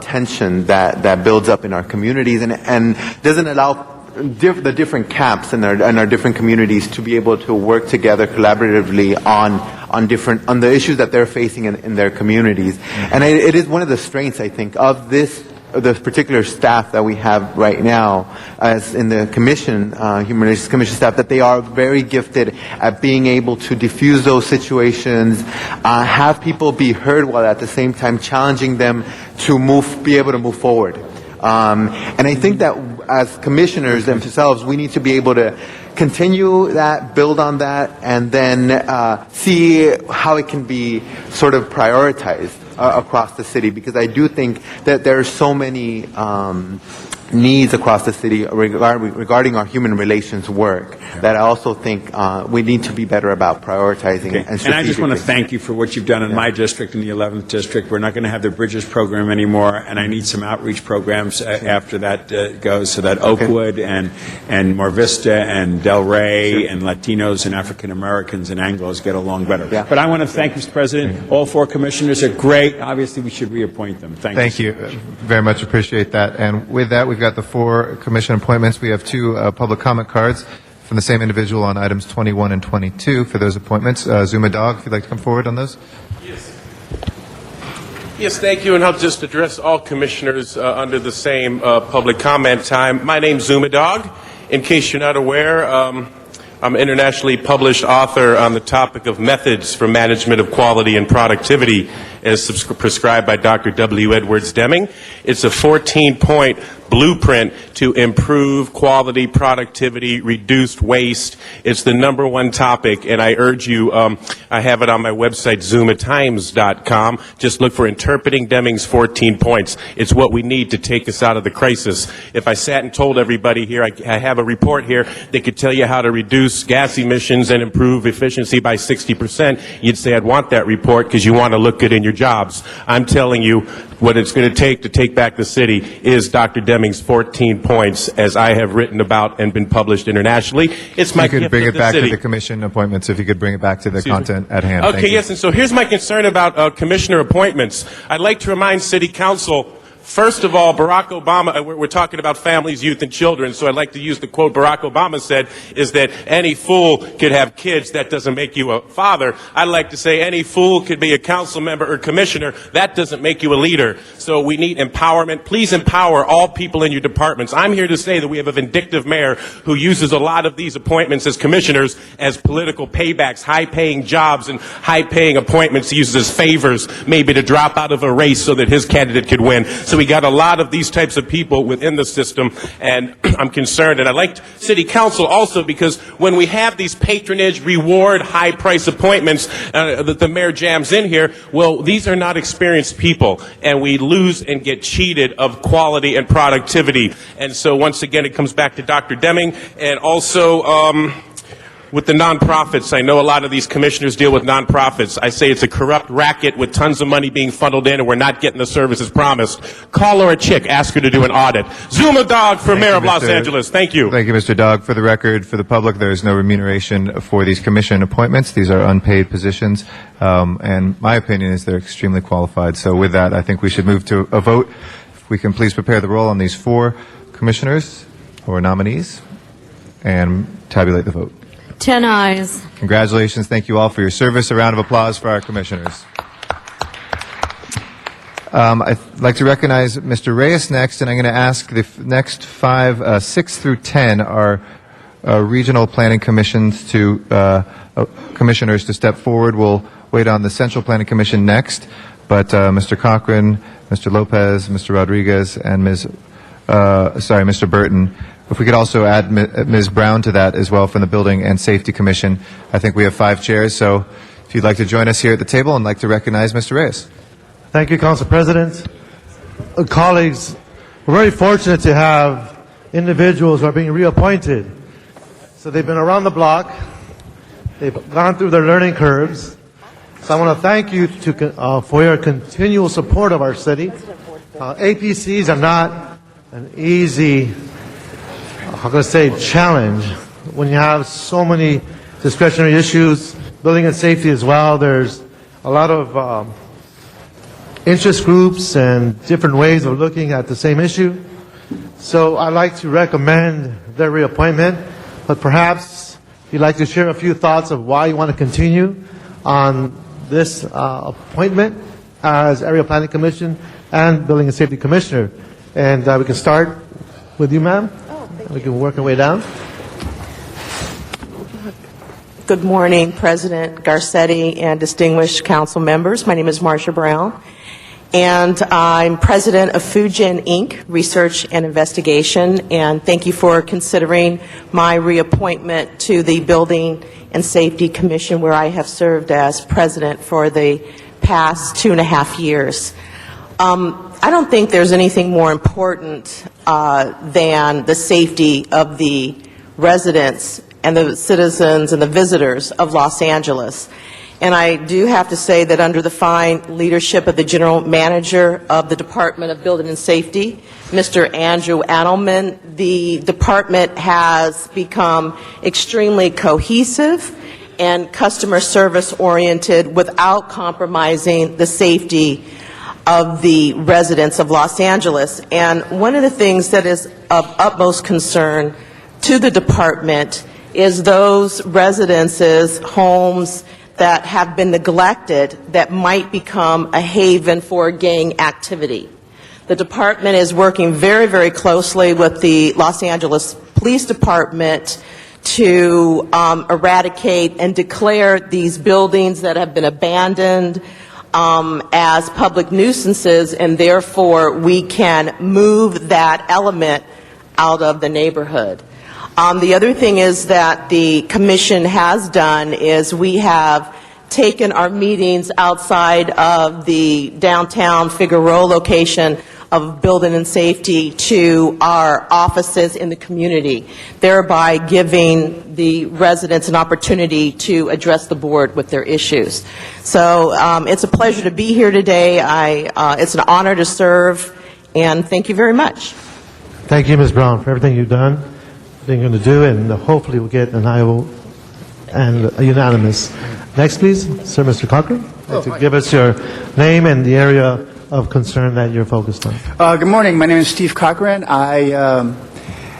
tension that builds up in our communities, and doesn't allow the different camps and our different communities to be able to work together collaboratively on the issues that they're facing in their communities. And it is one of the strengths, I think, of the particular staff that we have right now, as in the commission, Human Relations Commission staff, that they are very gifted at being able to diffuse those situations, have people be heard while at the same time challenging them to be able to move forward. And I think that as commissioners themselves, we need to be able to continue that, build on that, and then see how it can be sort of prioritized across the city, because I do think that there are so many needs across the city regarding our human relations work that I also think we need to be better about prioritizing. And I just want to thank you for what you've done in my district, in the 11th district. We're not going to have the Bridges program anymore, and I need some outreach programs after that goes, so that Oakwood and Mar Vista and Del Rey and Latinos and African Americans and Anglos get along better. But I want to thank Mr. President. All four commissioners are great. Obviously, we should reappoint them. Thank you. Thank you. Very much appreciate that. And with that, we've got the 4 commission appointments. We have 2 public comment cards from the same individual on items 21 and 22 for those appointments. Zuma Dog, if you'd like to come forward on those. Yes, thank you, and I'll just address all commissioners under the same public comment time. My name's Zuma Dog. In case you're not aware, I'm an internationally published author on the topic of methods for management of quality and productivity as prescribed by Dr. W. Edwards Deming. It's a 14-point blueprint to improve quality, productivity, reduced waste. It's the #1 topic, and I urge you, I have it on my website, ZumaTimes.com. Just look for Interpreting Deming's 14 Points. It's what we need to take us out of the crisis. If I sat and told everybody here, I have a report here that could tell you how to reduce gas emissions and improve efficiency by 60%, you'd say, I'd want that report because you want to look good in your jobs. I'm telling you, what it's going to take back the city is Dr. Deming's 14 points, as I have written about and been published internationally. It's my gift to the city. You could bring it back to the commission appointments, if you could bring it back to the content at hand. Okay, yes, and so here's my concern about commissioner appointments. I'd like to remind City Council, first of all, Barack Obama, we're talking about families, youth, and children, so I'd like to use the quote Barack Obama said, is that any fool could have kids, that doesn't make you a father. I'd like to say any fool could be a council member or commissioner, that doesn't make you a leader. So we need empowerment. Please empower all people in your departments. I'm here to say that we have a vindictive mayor who uses a lot of these appointments as commissioners as political paybacks, high-paying jobs and high-paying appointments he uses as favors, maybe to drop out of a race so that his candidate could win. So we got a lot of these types of people within the system, and I'm concerned. And I like City Council also because when we have these patronage, reward, high-price appointments that the mayor jams in here, well, these are not experienced people, and we lose and get cheated of quality and productivity. And so once again, it comes back to Dr. Deming, and also with the nonprofits. I know a lot of these commissioners deal with nonprofits. I say it's a corrupt racket with tons of money being funneled in and we're not getting the services promised. Call her a chick, ask her to do an audit. Zuma Dog for Mayor of Los Angeles. Thank you. Thank you, Mr. Dog. For the record, for the public, there is no remuneration for these commission appointments. These are unpaid positions, and my opinion is they're extremely qualified. So with that, I think we should move to a vote. If we can please prepare the roll on these 4 commissioners or nominees and tabulate the vote. 10 ayes. Congratulations. Thank you all for your service. A round of applause for our commissioners. I'd like to recognize Mr. Reyes next, and I'm going to ask the next 5, 6 through 10 are regional planning commissions commissioners to step forward. We'll wait on the Central Planning Commission next, but Mr. Cochran, Mr. Lopez, Mr. Rodriguez, and Mr. Burton. If we could also add Ms. Brown to that as well from the Building and Safety Commission. I think we have 5 chairs, so if you'd like to join us here at the table, I'd like to recognize Mr. Reyes. Thank you, Council President. Colleagues, we're very fortunate to have individuals who are being reappointed. So they've been around the block, they've gone through their learning curves. So I want to thank you for your continual support of our city. APCs are not an easy challenge when you have so many discretionary issues, building and safety as well. There's a lot of interest groups and different ways of looking at the same issue. So I'd like to recommend their reappointment, but perhaps you'd like to share a few thoughts of why you want to continue on this appointment as Area Planning Commission and Building and Safety Commissioner. And we can start with you, ma'am. We can work our way down. Good morning, President Garcetti and distinguished council members. My name is Marcia Brown, and I'm president of FoodGen Inc., Research and Investigation, and thank you for considering my reappointment to the Building and Safety Commission, where I have served as president for the past 2.5 years. I don't think there's anything more important than the safety of the residents and the citizens and the visitors of Los Angeles. And I do have to say that under the fine leadership of the General Manager of the Department of Building and Safety, Mr. Andrew Adelman, the department has become extremely cohesive and customer service oriented without compromising the safety of the residents of Los Angeles. And one of the things that is of utmost concern to the department is those residences, homes that have been neglected that might become a haven for gang activity. The department is working very, very closely with the Los Angeles Police Department to eradicate and declare these buildings that have been abandoned as public nuisances, and therefore we can move that element out of the neighborhood. The other thing is that the commission has done is we have taken our meetings outside of the downtown Figueroa location of Building and Safety to our offices in the community, thereby giving the residents an opportunity to address the board with their issues. So it's a pleasure to be here today. It's an honor to serve, and thank you very much. Thank you, Ms. Brown, for everything you've done, everything you're going to do, and hopefully we'll get an aye vote and a unanimous. Next, please, Sir Mr. Cochran, to give us your name and the area of concern that you're focused on. Good morning. My name is Steve Cochran. I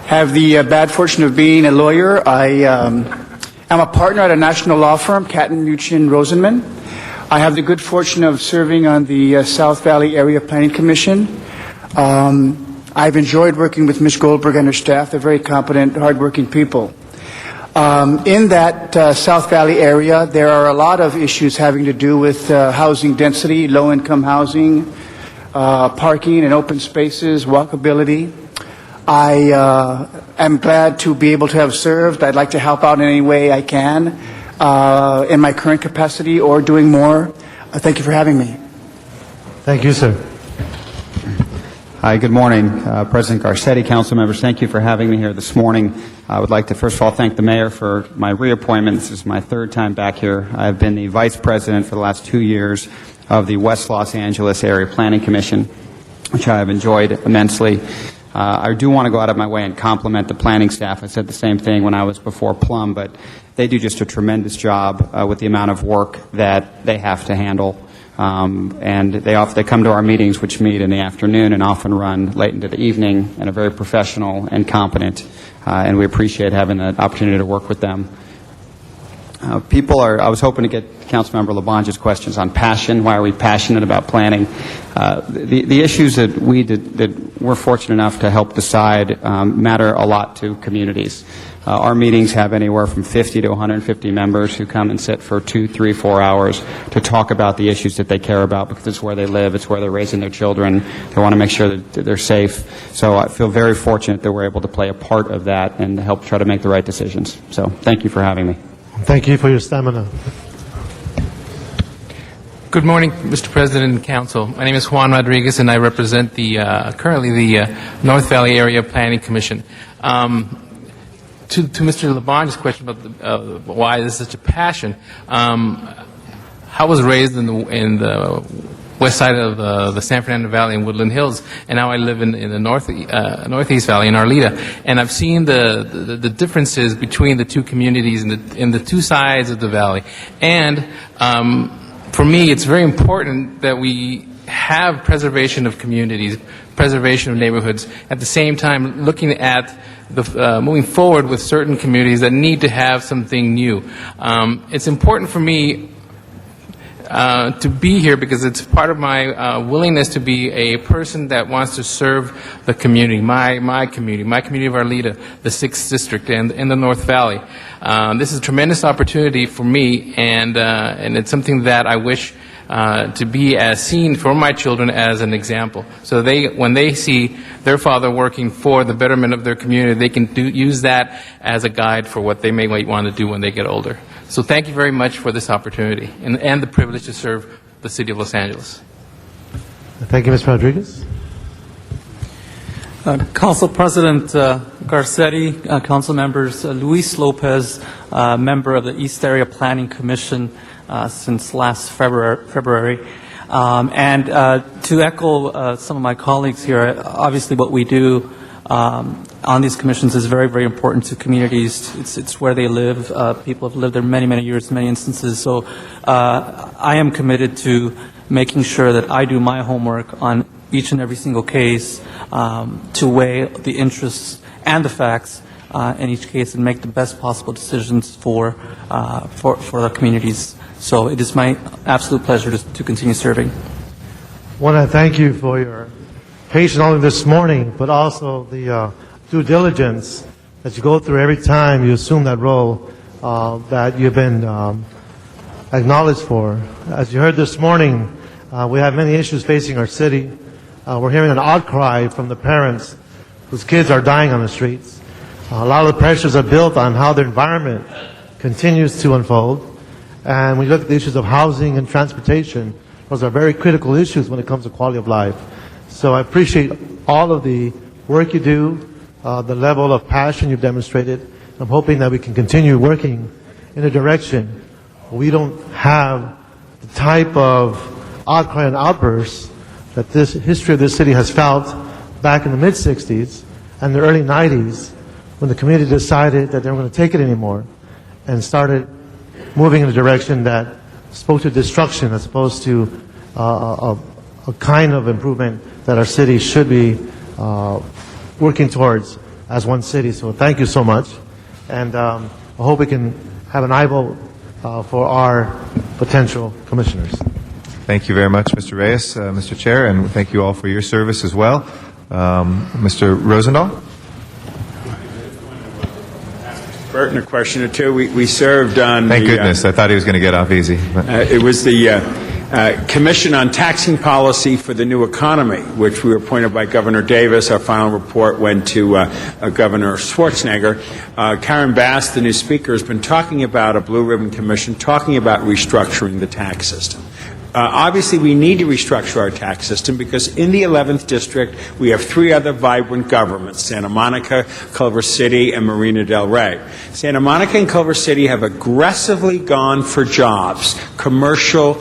have the bad fortune of being a lawyer. I am a partner at a national law firm, Catton, Muchin, Rosenman. I have the good fortune of serving on the South Valley Area Planning Commission. I've enjoyed working with Ms. Goldberg and her staff. They're very competent, hardworking people. In that South Valley area, there are a lot of issues having to do with housing density, low-income housing, parking and open spaces, walkability. I am glad to be able to have served. I'd like to help out in any way I can in my current capacity or doing more. Thank you for having me. Thank you, sir. Hi, good morning, President Garcetti, council members. Thank you for having me here this morning. I would like to first of all thank the mayor for my reappointment. This is my third time back here. I've been the vice president for the last 2 years of the West Los Angeles Area Planning Commission, which I have enjoyed immensely. I do want to go out of my way and compliment the planning staff. I said the same thing when I was before Plum, but they do just a tremendous job with the amount of work that they have to handle. And they come to our meetings, which meet in the afternoon and often run late into the evening, and are very professional and competent. And we appreciate having the opportunity to work with them. I was hoping to get Councilmember Labange's questions on passion. Why are we passionate about planning? The issues that we're fortunate enough to help decide matter a lot to communities. Our meetings have anywhere from 50 to 150 members who come and sit for 2, 3, 4 hours to talk about the issues that they care about, because it's where they live, it's where they're raising their children. They want to make sure that they're safe. So I feel very fortunate that we're able to play a part of that and help try to make the right decisions. So thank you for having me. Thank you for your stamina. Good morning, Mr. President and Council. My name is Juan Rodriguez, and I represent currently the North Valley Area Planning Commission. To Mr. Labange's question about why this is such a passion, I was raised in the west side of the San Fernando Valley in Woodland Hills, and now I live in the Northeast Valley in Arleta, and I've seen the differences between the two communities in the two sides of the valley. And for me, it's very important that we have preservation of communities, preservation of neighborhoods, at the same time looking at moving forward with certain communities that need to have something new. It's important for me to be here because it's part of my willingness to be a person that wants to serve the community, my community of Arleta, the 6th District, and the North Valley. This is a tremendous opportunity for me, and it's something that I wish to be as seen for my children as an example. So when they see their father working for the betterment of their community, they can use that as a guide for what they may want to do when they get older. So thank you very much for this opportunity and the privilege to serve the City of Los Angeles. Thank you, Mr. Rodriguez. Council President Garcetti, council members, Luis Lopez, member of the East Area Planning Commission since last February. And to echo some of my colleagues here, obviously what we do on these commissions is very, very important to communities. It's where they live. People have lived there many, many years in many instances. So I am committed to making sure that I do my homework on each and every single case to weigh the interests and the facts in each case and make the best possible decisions for the communities. So it is my absolute pleasure to continue serving. I want to thank you for your patience not only this morning, but also the due diligence that you go through every time you assume that role that you've been acknowledged for. As you heard this morning, we have many issues facing our city. We're hearing an outcry from the parents whose kids are dying on the streets. A lot of the pressures are built on how their environment continues to unfold. And when you look at the issues of housing and transportation, those are very critical issues when it comes to quality of life. So I appreciate all of the work you do, the level of passion you've demonstrated. I'm hoping that we can continue working in a direction where we don't have the type of outcry and outbursts that this history of this city has felt back in the mid-'60s and the early '90s when the community decided that they weren't going to take it anymore and started moving in a direction that spoke to destruction as opposed to a kind of improvement that our city should be working towards as one city. So thank you so much. And I hope we can have an eye vote for our potential commissioners. Thank you very much, Mr. Reyes, Mr. Chair, and thank you all for your service as well. Mr. Rosendahl? Pertinent question or two. We served on. Thank goodness. I thought he was going to get off easy. It was the Commission on Taxing Policy for the New Economy, which we were appointed by Governor Davis. Our final report went to Governor Schwarzenegger. Karen Bass, the new speaker, has been talking about a Blue Ribbon Commission, talking about restructuring the tax system. Obviously, we need to restructure our tax system because in the 11th District, we have three other vibrant governments, Santa Monica, Culver City, and Marina del Rey. Santa Monica and Culver City have aggressively gone for jobs. Commercial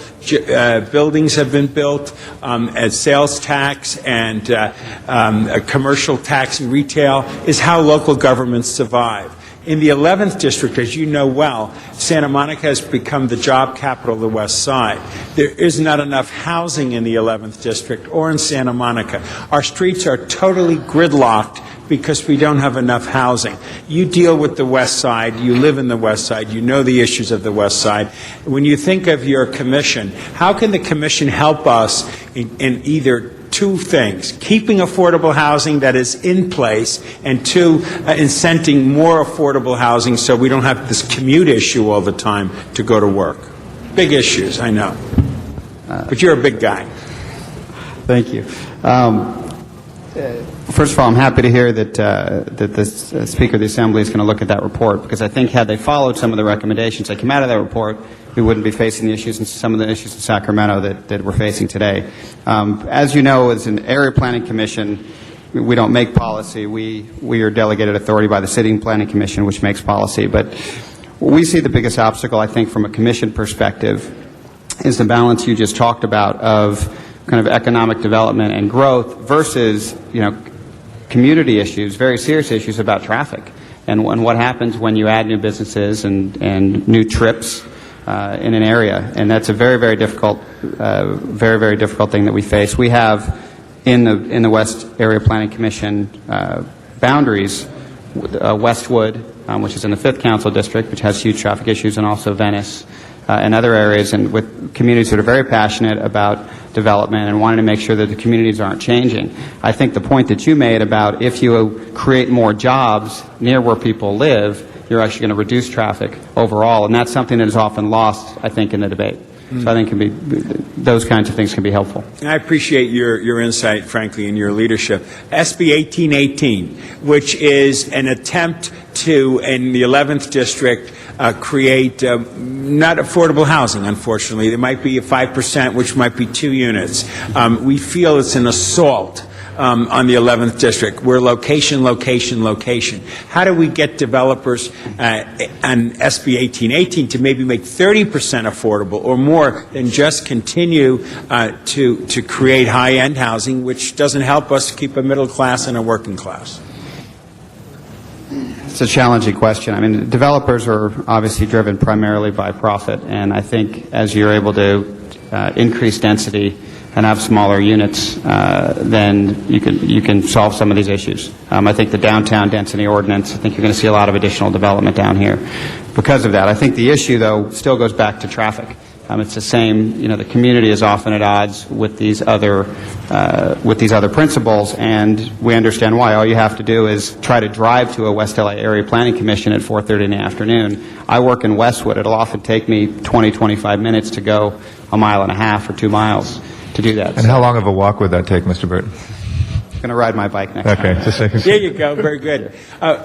buildings have been built, as sales tax and a commercial tax and retail is how local governments survive. In the 11th District, as you know well, Santa Monica has become the job capital of the West Side. There is not enough housing in the 11th District or in Santa Monica. Our streets are totally gridlocked because we don't have enough housing. You deal with the West Side, you live in the West Side, you know the issues of the West Side. When you think of your commission, how can the commission help us in either two things: keeping affordable housing that is in place, and two, incenting more affordable housing so we don't have this commute issue all the time to go to work? Big issues, I know. But you're a big guy. Thank you. First of all, I'm happy to hear that the Speaker of the Assembly is going to look at that report, because I think had they followed some of the recommendations that came out of that report, we wouldn't be facing the issues and some of the issues in Sacramento that we're facing today. As you know, as an area planning commission, we don't make policy. We are delegated authority by the sitting planning commission, which makes policy. But we see the biggest obstacle, I think, from a commission perspective is the balance you just talked about of kind of economic development and growth versus, community issues, very serious issues about traffic and what happens when you add new businesses and new trips in an area. And that's a very, very difficult thing that we face. We have in the West Area Planning Commission boundaries, Westwood, which is in the 5th Council District, which has huge traffic issues, and also Venice and other areas, and with communities that are very passionate about development and wanting to make sure that the communities aren't changing. I think the point that you made about if you create more jobs near where people live, you're actually going to reduce traffic overall, and that's something that is often lost, I think, in the debate. So I think those kinds of things can be helpful. I appreciate your insight, frankly, and your leadership. SB 1818, which is an attempt to, in the 11th District, create not affordable housing, unfortunately. There might be a 5%, which might be 2 units. We feel it's an assault on the 11th District. We're location, location, location. How do we get developers on SB 1818 to maybe make 30% affordable or more than just continue to create high-end housing, which doesn't help us keep a middle class and a working class? It's a challenging question. I mean, developers are obviously driven primarily by profit, and I think as you're able to increase density and have smaller units, then you can solve some of these issues. I think the downtown density ordinance, I think you're going to see a lot of additional development down here because of that. I think the issue, though, still goes back to traffic. It's the same, the community is often at odds with these other principles, and we understand why. All you have to do is try to drive to a West LA Area Planning Commission at 4:30 in the afternoon. I work in Westwood. It'll often take me 20, 25 minutes to go a mile and a half or 2 miles to do that. And how long of a walk would that take, Mr. Burton? I'm going to ride my bike next time. Okay, just a second. There you go. Very good.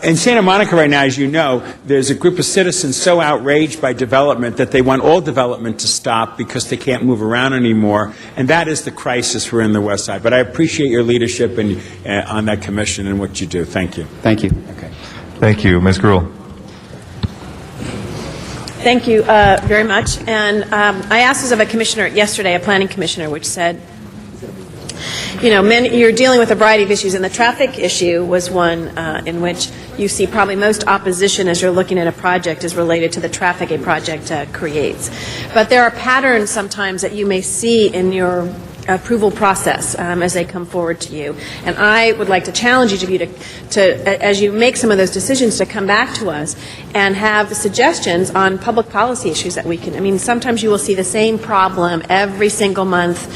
In Santa Monica right now, as you know, there's a group of citizens so outraged by development that they want all development to stop because they can't move around anymore, and that is the crisis we're in the West Side. But I appreciate your leadership and on that commission and what you do. Thank you. Thank you. Okay. Thank you. Ms. Gruhl. Thank you very much. And I asked this of a commissioner yesterday, a planning commissioner, which said, you're dealing with a variety of issues, and the traffic issue was one in which you see probably most opposition as you're looking at a project is related to the traffic a project creates. But there are patterns sometimes that you may see in your approval process as they come forward to you. And I would like to challenge each of you to, as you make some of those decisions, to come back to us and have suggestions on public policy issues that we can, sometimes you will see the same problem every single month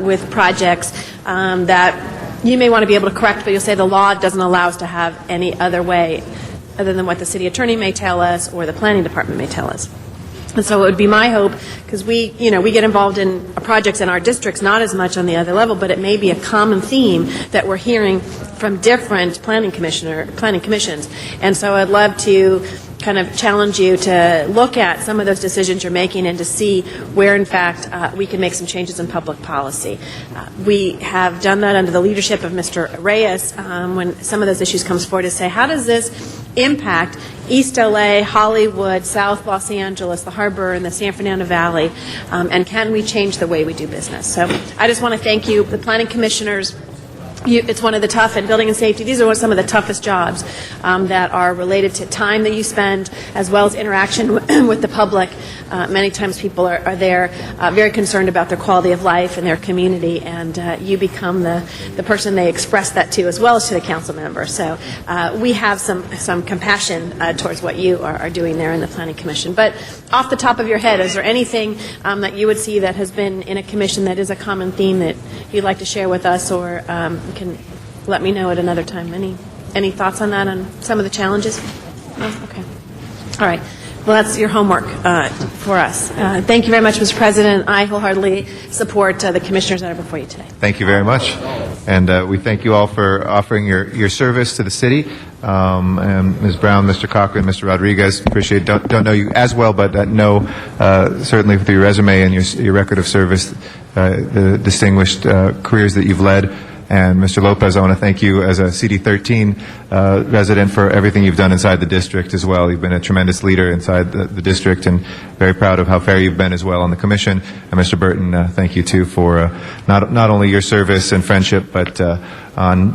with projects that you may want to be able to correct, but you'll say the law doesn't allow us to have any other way other than what the city attorney may tell us or the planning department may tell us. And so it would be my hope, because we get involved in projects in our districts, not as much on the other level, but it may be a common theme that we're hearing from different planning commissions. And so I'd love to kind of challenge you to look at some of those decisions you're making and to see where, in fact, we can make some changes in public policy. We have done that under the leadership of Mr. Reyes when some of those issues comes forward to say, how does this impact East LA, Hollywood, South Los Angeles, the Harbor, and the San Fernando Valley, and can we change the way we do business? So I just want to thank you, the planning commissioners. It's one of the tough, and building and safety, these are some of the toughest jobs that are related to time that you spend, as well as interaction with the public. Many times people are there very concerned about their quality of life and their community, and you become the person they express that to, as well as to the council member. So we have some compassion towards what you are doing there in the Planning Commission. But off the top of your head, is there anything that you would see that has been in a commission that is a common theme that you'd like to share with us, or you can let me know at another time? Any thoughts on that, on some of the challenges? No? Okay. All right. Well, that's your homework for us. Thank you very much, Mr. President. I wholeheartedly support the commissioners that are before you today. Thank you very much. And we thank you all for offering your service to the city. And Ms. Brown, Mr. Cochran, Mr. Rodriguez, appreciate, don't know you as well, but know certainly through your resume and your record of service, the distinguished careers that you've led. And Mr. Lopez, I want to thank you as a CD13 resident for everything you've done inside the district as well. You've been a tremendous leader inside the district, and very proud of how fair you've been as well on the commission. And Mr. Burton, thank you too for not only your service and friendship, but on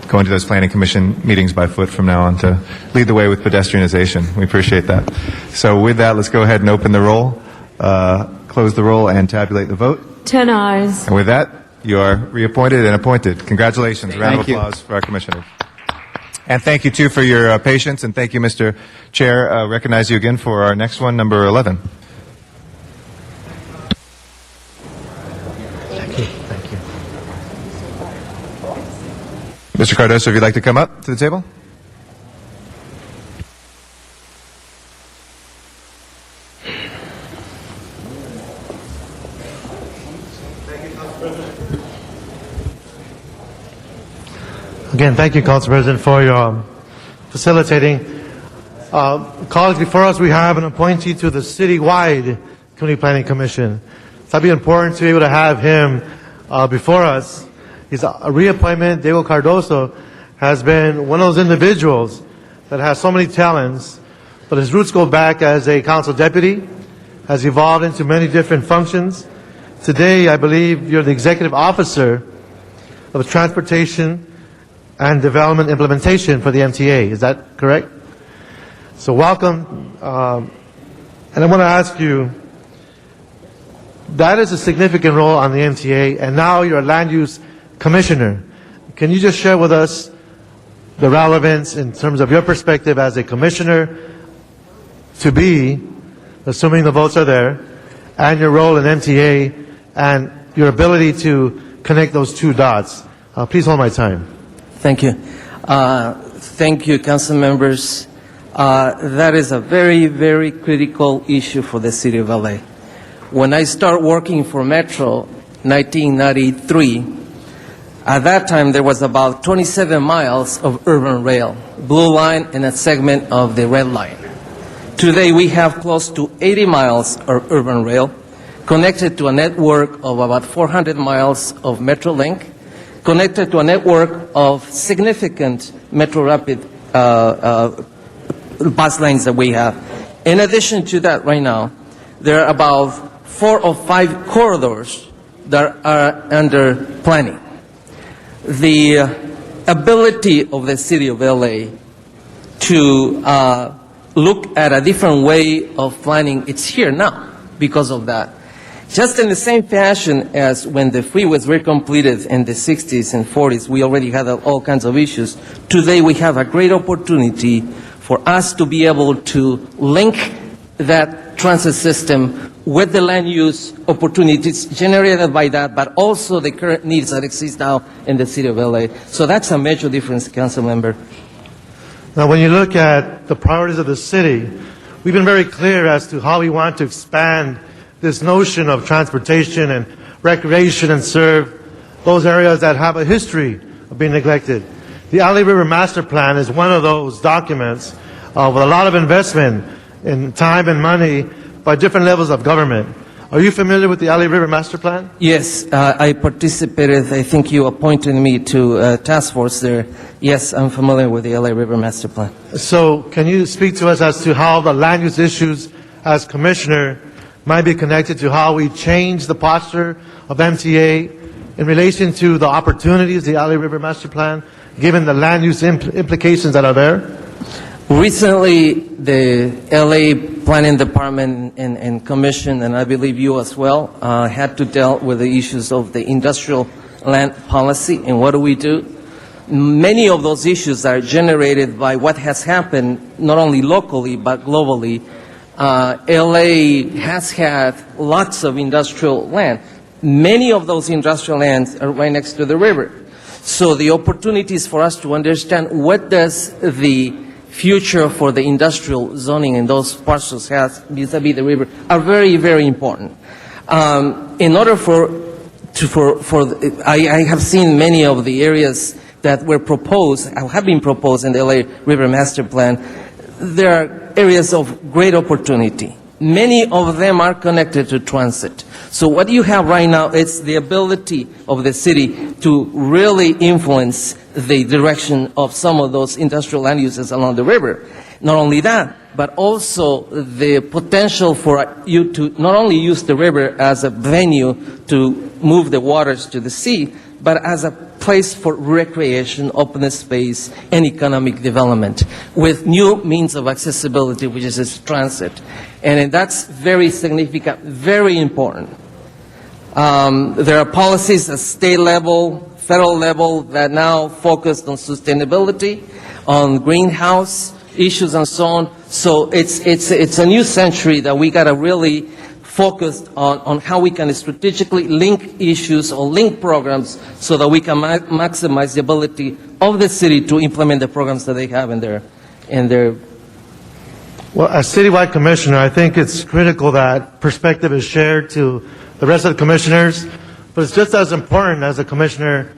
going to those planning commission meetings by foot from now on to lead the way with pedestrianization. We appreciate that. So with that, let's go ahead and open the roll, close the roll, and tabulate the vote. 10 ayes. And with that, you are reappointed and appointed. Congratulations. Round of Thank you. applause for our commissioners. And thank you, too, for your patience. And thank you, Mr. Chair. Recognize you again for our next one, number 11. Thank you. Thank you. Mr. Cardoso, if you'd like to come up to the table. Again, thank you, Council President, for your facilitating. Colleagues, before us we have an appointee to the citywide Community Planning Commission. So it'd be important to be able to have him before us. He's a reappointment. Diego Cardoso has been one of those individuals that has so many talents, but his roots go back as a council deputy, has evolved into many different functions. Today, I believe you're the executive officer of transportation and development implementation for the MTA. Is that correct? So welcome. And I want to ask you, that is a significant role on the MTA, and now you're a land use commissioner. Can you just share with us the relevance in terms of your perspective as a commissioner to be, assuming the votes are there, and your role in MTA and your ability to connect those two dots? Please hold my time. Thank you. Thank you, council members. That is a very, very critical issue for the city of LA. When I started working for Metro, 1993, at that time there was about 27 miles of urban rail, blue line and a segment of the red line. Today we have close to 80 miles of urban rail, connected to a network of about 400 miles of Metrolink, connected to a network of significant Metro Rapid bus lanes that we have. In addition to that, right now, there are about 4 or 5 corridors that are under planning. The ability of the city of LA to look at a different way of planning, it's here now because of that. Just in the same fashion as when the freeways were completed in the 60s and 40s, we already had all kinds of issues. Today we have a great opportunity for us to be able to link that transit system with the land use opportunities generated by that, but also the current needs that exist now in the city of LA. So that's a major difference, council member. Now, when you look at the priorities of the city, we've been very clear as to how we want to expand this notion of transportation and recreation and serve those areas that have a history of being neglected. The Alley River Master Plan is one of those documents with a lot of investment in time and money by different levels of government. Are you familiar with the Alley River Master Plan? Yes, I participated. I think you appointed me to a task force there. Yes, I'm familiar with the LA River Master Plan. So can you speak to us as to how the land use issues as commissioner might be connected to how we change the posture of MTA in relation to the opportunities, the Alley River Master Plan, given the land use implications that are there? Recently, the LA Planning Department and Commission, and I believe you as well, had to deal with the issues of the industrial land policy. And what do? Many of those issues are generated by what has happened, not only locally, but globally. LA has had lots of industrial land. Many of those industrial lands are right next to the river. So the opportunities for us to understand what does the future for the industrial zoning in those parcels has vis-a-vis the river are very, very important. In order I have seen many of the areas that were proposed, have been proposed in the LA River Master Plan. There are areas of great opportunity. Many of them are connected to transit. So what you have right now is the ability of the city to really influence the direction of some of those industrial land uses along the river. Not only that, but also the potential for you to not only use the river as a venue to move the waters to the sea, but as a place for recreation, open space, and economic development with new means of accessibility, which is transit. And that's very significant, very important. There are policies at state level, federal level that now focus on sustainability, on greenhouse issues and so on. So it's a new century that we got to really focus on how we can strategically link issues or link programs so that we can maximize the ability of the city to implement the programs that they have in their. Well, as citywide commissioner, I think it's critical that perspective is shared to the rest of the commissioners, but it's just as important as a commissioner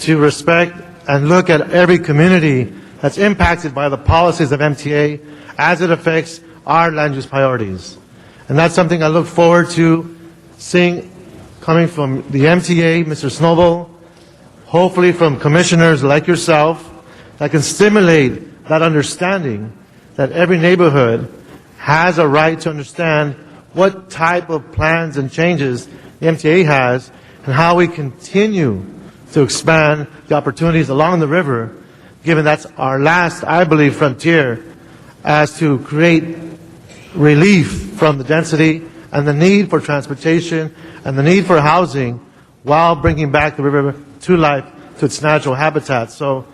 to respect and look at every community that's impacted by the policies of MTA as it affects our land use priorities. And that's something I look forward to seeing coming from the MTA, Mr. Snowball, hopefully from commissioners like yourself that can stimulate that understanding that every neighborhood has a right to understand what type of plans and changes the MTA has and how we continue to expand the opportunities along the river, given that's our last, I believe, frontier as to create relief from the density and the need for transportation and the need for housing while bringing back the river to life, to its natural habitat. So,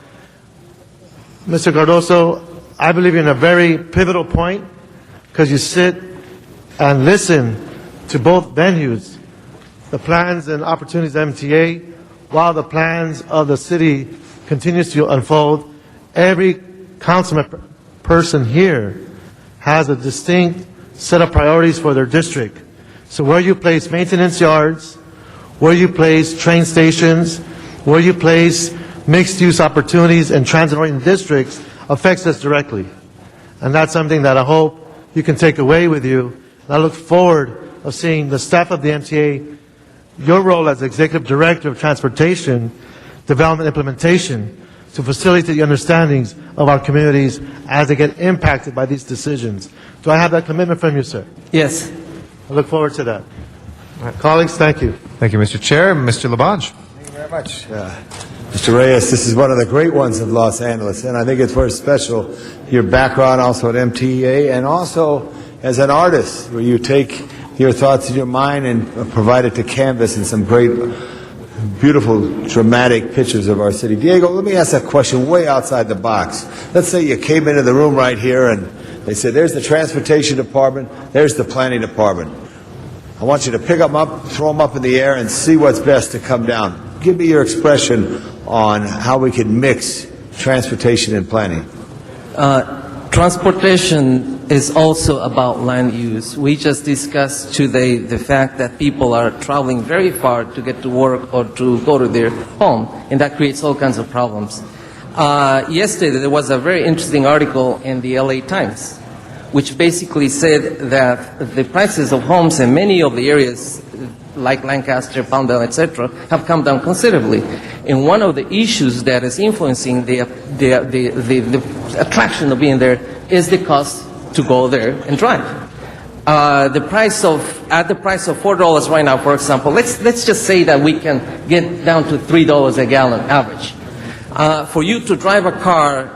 Mr. Cardoso, I believe you're in a very pivotal point because you sit and listen to both venues, the plans and opportunities of MTA, while the plans of the city continues to unfold. Every councilman person here has a distinct set of priorities for their district. So where you place maintenance yards, where you place train stations, where you place mixed-use opportunities and transit-oriented districts affects us directly. And that's something that I hope you can take away with you. And I look forward of seeing the staff of the MTA, your role as Executive Director of Transportation, Development Implementation, to facilitate the understandings of our communities as they get impacted by these decisions. Do I have that commitment from you, sir? Yes. I look forward to that. All right, colleagues, thank you. Thank you, Mr. Chair. Mr. Labange. Thank you very much. Mr. Reyes, this is one of the great ones of Los Angeles, and I think it's very special, your background also at MTA and also as an artist, where you take your thoughts in your mind and provide it to canvas in some great, beautiful, dramatic pictures of our city. Diego, let me ask that question way outside the box. Let's say you came into the room right here and they said, there's the transportation department, there's the planning department. I want you to pick them up, throw them up in the air, and see what's best to come down. Give me your expression on how we can mix transportation and planning. Transportation is also about land use. We just discussed today the fact that people are traveling very far to get to work or to go to their home, and that creates all kinds of problems. Yesterday, there was a very interesting article in the LA Times, which basically said that the prices of homes in many of the areas, like Lancaster, Palmdale, etc., have come down considerably. And one of the issues that is influencing the attraction of being there is the cost to go there and drive. At the price of $4 right now, for example, let's just say that we can get down to $3 a gallon average. For you to drive a car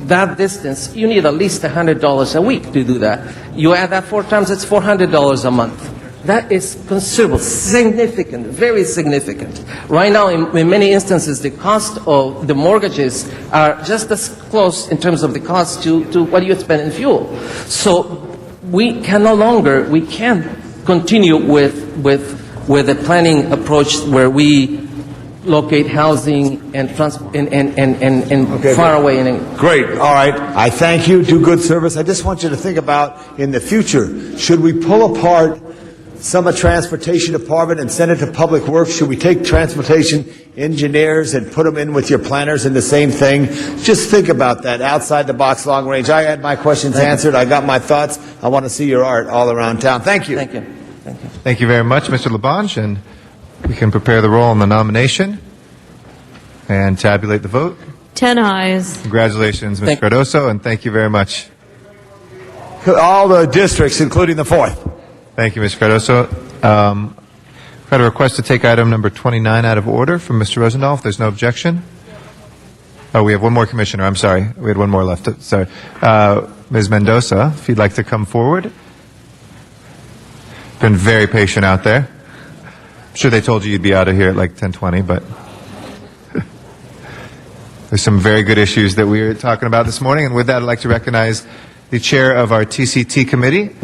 that distance, you need at least $100 a week to do that. You add that 4 times, it's $400 a month. That is considerable, significant, very significant. Right now, in many instances, the cost of the mortgages are just as close in terms of the cost to what you spend in fuel. So we can no longer, we can't continue with a planning approach where we locate housing and far away. Great. All right. I thank you. Do good service. I just want you to think about in the future, should we pull apart some of transportation department and send it to public works? Should we take transportation engineers and put them in with your planners in the same thing? Just think about that outside the box, long range. I had my questions answered. I got my thoughts. I want to see your art all around town. Thank you. Thank you. Thank you. Thank you very much, Mr. Labange, and we can prepare the roll on the nomination and tabulate the vote. 10 ayes. Congratulations, Ms. Cardoso, and thank you very much. All the districts, including the 4th. Thank you, Ms. Cardoso. I've got a request to take item number 29 out of order from Mr. Rosendahl, if there's no objection. Oh, we have one more commissioner. I'm sorry. We had one more left. Sorry. Ms. Mendoza, if you'd like to come forward. Been very patient out there. I'm sure they told you you'd be out of here at like 10:20, but there's some very good issues that we were talking about this morning. And with that, I'd like to recognize the chair of our TCT committee,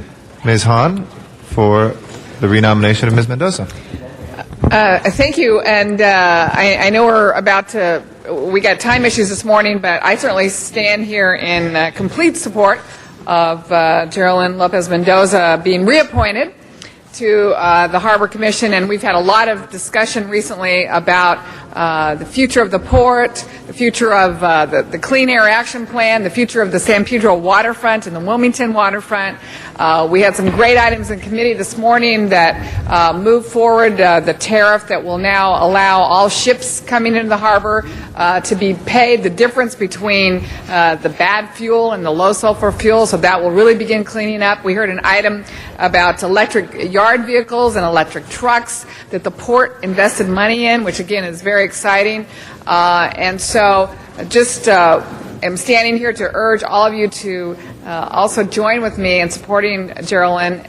Ms. Hahn, for the renomination of Ms. Mendoza. Thank you, and I know we got time issues this morning, but I certainly stand here in complete support of Geraldine Lopez Mendoza being reappointed to the Harbor Commission, and we've had a lot of discussion recently about the future of the port, the future of the Clean Air Action Plan, the future of the San Pedro waterfront and the Wilmington waterfront. We had some great items in committee this morning that moved forward the tariff that will now allow all ships coming into the harbor to be paid the difference between the bad fuel and the low sulfur fuel, so that will really begin cleaning up. We heard an item about electric yard vehicles and electric trucks that the port invested money in, which again is very exciting. And so just am standing here to urge all of you to also join with me in supporting Geraldine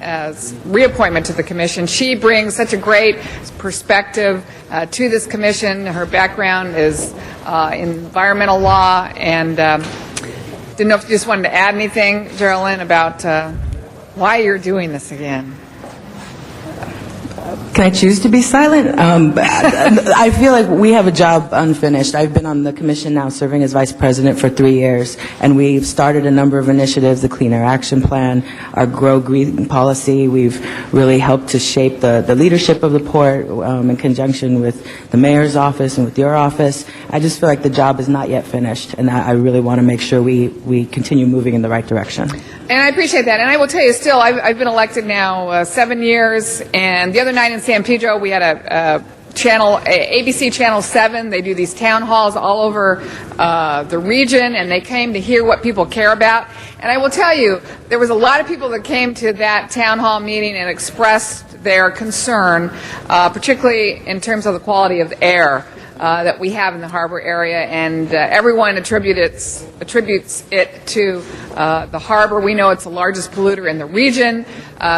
reappointment to the Commission. She brings such a great perspective to this Commission. Her background is in environmental law, and didn't know if you just wanted to add anything, Geraldine, about why you're doing this again. Can I choose to be silent? I feel like we have a job unfinished. I've been on the commission now serving as vice president for 3 years, and we've started a number of initiatives, the Clean Air Action Plan, our Grow Green policy. We've really helped to shape the leadership of the port in conjunction with the mayor's office and with your office. I just feel like the job is not yet finished, and I really want to make sure we continue moving in the right direction. And I appreciate that. And I will tell you, still, I've been elected now 7 years, and the other night in San Pedro, we had a channel, ABC Channel 7. They do these town halls all over the region, and they came to hear what people care about. And I will tell you, there was a lot of people that came to that town hall meeting and expressed their concern, particularly in terms of the quality of the air that we have in the harbor area, and everyone attributes it to the harbor. We know it's the largest polluter in the region,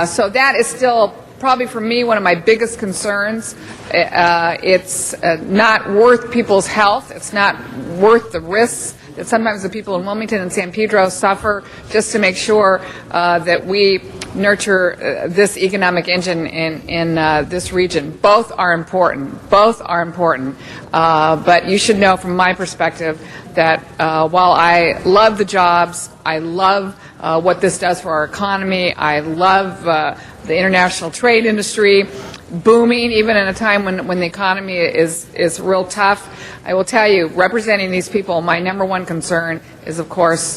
so that is still probably for me one of my biggest concerns. It's not worth people's health. It's not worth the risks that sometimes the people in Wilmington and San Pedro suffer just to make sure that we nurture this economic engine in this region. Both are important. Both are important. But you should know from my perspective that while I love the jobs, I love what this does for our economy, I love the international trade industry booming, even in a time when the economy is real tough. I will tell you, representing these people, my number one concern is, of course,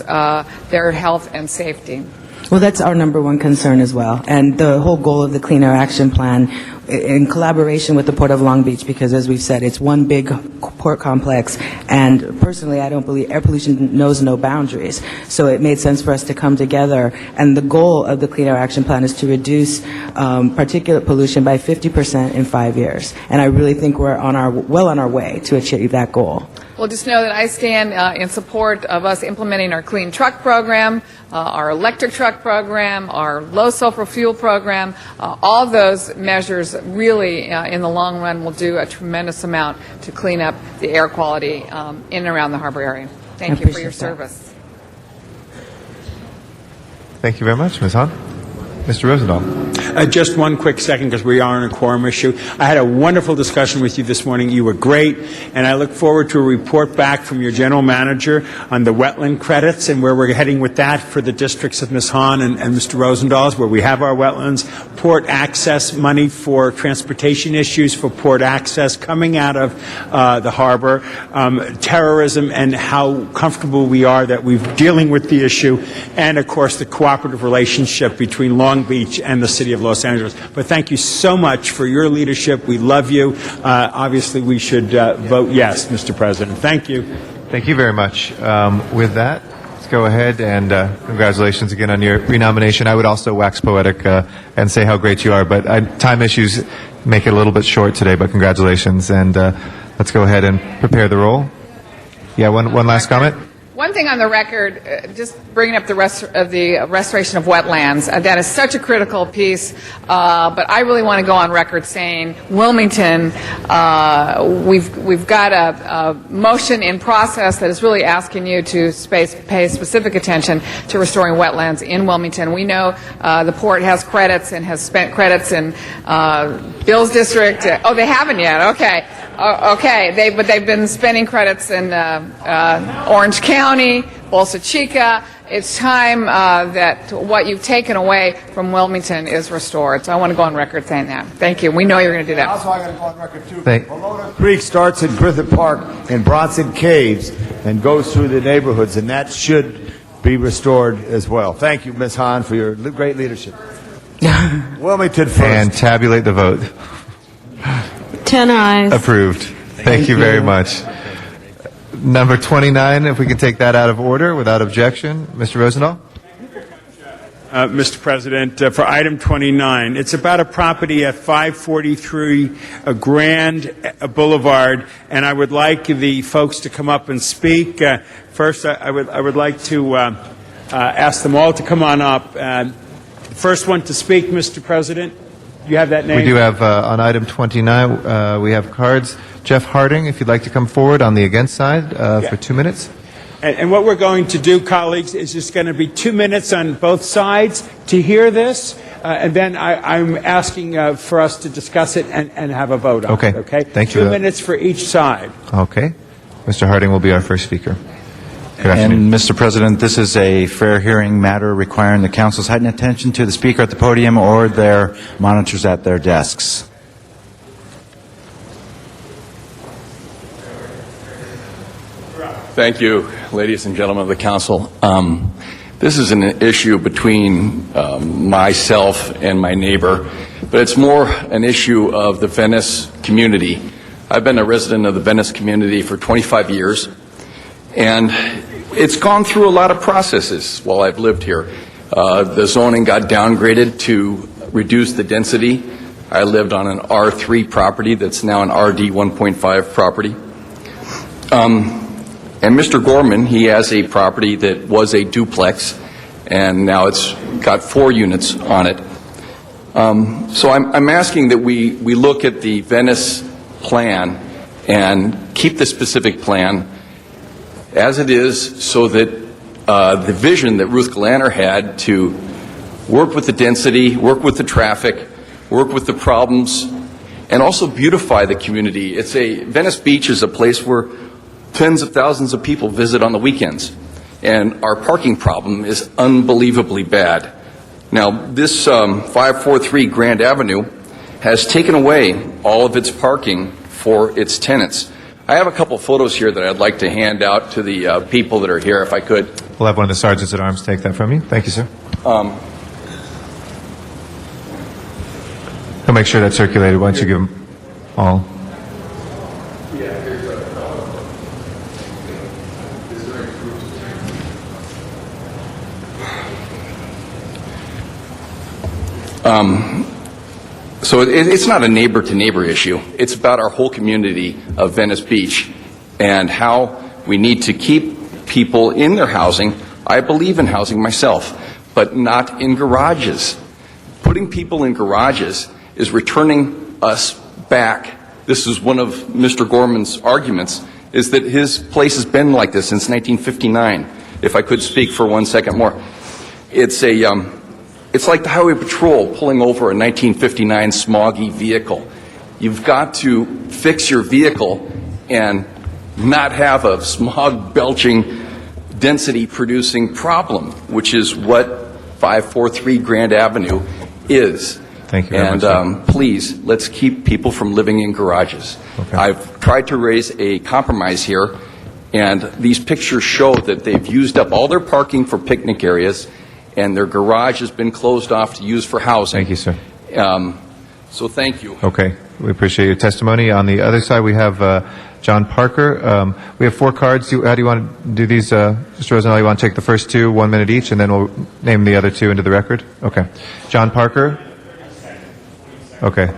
their health and safety. Well, that's our number one concern as well. And the whole goal of the Clean Air Action Plan, in collaboration with the Port of Long Beach, because as we've said, it's one big port complex, and personally, I don't believe air pollution knows no boundaries. So it made sense for us to come together, and the goal of the Clean Air Action Plan is to reduce particulate pollution by 50% in 5 years. And I really think we're well on our way to achieve that goal. Well, just know that I stand in support of us implementing our clean truck program, our electric truck program, our low sulfur fuel program. All of those measures really, in the long run, will do a tremendous amount to clean up the air quality in and around the harbor area. Thank you for your service. Thank you very much, Ms. Hahn. Mr. Rosendahl. Just one quick second, because we are on a quorum issue. I had a wonderful discussion with you this morning. You were great, and I look forward to a report back from your general manager on the wetland credits and where we're heading with that for the districts of Ms. Hahn and Mr. Rosendahls, where we have our wetlands, port access money for transportation issues for port access coming out of the harbor, terrorism, and how comfortable we are that we're dealing with the issue, and, of course, the cooperative relationship between Long Beach and the city of Los Angeles. But thank you so much for your leadership. We love you. Obviously, we should vote yes, Mr. President. Thank you. Thank you very much. With that, let's go ahead and congratulations again on your renomination. I would also wax poetic and say how great you are, but time issues make it a little bit short today, but congratulations. And let's go ahead and prepare the roll. Yeah, one last comment? One thing on the record, just bringing up the restoration of wetlands, that is such a critical piece, but I really want to go on record saying Wilmington, we've got a motion in process that is really asking you to pay specific attention to restoring wetlands in Wilmington. We know the port has credits and has spent credits in Bill's district. Oh, they haven't yet. Okay. Okay, but they've been spending credits in Orange County, Bolsa Chica. It's time that what you've taken away from Wilmington is restored. So I want to go on record saying that. Thank you. We know you're going to do that. Also, I got to go on record too. Pomona Creek starts in Griffith Park and Bronson Caves and goes through the neighborhoods, and that should be restored as well. Thank you, Ms. Hahn, for your great leadership. Wilmington first. And tabulate the vote. 10 ayes. Approved. Thank you very much. Number 29, if we can take that out of order without objection. Mr. Rosendahl? Mr. President, for item 29, it's about a property at 543 Grand Boulevard, and I would like the folks to come up and speak. First, I would like to ask them all to come on up. The first one to speak, Mr. President. You have that name? We do have, on item 29, we have cards. Jeff Harding, if you'd like to come forward on the against side for 2 minutes. And what we're going to do, colleagues, is just going to be 2 minutes on both sides to hear this, and then I'm asking for us to discuss it and have a vote on it. Okay? Thank you. 2 minutes for each side. Okay. Mr. Harding will be our first speaker. Good afternoon. And, Mr. President, this is a fair hearing matter requiring the Council's heightened attention to the Speaker at the podium or their monitors at their desks. Thank you, ladies and gentlemen of the Council. This is an issue between myself and my neighbor, but it's more an issue of the Venice community. I've been a resident of the Venice community for 25 years, and it's gone through a lot of processes while I've lived here. The zoning got downgraded to reduce the density. I lived on an R3 property that's now an RD 1.5 property. And Mr. Gorman, he has a property that was a duplex, and now it's got 4 units on it. So I'm asking that we look at the Venice plan and keep the specific plan as it is, so that the vision that Ruth Glanner had to work with the density, work with the traffic, work with the problems, and also beautify the community. Venice Beach is a place where tens of thousands of people visit on the weekends, and our parking problem is unbelievably bad. Now, this 543 Grand Avenue has taken away all of its parking for its tenants. I have a couple photos here that I'd like to hand out to the people that are here, if I could. We'll have one of the sergeants at arms take that from you. Thank you, sir. He'll make sure that's circulated. Why don't you give them all? So it's not a neighbor-to-neighbor issue. It's about our whole community of Venice Beach and how we need to keep people in their housing. I believe in housing myself, but not in garages. Putting people in garages is returning us back. This is one of Mr. Gorman's arguments, is that his place has been like this since 1959. If I could speak for 1 second more. It's like the Highway Patrol pulling over a 1959 smoggy vehicle. You've got to fix your vehicle and not have a smog-belching, density-producing problem, which is what 543 Grand Avenue is. Thank you very much. Please, let's keep people from living in garages. Okay. I've tried to raise a compromise here, and these pictures show that they've used up all their parking for picnic areas, and their garage has been closed off to use for housing. Thank you, sir. So thank you. Okay. We appreciate your testimony. On the other side, we have John Parker. We have 4 cards. How do you want to do these, Mr. Rosenthal? You want to take the first 2, 1 minute each, and then we'll name the other 2 into the record? Okay. John Parker. Okay.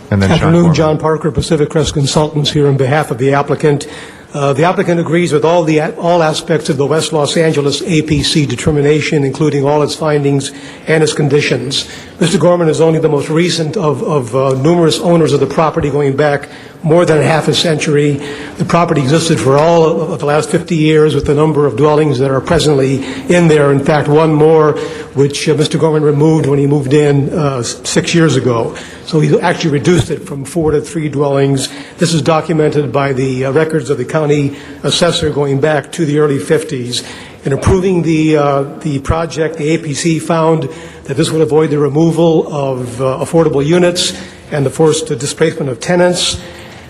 And then Sean Afternoon, Foreman. John Parker, Pacific Crest Consultants, here on behalf of the applicant. The applicant agrees with all aspects of the West Los Angeles APC determination, including all its findings and its conditions. Mr. Gorman is only the most recent of numerous owners of the property going back more than half a century. The property existed for all of the last 50 years with the number of dwellings that are presently in there. In fact, one more, which Mr. Gorman removed when he moved in 6 years ago. So he actually reduced it from 4 to 3 dwellings. This is documented by the records of the county assessor going back to the early 50s. In approving the project, the APC found that this would avoid the removal of affordable units and the forced displacement of tenants,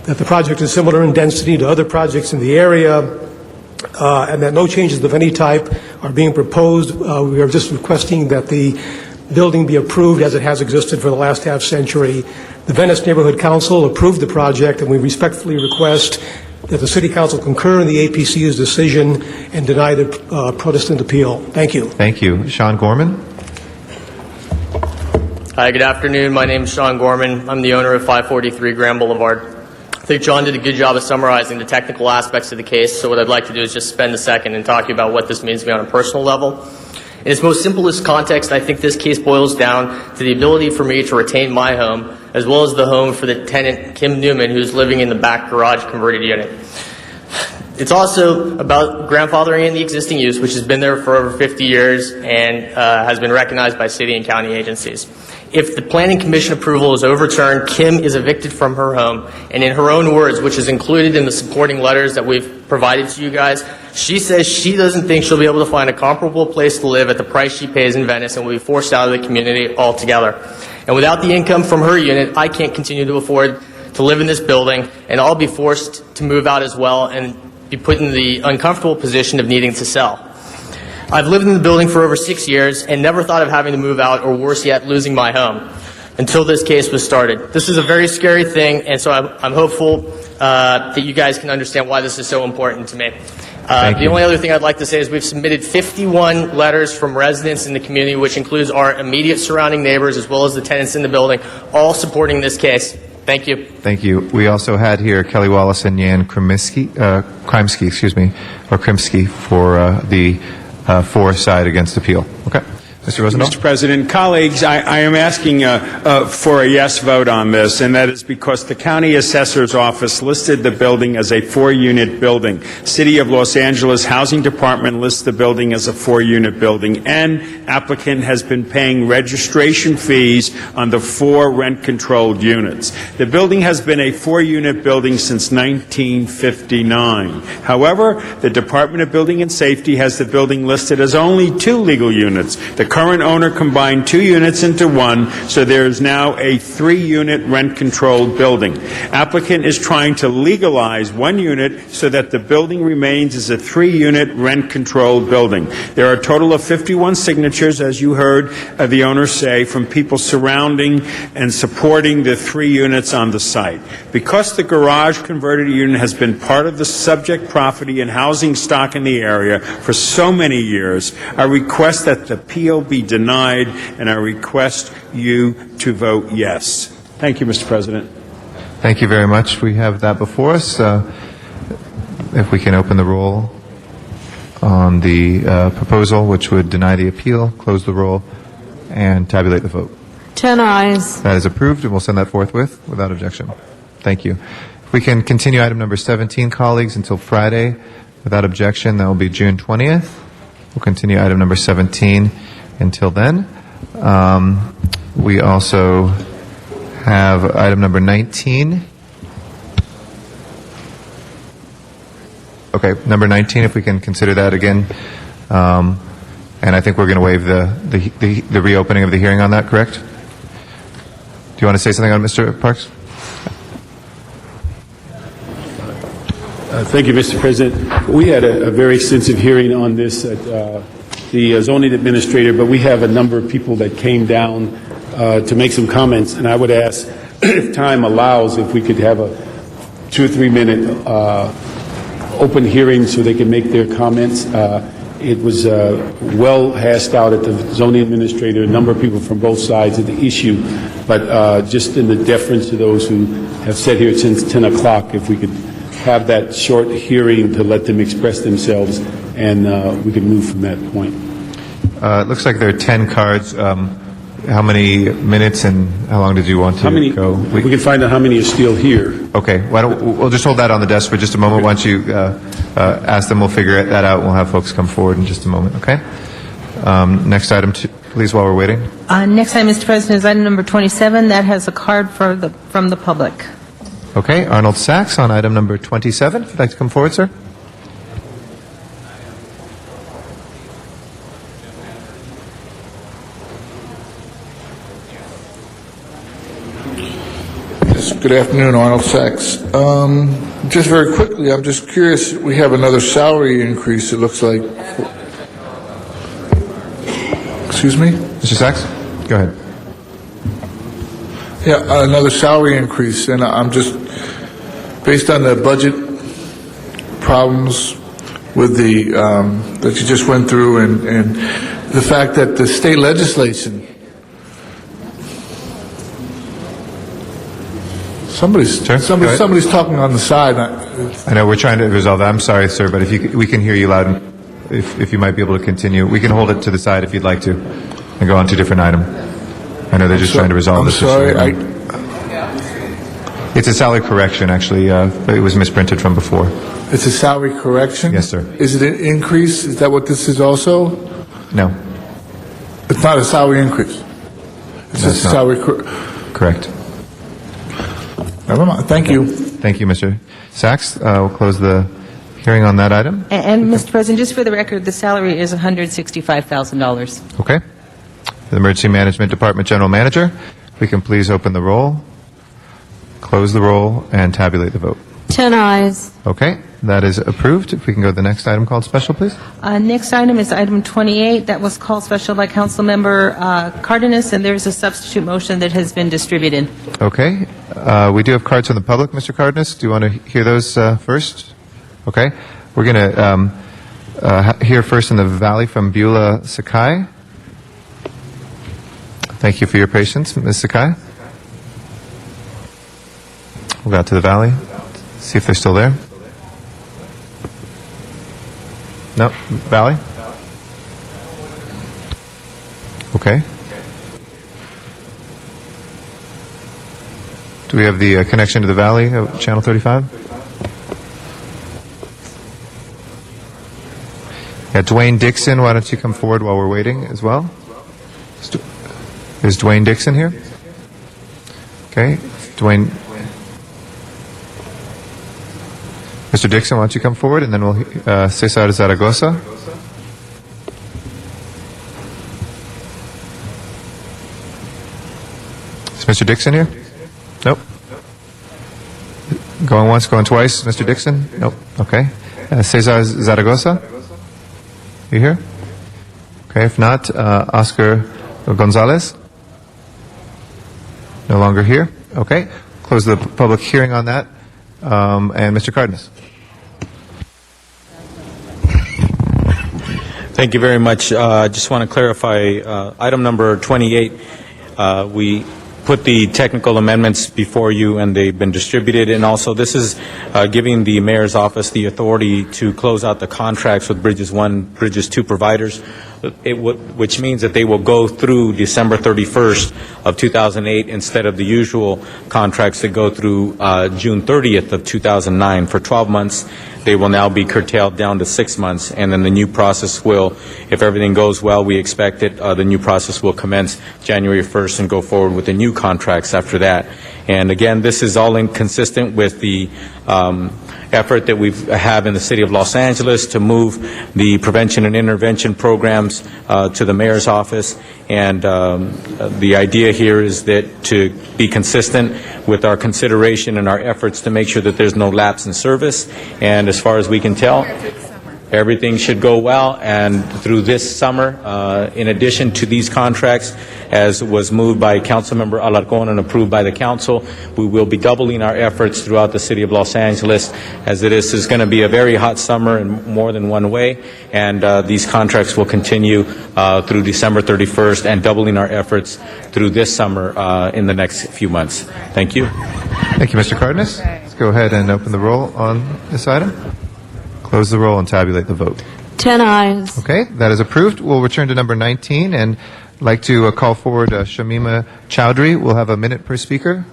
that the project is similar in density to other projects in the area, and that no changes of any type are being proposed. We are just requesting that the building be approved as it has existed for the last half century. The Venice Neighborhood Council approved the project, and we respectfully request that the City Council concur in the APC's decision and deny the Protestant appeal. Thank you. Thank you. Sean Gorman. Hi, good afternoon. My name is Sean Gorman. I'm the owner of 543 Grand Boulevard. I think John did a good job of summarizing the technical aspects of the case, so what I'd like to do is just spend a second and talk to you about what this means to me on a personal level. In its most simplest context, I think this case boils down to the ability for me to retain my home, as well as the home for the tenant, Kim Newman, who's living in the back garage converted unit. It's also about grandfathering in the existing use, which has been there for over 50 years and has been recognized by city and county agencies. If the Planning Commission approval is overturned, Kim is evicted from her home, and in her own words, which is included in the supporting letters that we've provided to you guys, she says she doesn't think she'll be able to find a comparable place to live at the price she pays in Venice and will be forced out of the community altogether. And without the income from her unit, I can't continue to afford to live in this building, and I'll be forced to move out as well and be put in the uncomfortable position of needing to sell. I've lived in the building for over 6 years and never thought of having to move out, or worse yet, losing my home, until this case was started. This is a very scary thing, and so I'm hopeful that you guys can understand why this is so important to me. The only other thing I'd like to say is we've submitted 51 letters from residents in the community, which includes our immediate surrounding neighbors as well as the tenants in the building, all supporting this case. Thank you. Thank you. We also had here Kelly Wallace and Jan Krimsky, for the for side against appeal. Okay. Mr. Rosendahl? Mr. President, colleagues, I am asking for a yes vote on this, and that is because the county assessor's office listed the building as a 4-unit building. City of Los Angeles Housing Department lists the building as a 4-unit building, and applicant has been paying registration fees on the 4 rent-controlled units. The building has been a 4-unit building since 1959. However, the Department of Building and Safety has the building listed as only 2 legal units. The current owner combined 2 units into 1, so there is now a 3-unit rent-controlled building. Applicant is trying to legalize 1 unit so that the building remains as a 3-unit rent-controlled building. There are a total of 51 signatures, as you heard the owner say, from people surrounding and supporting the 3 units on the site. Because the garage converted unit has been part of the subject property and housing stock in the area for so many years, I request that the appeal be denied, and I request you to vote yes. Thank you, Mr. President. Thank you very much. We have that before us. If we can open the roll on the proposal, which would deny the appeal, close the roll, and tabulate the vote. 10 ayes. That is approved, and we'll send that forthwith without objection. Thank you. If we can continue item number 17, colleagues, until Friday without objection, that will be June 20th. We'll continue item number 17 until then. We also have item number 19. Okay, number 19, if we can consider that again. And I think we're going to waive the reopening of the hearing on that, correct? Do you want to say something on it, Mr. Parks? Thank you, Mr. President. We had a very extensive hearing on this at the zoning administrator, but we have a number of people that came down to make some comments, and I would ask, if time allows, if we could have a 2 or 3 minute open hearing so they can make their comments. It was well hashed out at the zoning administrator, a number of people from both sides of the issue, but just in the deference to those who have sat here since 10 o'clock, if we could have that short hearing to let them express themselves, and we can move from that point. It looks like there are 10 cards. How many minutes and how long did you want to go? We can find out how many are still here. Okay. We'll just hold that on the desk for just a moment. Why don't you ask them? We'll figure that out. We'll have folks come forward in just a moment. Okay? Next item, please, while we're waiting. Next item, Mr. President, is item number 27. That has a card from the public. Okay. Arnold Sachs on item number 27. If you'd like to come forward, sir. Good afternoon, Arnold Sachs. Just very quickly, I'm just curious, we have another salary increase, it looks like. Excuse me? Mr. Sachs, go ahead. Yeah, another salary increase, and I'm just, based on the budget problems with the, that you just went through, and the fact that the state legislation, Somebody's talking on the side. I know we're trying to resolve that. I'm sorry, sir, but we can hear you loud. If you might be able to continue, we can hold it to the side if you'd like to, and go on to a different item. I know they're just trying to resolve this issue. I'm sorry. It's a salary correction, actually. It was misprinted from before. It's a salary correction? Yes, sir. Is it an increase? Is that what this is also? No. It's not a salary increase. It's No, a it's not. salary Correct. Never mind. Thank you. Thank you, Mr. Sachs. We'll close the hearing on that item. And Mr. President, just for the record, the salary is $165,000. Okay. The Emergency Management Department General Manager, we can please open the roll, close the roll, and tabulate the vote. 10 ayes. Okay. That is approved. If we can go to the next item called special, please. Next item is item 28. That was called special by Councilmember Cardenas, and there's a substitute motion that has been distributed. Okay. We do have cards from the public, Mr. Cardenas. Do you want to hear those first? Okay. We're going to hear first in the Valley from Beulah Sakai. Thank you for your patience, Ms. Sakai. We'll go out to the Valley, see if they're still there. No? Valley? Okay. Do we have the connection to the Valley of Channel 35? Yeah, Dwayne Dixon, why don't you come forward while we're waiting as well? Is Dwayne Dixon here? Okay, Dwayne. Mr. Dixon, why don't you come forward, and then we'll Cesar Zaragoza. Is Mr. Dixon here? Nope. Going once, going twice. Mr. Dixon? Nope. Okay. Cesar Zaragoza? You here? Okay, if not, Oscar Gonzalez? No longer here? Okay. Close the public hearing on that. And Mr. Cardenas. Thank you very much. I just want to clarify item number 28. We put the technical amendments before you, and they've been distributed. And also, this is giving the mayor's office the authority to close out the contracts with Bridges 1, Bridges 2 providers, which means that they will go through December 31st of 2008 instead of the usual contracts that go through June 30th of 2009 for 12 months. They will now be curtailed down to 6 months, and then the new process will, if everything goes well, we expect it, the new process will commence January 1st and go forward with the new contracts after that. And again, this is all inconsistent with the effort that we have in the city of Los Angeles to move the prevention and intervention programs to the mayor's office. And the idea here is that to be consistent with our consideration and our efforts to make sure that there's no lapse in service. And as far as we can tell, everything should go well. And through this summer, in addition to these contracts, as was moved by Councilmember Alarcon and approved by the council, we will be doubling our efforts throughout the city of Los Angeles, as it is going to be a very hot summer in more than one way. And these contracts will continue through December 31st, and doubling our efforts through this summer in the next few months. Thank you. Thank you, Mr. Cardenas. Let's go ahead and open the roll on this item. Close the roll and tabulate the vote. 10 ayes. Okay, that is approved. We'll return to number 19 and like to call forward Shamima Chowdhury. We'll have a minute per speaker.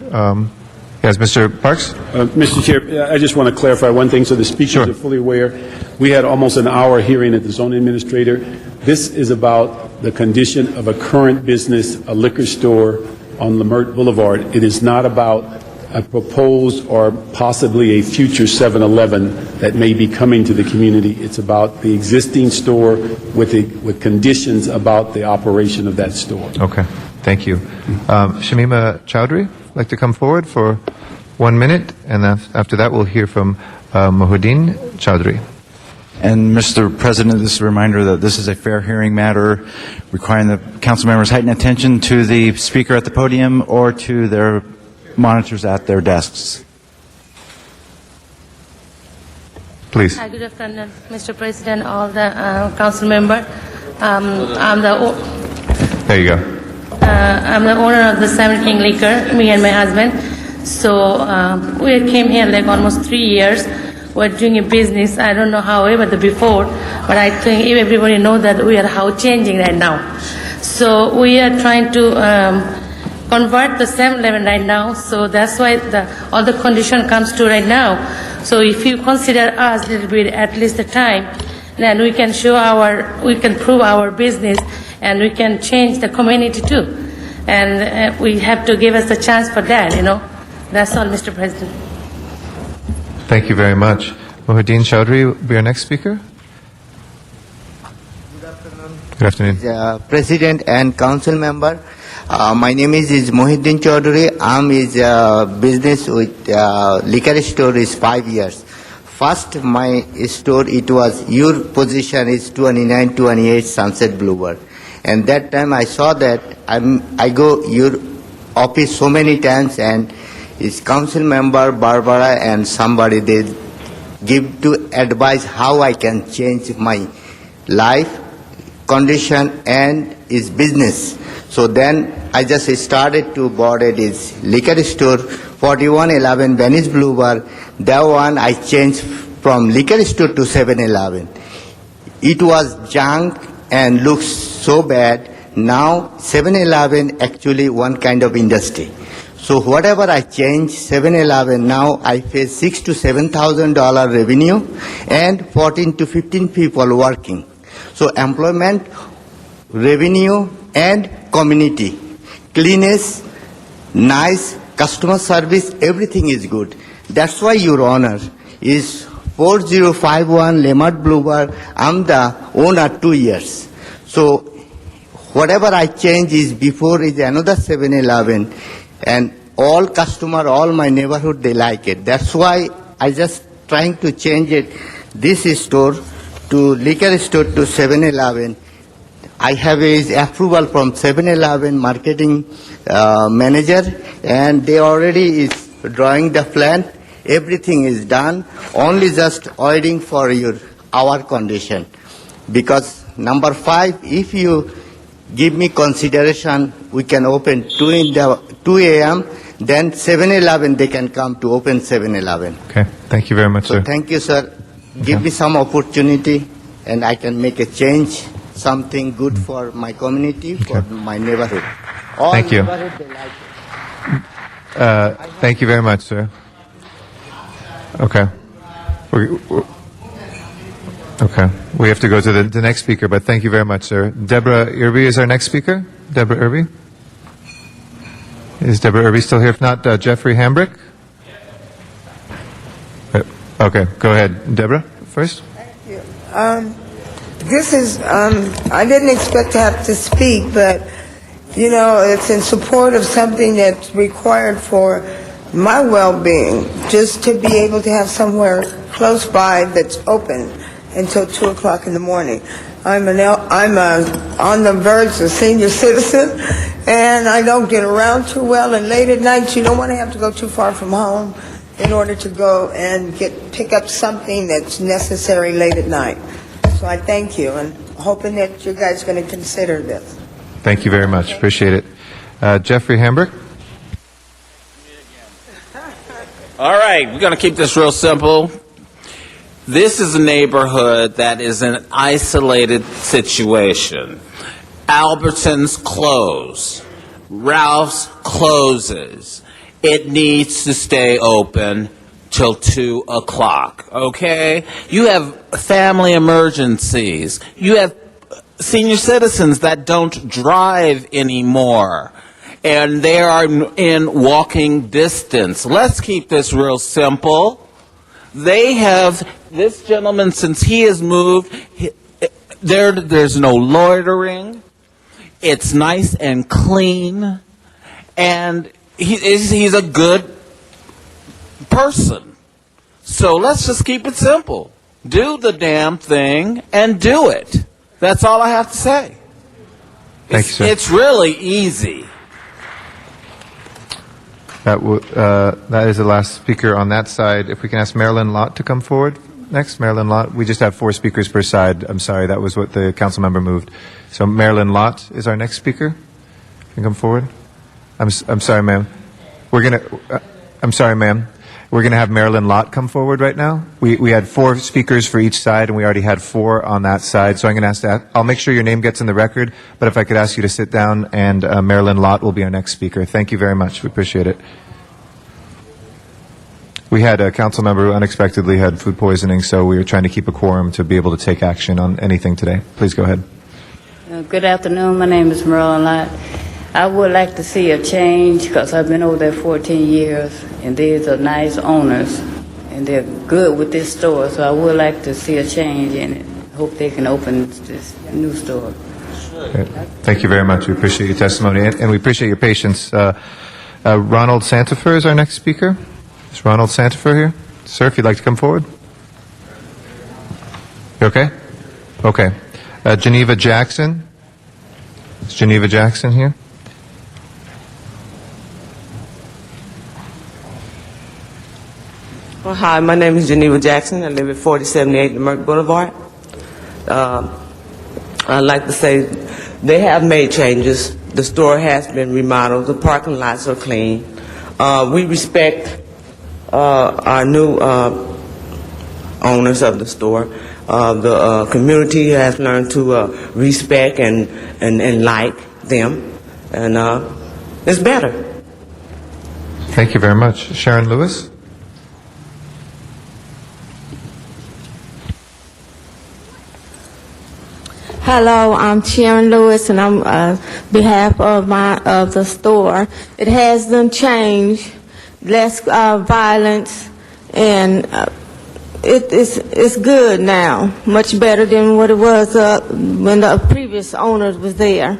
Yes, Mr. Parks? Mr. Chair, I just want to clarify one thing so the speakers are fully aware. We had almost an hour hearing at the zoning administrator. This is about the condition of a current business, a liquor store on Lemert Boulevard. It is not about a proposed or possibly a future 7-Eleven that may be coming to the community. It's about the existing store with conditions about the operation of that store. Okay, thank you. Shamima Chowdhury, like to come forward for 1 minute, and after that we'll hear from Mohuddin Chowdhury. And Mr. President, this is a reminder that this is a fair hearing matter requiring the council members heighten attention to the speaker at the podium or to their monitors at their desks. Please. Hi, good afternoon, Mr. President, all the council member. I'm the There you go. I'm the owner of the Seven King Liquor, me and my husband. So we came here like almost 3 years. We're doing a business. I don't know how ever the before, but I think everybody knows that we are how changing right now. So we are trying to convert the 7-Eleven right now. So that's why all the condition comes to right now. So if you consider us a little bit at least the time, then we can we can prove our business, and we can change the community too. And we have to give us a chance for that, you know. That's all, Mr. President. Thank you very much. Mohuddin Chowdhury will be our next speaker. Good afternoon. President and council member. My name is Mohuddin Chowdhury. I'm is business with liquor store is 5 years. First, my store, it was, your position is 2928 Sunset Boulevard. And that time I saw that I go your office so many times, and his council member Barbara and somebody, they give to advise how I can change my life condition and his business. So then I just started to board at his liquor store, 4111 Venice Boulevard. That one I changed from liquor store to 7-Eleven. It was junk and looks so bad. Now 7-Eleven actually one kind of industry. So whatever I change, 7-Eleven now I face $6,000 to $7,000 revenue and 14 to 15 people working. So employment, revenue, and community, cleanness, nice customer service, everything is good. That's why, Your Honor, is 4051 Lemart Boulevard. I'm the owner 2 years. So whatever I change is before is another 7-Eleven, and all customer, all my neighborhood, they like it. That's why I just trying to change it, this store to liquor store to 7-Eleven. I have his approval from 7-Eleven marketing manager, and they already is drawing the plan. Everything is done. Only just waiting for our condition. Because number 5, if you give me consideration, we can open 2 a.m. Then 7-Eleven they can come to open 7-Eleven. Okay. Thank you very much, So sir. thank you, sir. Give me some opportunity, and I can make a change, something good for my community, for my neighborhood. All Thank you. neighborhood, they like it. Thank you very much, sir. Okay. Okay. We have to go to the next speaker, but thank you very much, sir. Deborah Irby is our next speaker. Deborah Irby? Is Deborah Irby still here? If not, Jeffrey Hambrick? Okay, go ahead. Deborah, first. This is, I didn't expect to have to speak, but, you know, it's in support of something that's required for my well-being, just to be able to have somewhere close by that's open until 2 o'clock in the morning. I'm on the verge of senior citizen, and I don't get around too well, and late at night you don't want to have to go too far from home in order to go and pick up something that's necessary late at night. So I thank you, and hoping that you guys are going to consider this. Thank you very much. Appreciate it. Jeffrey Hambrick? All right, we're going to keep this real simple. This is a neighborhood that is an isolated situation. Albertsons close. Ralph's closes. It needs to stay open till 2 o'clock, okay? You have family emergencies. You have senior citizens that don't drive anymore, and they are in walking distance. Let's keep this real simple. They have, this gentleman, since he has moved, there's no loitering. It's nice and clean, and he's a good person. So let's just keep it simple. Do the damn thing and do it. That's all I have to say. Thank you, sir. It's really easy. That is the last speaker on that side. If we can ask Marilyn Lott to come forward next. Marilyn Lott. We just have 4 speakers per side. I'm sorry, that was what the council member moved. So Marilyn Lott is our next speaker. Can you come forward? I'm sorry, ma'am. I'm sorry, ma'am. We're going to have Marilyn Lott come forward right now. We had 4 speakers for each side, and we already had 4 on that side. So I'm going to ask that. I'll make sure your name gets in the record, but if I could ask you to sit down, and Marilyn Lott will be our next speaker. Thank you very much. We appreciate it. We had a council member who unexpectedly had food poisoning, so we were trying to keep a quorum to be able to take action on anything today. Please go ahead. Good afternoon. My name is Marilyn Lott. I would like to see a change because I've been over there 14 years, and these are nice owners, and they're good with this store, so I would like to see a change in it. Hope they can open this new store. Okay. Thank you very much. We appreciate your testimony, and we appreciate your patience. Ronald Santafer is our next speaker. Is Ronald Santafer here? Sir, if you'd like to come forward. You okay? Okay. Geneva Jackson. Is Geneva Jackson here? Well, hi, my name is Geneva Jackson. I live at 4078 Lemert Boulevard. I'd like to say they have made changes. The store has been remodeled. The parking lots are clean. We respect our new owners of the store. The community has learned to respect and like them, and it's better. Thank you very much. Sharon Lewis? Hello, I'm Sharon Lewis, and I'm on behalf of the store. It has been changed, less violence, and it's good now, much better than what it was when the previous owners was there.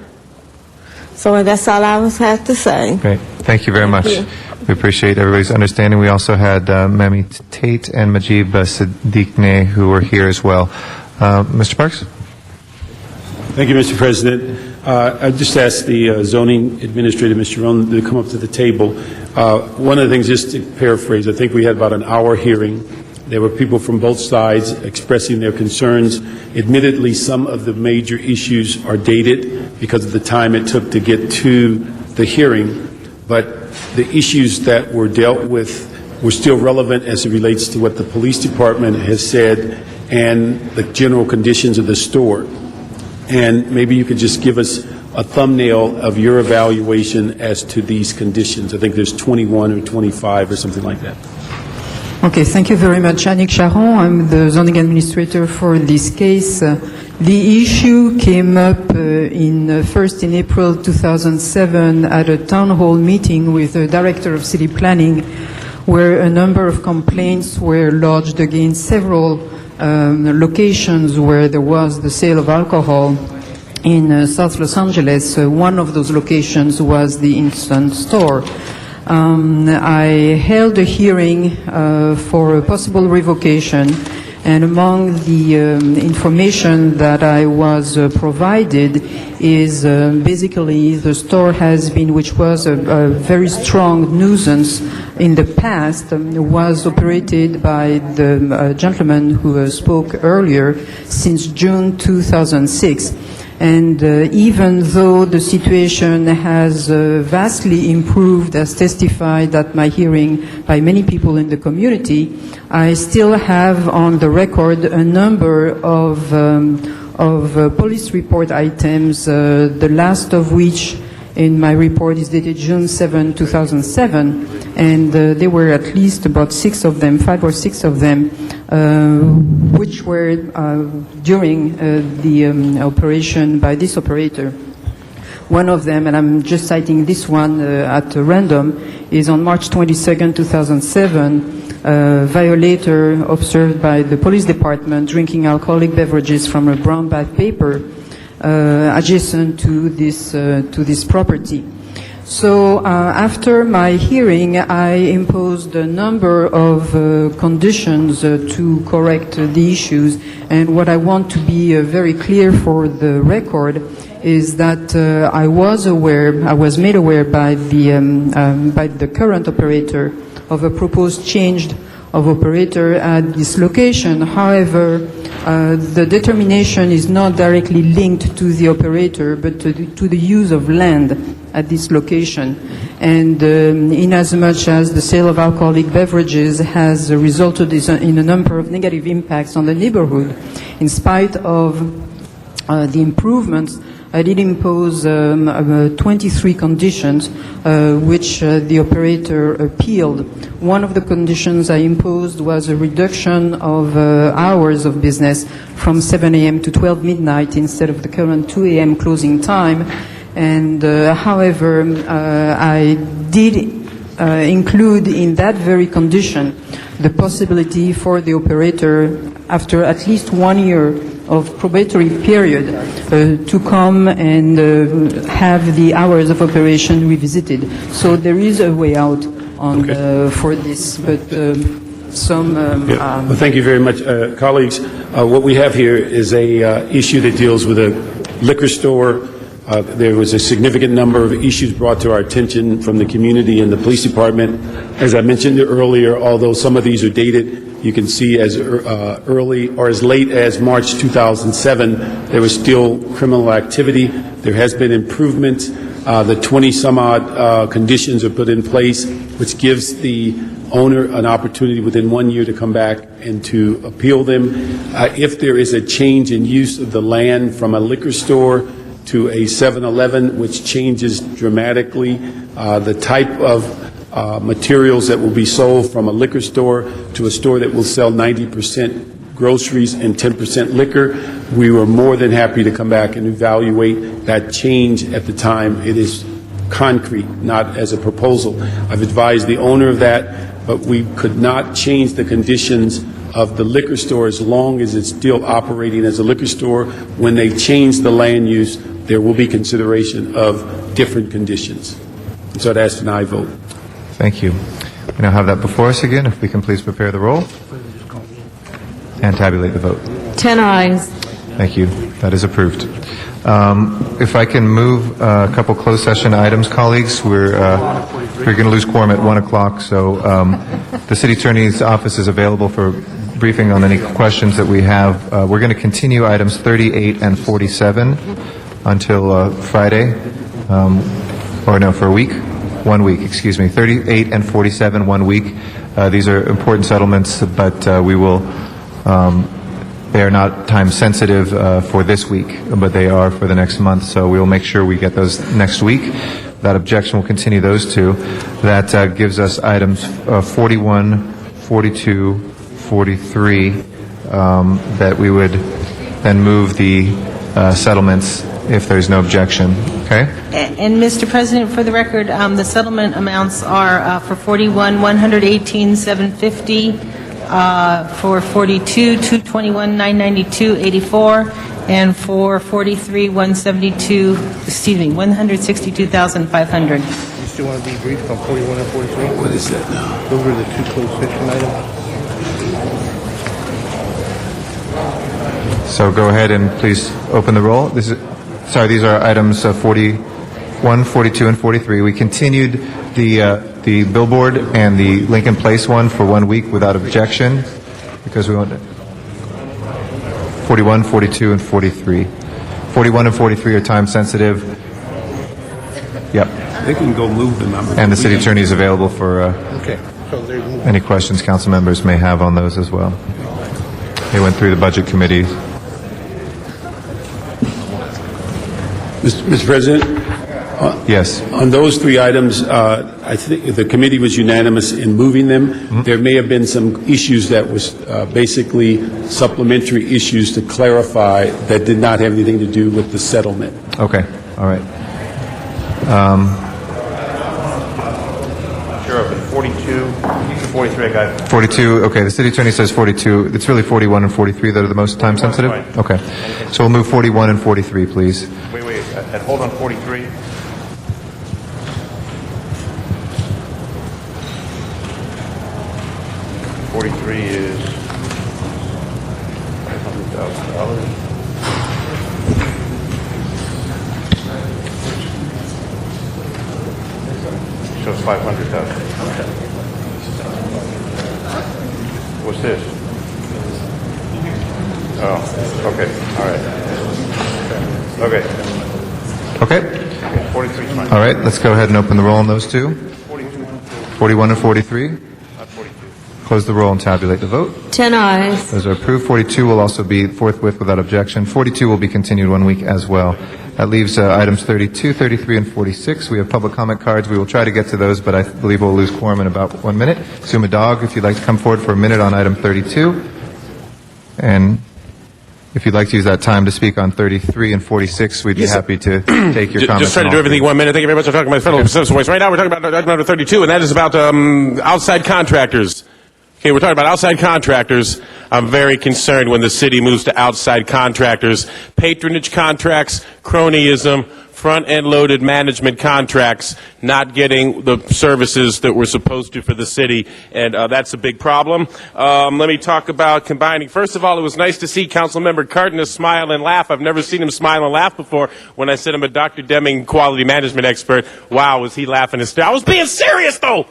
So that's all I have to say. Great. Thank you very much. you. We appreciate everybody's understanding. We also had Memi Tate and Majib Siddiqui who were here as well. Mr. Parks? Thank you, Mr. President. I just asked the zoning administrator, Mr. Rohn, to come up to the table. One of the things, just to paraphrase, I think we had about an hour hearing. There were people from both sides expressing their concerns. Admittedly, some of the major issues are dated because of the time it took to get to the hearing, but the issues that were dealt with were still relevant as it relates to what the police department has said and the general conditions of the store. And maybe you could just give us a thumbnail of your evaluation as to these conditions. I think there's 21 or 25 or something like that. Okay, thank you very much. Annick Charon, I'm the zoning administrator for this case. The issue came up first in April 2007 at a town hall meeting with the director of city planning, where a number of complaints were lodged against several locations where there was the sale of alcohol in South Los Angeles. One of those locations was the Instant Store. I held a hearing for a possible revocation, and among the information that I was provided is basically the store has been, which was a very strong nuisance in the past, was operated by the gentleman who spoke earlier since June 2006. And even though the situation has vastly improved, as testified at my hearing by many people in the community, I still have on the record a number of police report items, the last of which in my report is dated June 7, 2007, and there were at least about 5 or 6 of them, which were during the operation by this operator. One of them, and I'm just citing this one at random, is on March 22, 2007, violator observed by the police department drinking alcoholic beverages from a brown bag paper adjacent to this property. So after my hearing, I imposed a number of conditions to correct the issues, and what I want to be very clear for the record is that I was made aware by the current operator of a proposed change of operator at this location. However, the determination is not directly linked to the operator, but to the use of land at this location. And in as much as the sale of alcoholic beverages has resulted in a number of negative impacts on the neighborhood, in spite of the improvements, I did impose 23 conditions, which the operator appealed. One of the conditions I imposed was a reduction of hours of business from 7 a.m. to 12 midnight instead of the current 2 a.m. closing time. And however, I did include in that very condition the possibility for the operator, after at least 1 year of probatory period, to come and have the hours of operation revisited. So there is a way out on for this, but Well, thank you very much, colleagues. What we have here is a issue that deals with a liquor store. There was a significant number of issues brought to our attention from the community and the police department. As I mentioned earlier, although some of these are dated, you can see as early or as late as March 2007, there was still criminal activity. There has been improvement. The 20-some-odd conditions are put in place, which gives the owner an opportunity within 1 year to come back and to appeal them. If there is a change in use of the land from a liquor store to a 7-Eleven, which changes dramatically the type of materials that will be sold from a liquor store to a store that will sell 90% groceries and 10% liquor, we were more than happy to come back and evaluate that change at the time. It is concrete, not as a proposal. I've advised the owner of that, but we could not change the conditions of the liquor store as long as it's still operating as a liquor store. When they change the land use, there will be consideration of different conditions. And so I'd ask an aye vote. Thank you. We now have that before us again. If we can please prepare the roll and tabulate the vote. 10 ayes. Thank you. That is approved. If I can move a couple closed session items, colleagues, we're going to lose quorum at 1 o'clock, so the City Attorney's Office is available for briefing on any questions that we have. We're going to continue items 38 and 47 until Friday, or no, for a week. 1 week, excuse me. 38 and 47, 1 week. These are important settlements, but we will... They are not time sensitive for this week, but they are for the next month, so we will make sure we get those next week. Without objection, we'll continue those two. That gives us items 41, 42, 43, that we would then move the settlements if there's no objection. Okay? And Mr. President, for the record, the settlement amounts are for 41, $118,750. For 42, $221,992.84, and for 43, $162,500. You still want to be briefed on 41 and 43? What is that now? Those are the two closed session items. So go ahead and please open the roll. These are items 41, 42, and 43. We continued the billboard and the Lincoln Place one for 1 week without objection because we want 41, 42, and 43. 41 and 43 are time sensitive. Yep. They can go move the number. And the City Attorney is available for Okay. So there's any questions council members may have on those as well. They went through the Budget Committee. Mr. President? Yes. On those three items, I think the committee was unanimous in moving them. Mm-hmm. There may have been some issues that was basically supplementary issues to clarify that did not have anything to do with the settlement. Okay. All right. Sure, but 42, 43, I got 42, okay, the City Attorney says 42. It's really 41 and 43 that are the most time sensitive? fine. Okay. So we'll move 41 and 43, please. Wait, hold on 43. $43 is $500,000. Shows 500,000. What's this? Oh, okay, all right. Okay. Okay. 43 is fine. All right, let's go ahead and open the roll on those two. 41 and 43. Close the roll and tabulate the vote. 10 ayes. Those are approved. 42 will also be forthwith without objection. 42 will be continued 1 week as well. That leaves items 32, 33, and 46. We have public comment cards. We will try to get to those, but I believe we'll lose quorum in about 1 minute. Suma Dog, if you'd like to come forward for a minute on item 32. And if you'd like to use that time to speak on 33 and 46, we'd be happy to take your comments. Just trying to do everything in 1 minute. Thank you very much for talking about federal citizen voice. Right now we're talking about item number 32, and that is about outside contractors. Okay, we're talking about outside contractors. I'm very concerned when the city moves to outside contractors. Patronage contracts, cronyism, front-end loaded management contracts, not getting the services that we're supposed to for the city, and that's a big problem. Let me talk about combining. First of all, it was nice to see Councilmember Cardenas smile and laugh. I've never seen him smile and laugh before. When I said I'm a Dr. Deming quality management expert, wow, was he laughing hysterically. I was being serious, though!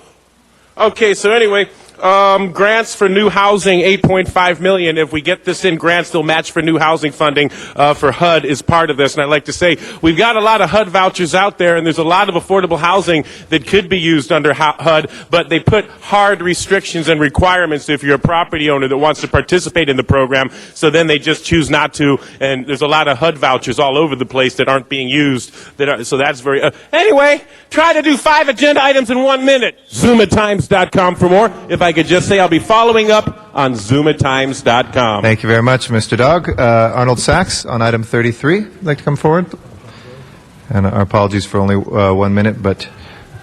Okay, so anyway, grants for new housing, $8.5 million. If we get this in, grants they'll match for new housing funding for HUD is part of this. And I'd like to say we've got a lot of HUD vouchers out there, and there's a lot of affordable housing that could be used under HUD, but they put hard restrictions and requirements if you're a property owner that wants to participate in the program, so then they just choose not to, and there's a lot of HUD vouchers all over the place that aren't being used. So that's very... anyway, try to do 5 agenda items in 1 minute. ZoomaTimes.com for more. If I could just say I'll be following up on ZoomaTimes.com. Thank you very much, Mr. Dogg. Arnold Sachs on item 33. Would like to come forward? And our apologies for only 1 minute, but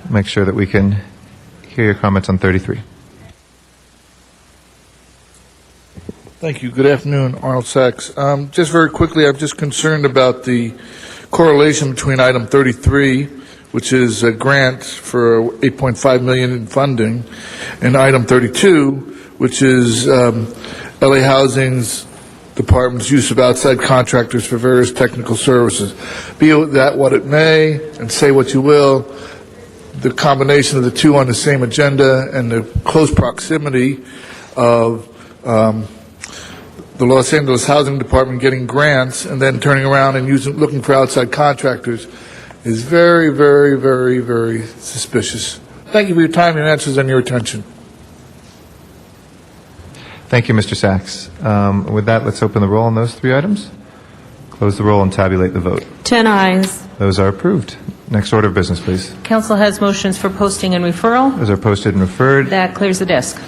make sure that we can hear your comments on 33. Thank you. Good afternoon, Arnold Sachs. Just very quickly, I'm just concerned about the correlation between item 33, which is a grant for $8.5 million in funding, and item 32, which is LA Housing's Department's use of outside contractors for various technical services. Be that what it may, and say what you will, the combination of the two on the same agenda and the close proximity of the Los Angeles Housing Department getting grants and then turning around and looking for outside contractors is very, very, very, very suspicious. Thank you for your time, your answers, and your attention. Thank you, Mr. Sachs. With that, let's open the roll on those 3 items. Close the roll and tabulate the vote. 10 ayes. Those are approved. Next order of business, please. Council has motions for posting and referral. Those are posted and referred. That clears the desk.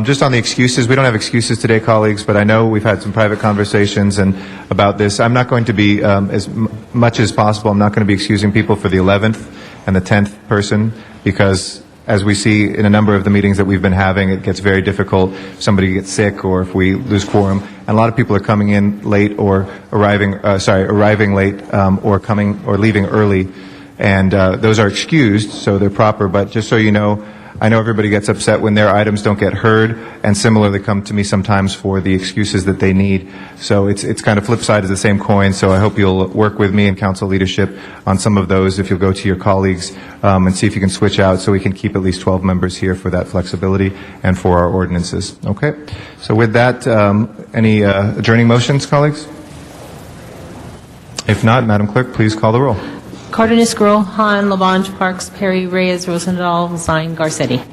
Just on the excuses, we don't have excuses today, colleagues, but I know we've had some private conversations and about this. I'm not going to be, as much as possible, I'm not going to be excusing people for the 11th and the 10th person, because as we see in a number of the meetings that we've been having, it gets very difficult if somebody gets sick or if we lose quorum. And a lot of people are coming in late or arriving late or coming or leaving early. And those are excused, so they're proper. But just so you know, I know everybody gets upset when their items don't get heard, and similarly come to me sometimes for the excuses that they need. So it's kind of flip side of the same coin, so I hope you'll work with me and council leadership on some of those if you'll go to your colleagues and see if you can switch out so we can keep at least 12 members here for that flexibility and for our ordinances. Okay? So with that, any adjourning motions, colleagues? If not, Madam Clerk, please call the roll. Cardenas, Gruhl, Hahn, Labange, Parks, Perry, Reyes, Rosendahl, Zine, Garcetti.